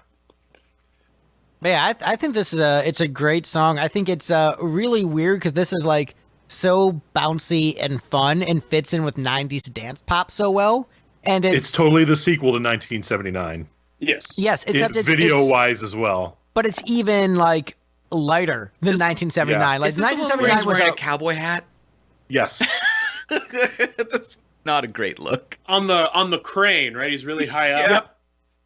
But yeah, I think this is it's a great song. I think it's really weird because this is like so bouncy and fun and fits in with 90s dance pop so well. And It's totally the sequel to 1979. Yes. yes, except it's Video-wise as well. but it's even like lighter than 1979. yeah. Like Is this the one where 1979 he's was wearing a cowboy hat? Yes. That's not a great look. On the crane, right? He's really high up.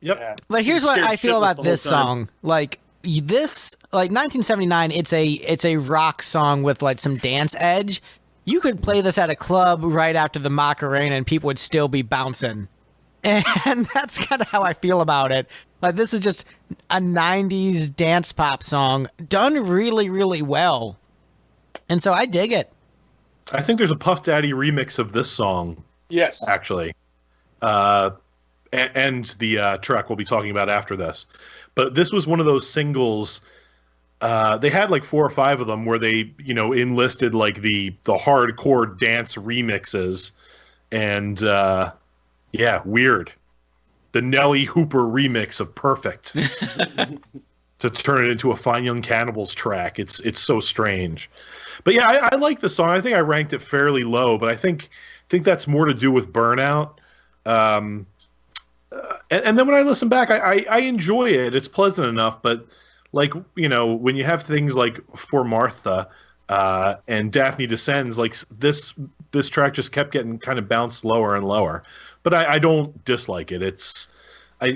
Yep. Yeah. But here's what Scared I feel shitless about the this whole time. song. Like this, like 1979, it's a rock song with like some dance edge. You could play this at a club right after the Macarena, and people would still be bouncing. And that's kind of how I feel about it. Like this is just a 90s dance pop song done really, really well. And so I dig it. I think there's a Puff Daddy remix of this song, Yes. actually. And the track we'll be talking about after this. But this was one of those singles. They had like 4 or 5 of them where they, enlisted like the hardcore dance remixes. And weird. The Nelly Hooper remix of Perfect. To turn it into a Fine Young Cannibals track. It's so strange. But yeah, I like the song. I think I ranked it fairly low, but I think that's more to do with Burnout. And then when I listen back, I enjoy it. It's pleasant enough, but like, when you have things like For Martha and Daphne Descends, like this track just kept getting kind of bounced lower and lower. But I don't dislike it.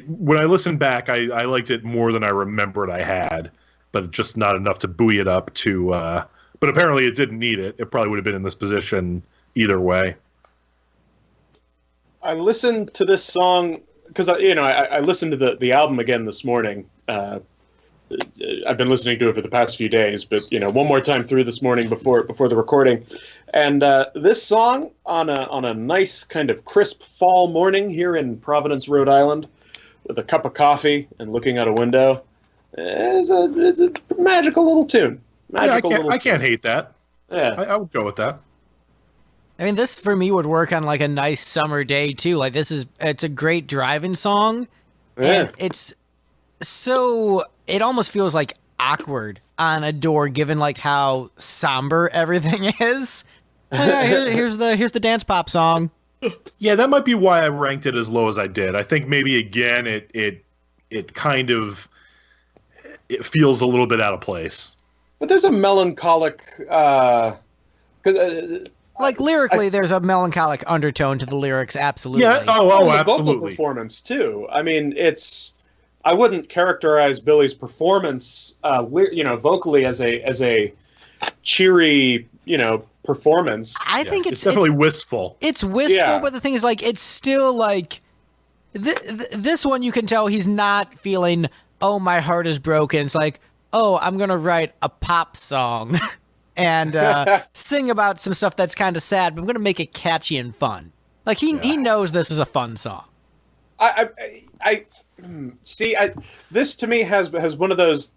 When I listen back, I liked it more than I remembered I had, but just not enough to buoy it up to. But apparently, it didn't need it. It probably would have been in this position either way. I listened to this song because I listened to the album again this morning. I've been listening to it for the past few days, but one more time through this morning before the recording, and this song on a nice kind of crisp fall morning here in Providence, Rhode Island, with a cup of coffee and looking out a window, it's a magical little tune. I can't hate that. Yeah, I would go with that. I mean, this for me would work on like a nice summer day too. Like it's a great driving song, and it's so it almost feels like awkward on a door given like how somber everything is. Here's the dance pop song. Yeah, that might be why I ranked it as low as I did. I think maybe again it kind of it feels a little bit out of place. but there's a melancholic like lyrically, there's a melancholic undertone to the lyrics. Absolutely. Yeah. Oh, the vocal absolutely. performance too. I mean, I wouldn't characterize Billy's performance, vocally as a cheery, performance. I think it's definitely wistful. It's wistful, Yeah. but the thing is, like, it's still like this one. You can tell he's not feeling. Oh, my heart is broken. It's like, oh, I'm gonna write a pop song and sing about some stuff that's kind of sad, but I'm gonna make it catchy and fun. Like he knows this is a fun song. I see. This to me has one of those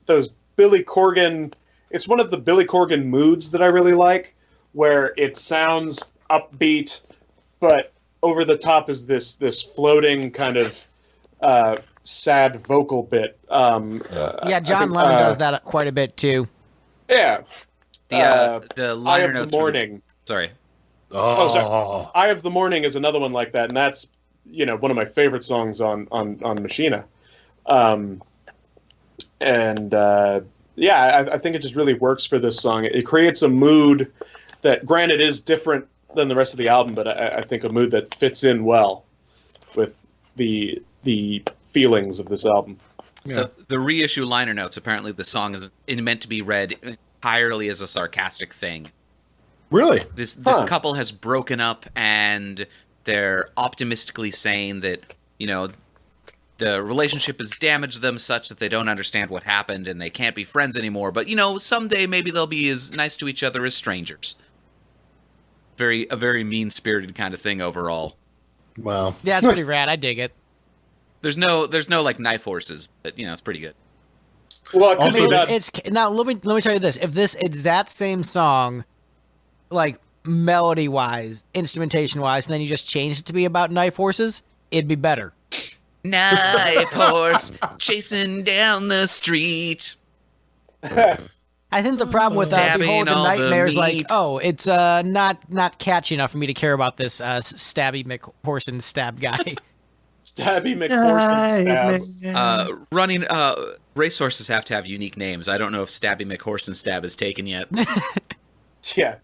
Billy Corgan. It's one of the Billy Corgan moods that I really like, where it sounds upbeat, but over the top is this floating kind of sad vocal bit. John Lennon does that quite a bit too. Yeah. The Eye liner of notes. the Morning. Sorry. Oh, sorry. Eye of the Morning is another one like that, and that's one of my favorite songs on Machina. I think it just really works for this song. It creates a mood that, granted, is different than the rest of the album, but I think a mood that fits in well with the feelings of this album. So the reissue liner notes, apparently the song is meant to be read entirely as a sarcastic thing. Really? This couple has broken up, and they're optimistically saying that, the relationship has damaged them such that they don't understand what happened and they can't be friends anymore. But, someday maybe they'll be as nice to each other as strangers. A very mean-spirited kind of thing overall. Wow. Yeah, it's pretty rad. I dig it. There's no like knife horses, but it's pretty good. Well, it could be that. It's now let me tell you this: if it's that same song, like melody wise, instrumentation wise, and then you just changed it to be about knife horses, it'd be better. Knife horse chasing down the street. I think the problem with Stabbing Behold the all the Nightmare is like, meat. it's not catchy enough for me to care about this Stabby McHorson stab guy. Stabby McPherson stab. Running racehorses have to have unique names. I don't know if Stabby McHorson stab is taken yet. Yeah.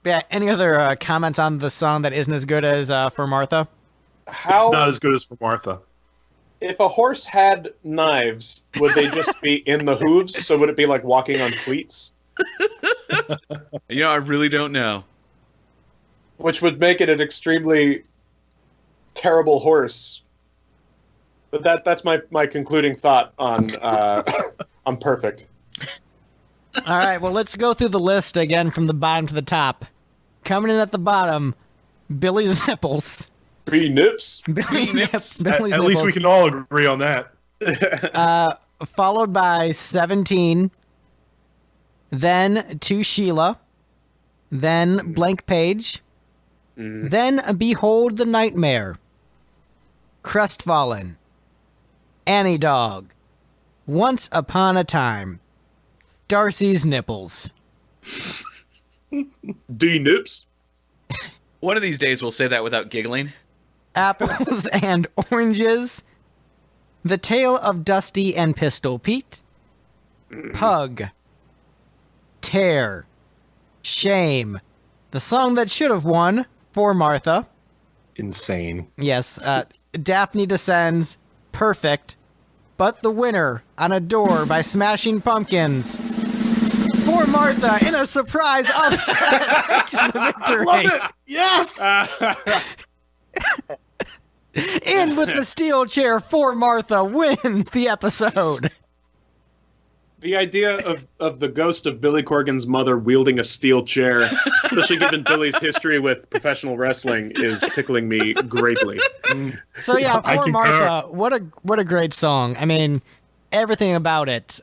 Yeah. Any other comments on the song that isn't as good as For Martha? It's not as good as For Martha. If a horse had knives, would they just be in the hooves? So would it be like walking on cleats? I really don't know. Which would make it an extremely terrible horse. But that's my concluding thought on on Perfect. All right, well, let's go through the list again from the bottom to the top. Coming in at the bottom, Billy's Nipples. B nips. Billy's Nipples. At least we can all agree on that. Followed by 17, then To Sheila, then Blank Page, then Behold the Nightmare, Crestfallen, Annie Dog, Once Upon a Time, Darcy's Nipples. D nips. One of these days we'll say that without giggling. Apples and Oranges, The Tale of Dusty and Pistol Pete, Pug, Tear, Shame, the song that should have won for Martha. Insane. Yes, Daphne Descends, Perfect, but the winner on a door by Smashing Pumpkins. For Martha in a surprise upset takes the victory. Love it. Yes. In with the steel chair for Martha wins the episode. The idea of the ghost of Billy Corgan's mother wielding a steel chair, especially given Billy's history with professional wrestling, is tickling me greatly. So yeah, I for concur. Martha, what a great song. I mean, everything about it.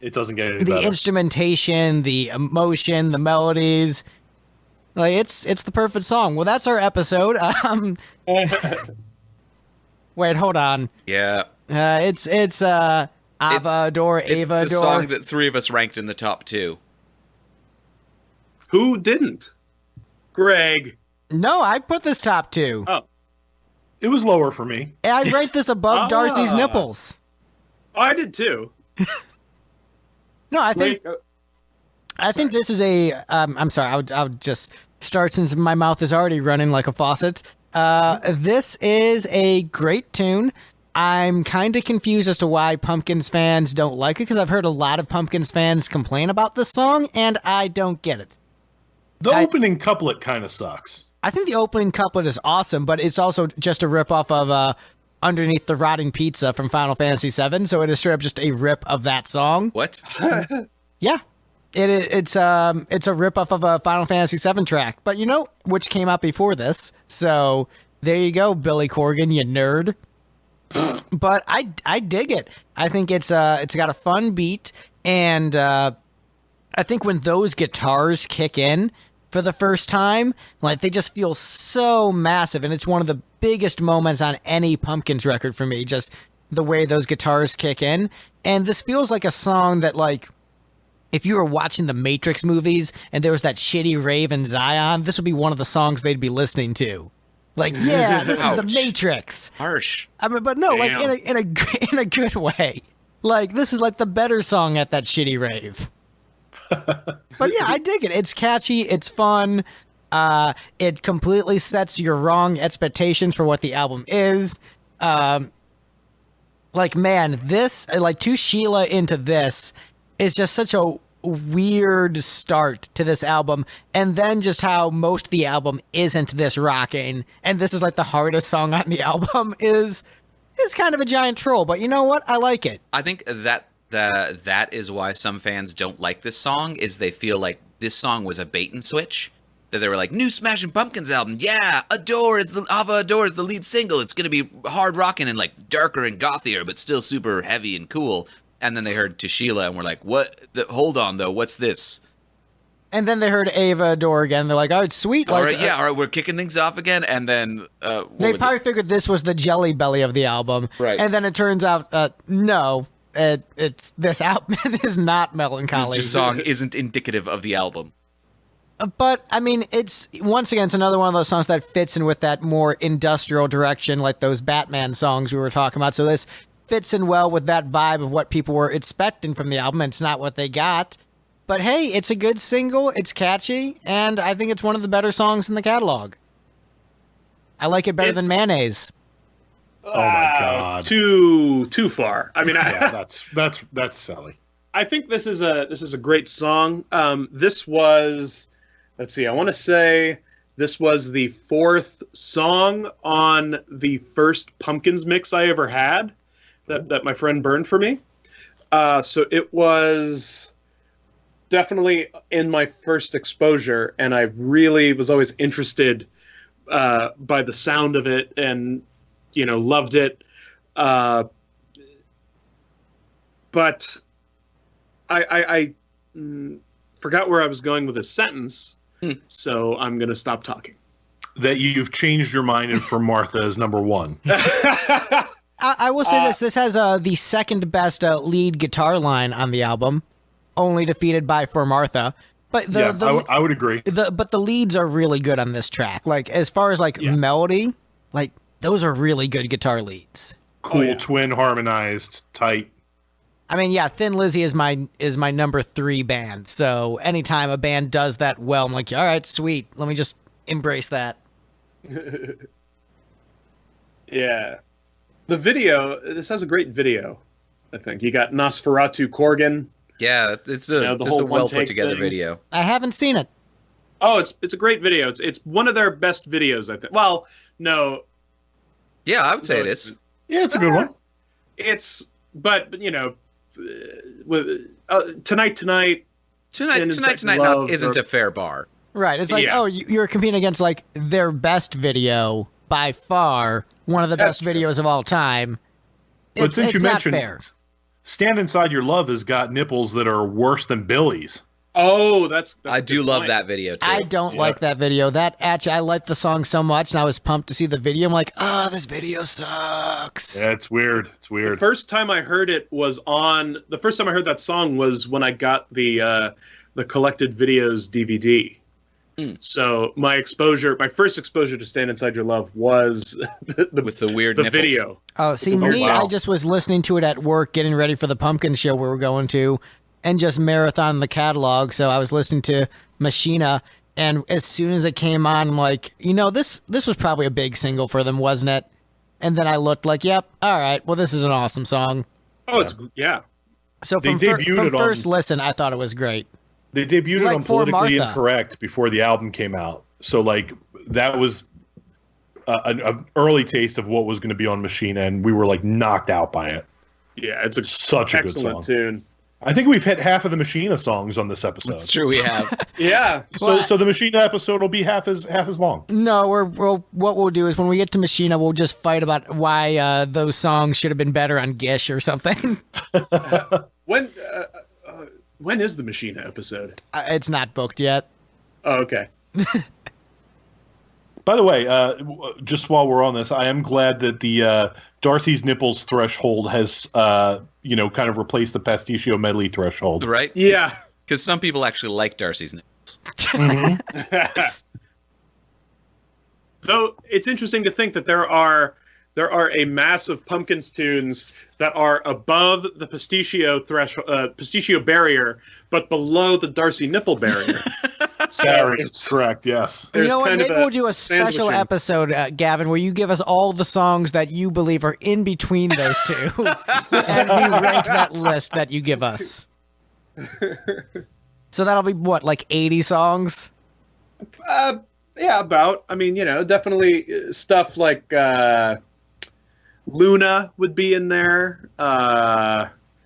It doesn't get any The better. instrumentation, the emotion, the melodies. Like it's the perfect song. Well, that's our episode. Wait, hold on. Yeah. It's Ava Adore, It's Ava the song Adore. that three of us ranked in the top two. Who didn't? Greg. No, I put this top two. Oh, It was lower for me. I ranked this above Darcy's Ah. Nipples. I did too. No, I think Wait, I think this is a. I'm sorry. I would just start since my mouth is already running like a faucet. This is a great tune. I'm kind of confused as to why Pumpkins fans don't like it because I've heard a lot of Pumpkins fans complain about this song, and I don't get it. The opening couplet kind of sucks. I think the opening couplet is awesome, but it's also just a ripoff of Underneath the Rotting Pizza from Final Fantasy VII, so it is straight up just a rip of that song. What? Yeah. It's a ripoff of a Final Fantasy VII track, but you know which came out before this. So there you go, Billy Corgan, you nerd. But I dig it. I think it's got a fun beat, and I think when those guitars kick in for the first time, like they just feel so massive, and it's one of the biggest moments on any Pumpkins record for me. Just the way those guitars kick in, and this feels like a song that like. If you were watching the Matrix movies and there was that shitty rave in Zion, this would be one of the songs they'd be listening to. Like, yeah, this is the Ouch. Matrix. Harsh. I mean, but no, like Damn. in a good way. Like this is like the better song at that shitty rave. But yeah, I dig it. It's catchy. It's fun. It completely sets your wrong expectations for what the album is. Like man, this like To Sheila into this is just such a weird start to this album, and then just how most of the album isn't this rocking, and this is like the hardest song on the album is kind of a giant troll. But you know what? I like it. I think that is why some fans don't like this song, is they feel like this song was a bait and switch. That they were like, new Smashing Pumpkins album, yeah, Ava Adore is the lead single. It's gonna be hard rocking and like darker and gothier, but still super heavy and cool. And then they heard To Sheila and were like, what? Hold on, though. What's this? And then they heard Ava Adore again. They're like, oh, it's sweet. All Like, right, yeah, all right, we're kicking things off again. And then, they probably figured this was the Jelly Belly of the album. Right. And then it turns out, no, it's this album is not melancholy. This song isn't indicative of the album. But, I mean, it's, once again, it's another one of those songs that fits in with that more industrial direction, like those Batman songs we were talking about. So this fits in well with that vibe of what people were expecting from the album. It's not what they got. But hey, it's a good single, it's catchy, and I think it's one of the better songs in the catalog. I like it better than Mayonnaise. Oh my god. Too far. I mean, Yeah, that's silly. I think this is a great song. This was, let's see, I want to say this was the fourth song on the first Pumpkins mix I ever had that my friend burned for me. So it was definitely in my first exposure, and I really was always interested by the sound of it, and loved it. But I forgot where I was going with this sentence, so I'm going to stop talking. That you've changed your mind and for Martha is number one. I will say this. This has the second best lead guitar line on the album, only defeated by For Martha. But I would agree. But the leads are really good on this track. Like, as far as melody, like, those are really good guitar leads. Cool, twin harmonized, tight. I mean, yeah, Thin Lizzy is my number 3 band. So anytime a band does that well, I'm like, all right, sweet. Let me just embrace that. Yeah. The video, this has a great video, I think. You got Nosferatu Korgan. Yeah, it's a well put together video. I haven't seen it. Oh, it's a great video. It's one of their best videos, I think. Well, no. Yeah, I would say it is. Yeah, it's a good one. But with Tonight Not isn't a fair bar. Right. It's like, you're competing against like their best video by far, one of the best videos of all time. But since you mentioned fair. Stand Inside Your Love has got nipples that are worse than Billy's. Oh, that's I do love that video too. I don't like that video. I like the song so much, and I was pumped to see the video. I'm like, this video sucks. Yeah, it's weird. It's weird. The first time I heard that song was when I got the Collected Videos DVD. So my first exposure to Stand Inside Your Love was with the weird nipples. Video. Oh, see, I just was listening to it at work, getting ready for the pumpkin show we were going to, and just marathon the catalog. So I was listening to Machina, and as soon as it came on, I'm like, this was probably a big single for them, wasn't it? And then I looked like, yep, all right, well, this is an awesome song. Oh, it's yeah. So from first listen, I thought it was great. They debuted it on Politically Incorrect before the album came out. So, like, that was an early taste of what was going to be on Machina, and we were, like, knocked out by it. Yeah, it's such a good song. Excellent tune. I think we've hit half of the Machina songs on this episode. That's true, we have. Yeah. So the Machina episode will be half as long. No, what we'll do is when we get to Machina, we'll just fight about why those songs should have been better on Gish or something. When is the Machina episode? It's not booked yet. Oh, okay. By the way, just while we're on this, I am glad that the Darcy's Nipples threshold has, kind of replaced the Pasticcio medley threshold. Right? Yeah. Because some people actually like Darcy's Nipples. Mm-hmm. Though it's interesting to think that there are a mass of Pumpkins tunes that are above the Pasticcio barrier, but below the Darcy nipple barrier. It's correct, yes. You know what? Maybe we'll do a special episode, Gavin, where you give us all the songs that you believe are in between those two, and we rank that list that you give us. So that'll be what, like 80 songs? Yeah, about. I mean, definitely stuff like Luna would be in there.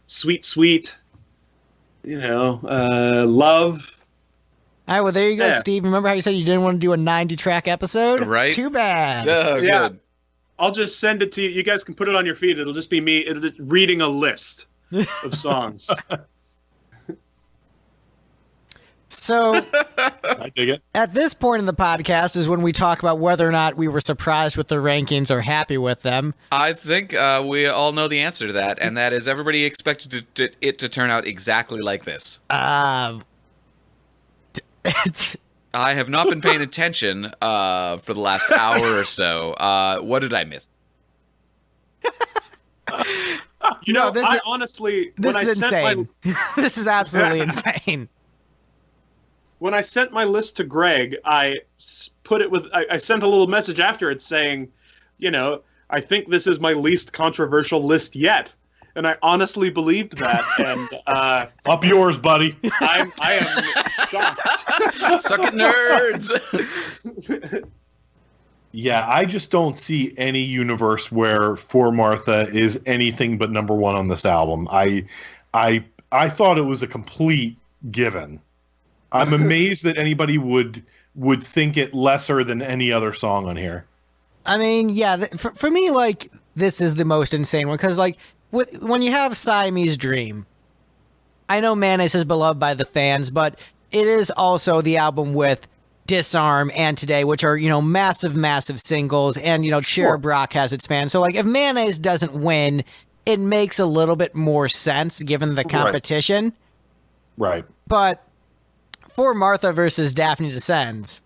Sweet Sweet. Love. All right, well, there you go, Steve. Remember how you said you didn't want to do a 90-track episode? Right. Too bad. Oh, yeah. Good. I'll just send it to you. You guys can put it on your feed. It'll just be me reading a list of songs. So, I dig it. At this point in the podcast is when we talk about whether or not we were surprised with the rankings or happy with them. I think we all know the answer to that, and that is everybody expected it to turn out exactly like this. I I have not been paying attention for the last hour or so. What did I miss? I honestly... This is insane. This is absolutely insane. When I sent my list to Greg, I sent a little message after it saying, I think this is my least controversial list yet. And I honestly believed that. And up yours, buddy. I am shocked. Suck it, nerds. Yeah, I just don't see any universe where For Martha is anything but number one on this album. I thought it was a complete given. I'm amazed that anybody would think it lesser than any other song on here. I mean, yeah, for me, like, this is the most insane one, because, like, when you have Siamese Dream, I know Mayonnaise is beloved by the fans, but it is also the album with Disarm and Today, which are, massive, massive singles, and, Cherub Rock has its fans. So, like, if Mayonnaise doesn't win, it makes a little bit more sense given the competition. Right. But for Martha versus Daphne Descends,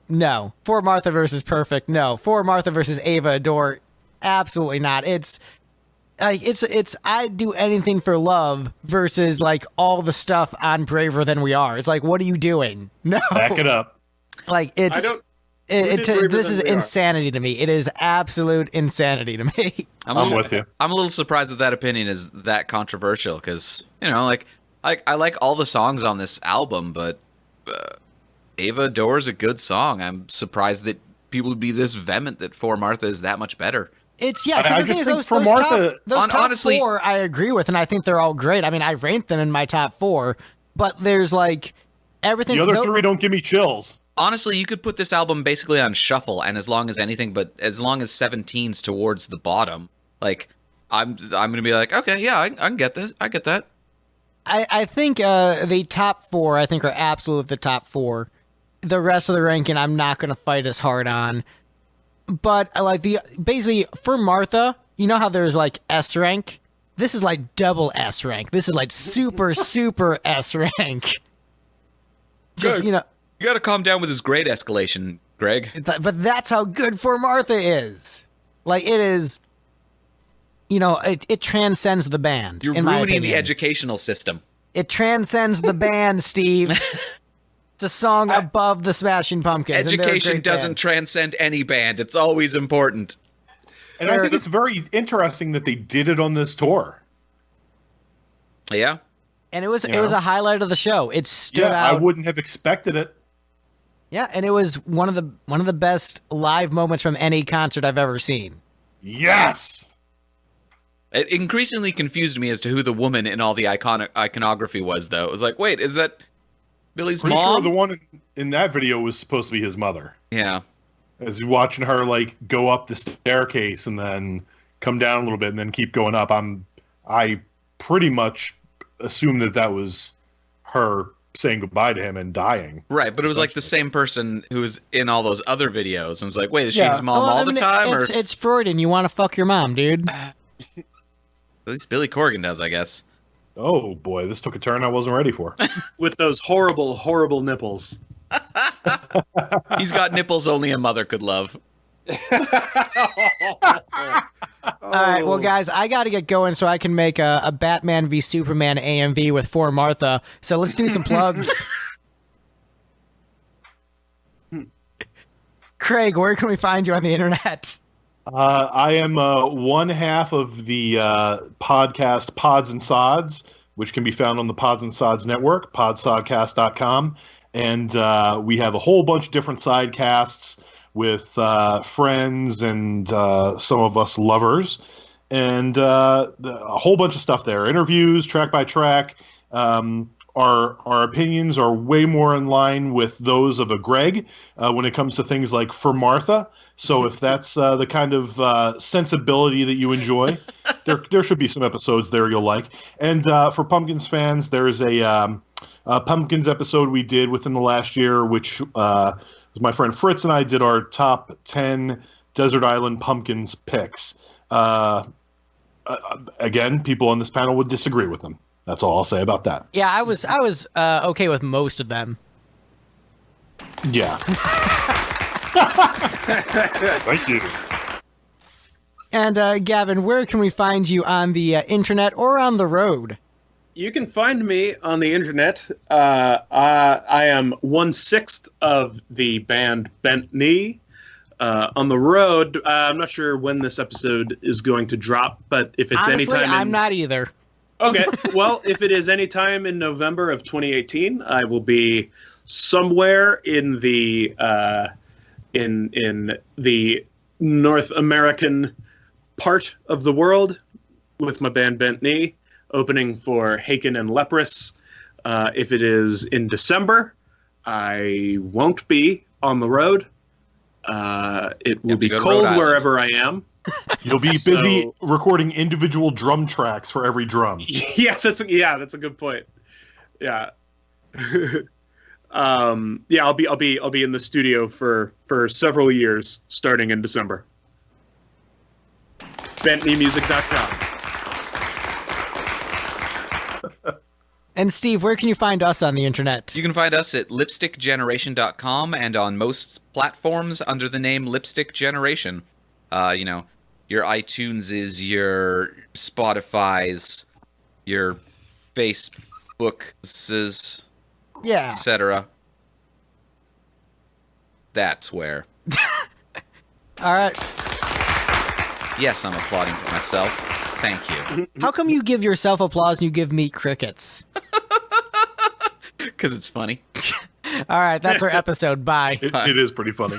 no. For Martha versus Perfect, no. For Martha versus Ava Adore, absolutely not. It's I'd do anything for love versus, like, all the stuff on Braver Than We Are. It's like, what are you doing? No. Back it up. Like, this is insanity to me. It is absolute insanity to me. I'm with you. I'm a little surprised that opinion is that controversial because, like, I like all the songs on this album, but Ava Adore is a good song. I'm surprised that people would be this vehement that For Martha is that much better. It's, yeah, because the thing is, those top honestly, 4 I agree with, and I think they're all great. I mean, I ranked them in my top 4, but there's, like, everything. The other 3 don't give me chills. Honestly, you could put this album basically on shuffle, and as long as 17's towards the bottom, like, I'm gonna be like, okay, yeah, I can get this. I get that. I think the top 4, I think, are absolute the top 4. The rest of the ranking, I'm not going to fight as hard on. But I like basically, for Martha, you know how there's, like, S rank? This is, like, double S rank. This is, like, super, super S rank. Just, You got to calm down with his grade escalation, Greg. But that's how good For Martha is. Like, it is, it transcends the band. You're ruining the educational system. It transcends the band, Steve. It's a song above the Smashing Pumpkins. Education doesn't transcend any band. It's always important. And I think it's very interesting that they did it on this tour. Yeah. And it was a highlight of the show. It stood out. I wouldn't have expected it. Yeah, and it was one of the best live moments from any concert I've ever seen. Yes. It increasingly confused me as to who the woman in all the iconography was, though. It was like, wait, is that Billy's Pretty mom? sure the one in that video was supposed to be his mother. Yeah. As you're watching her, like, go up the staircase and then come down a little bit and then keep going up, I pretty much assumed that was her saying goodbye to him and dying. Right, but it was like the same person who was in all those other videos and was like, wait, is she his mom all the time? It's Freudian. You want to fuck your mom, dude. At least Billy Corgan does, I guess. Oh, boy, this took a turn I wasn't ready for. With those horrible, horrible nipples. He's got nipples only a mother could love. All right, well, guys, I got to get going so I can make a Batman v Superman AMV with For Martha. So let's do some plugs. Craig, where can we find you on the internet? I am one half of the podcast Pods and Sods, which can be found on the Pods and Sods network, podsodcast.com. And we have a whole bunch of different sidecasts with friends and some of us lovers, and a whole bunch of stuff there. Interviews, track by track. Our opinions are way more in line with those of a Greg when it comes to things like For Martha. So if that's the kind of sensibility that you enjoy, there should be some episodes there you'll like. And for Pumpkins fans, there's a Pumpkins episode we did within the last year, which my friend Fritz and I did our top 10 Desert Island Pumpkins picks. Again, people on this panel would disagree with them. That's all I'll say about that. Yeah, I was okay with most of them. Yeah. Thank you. And Gavin, where can we find you on the internet or on the road? You can find me on the internet. I am 1/6 of the band Bent Knee. On the road, I'm not sure when this episode is going to drop, but if it's Honestly, anytime, I'm not either. Okay, well, if it is any time in November of 2018, I will be somewhere in the in the North American part of the world with my band Bent Knee, opening for Haken and Leprous If it is in December, I won't be on the road. It will be cold wherever I am. You'll be busy recording individual drum tracks for every drum. Yeah, that's a good point. Yeah. I'll be in the studio for several years starting in December. BentleyMusic.com. And Steve, where can you find us on the internet? You can find us at lipstickgeneration.com and on most platforms under the name Lipstick Generation. Your iTunes, your Spotify's, your Facebook's, etc. That's where. All right. Yes, I'm applauding for myself. Thank you. How come you give yourself applause and you give me crickets? Because it's funny. All right, that's our episode. Bye. It is pretty funny.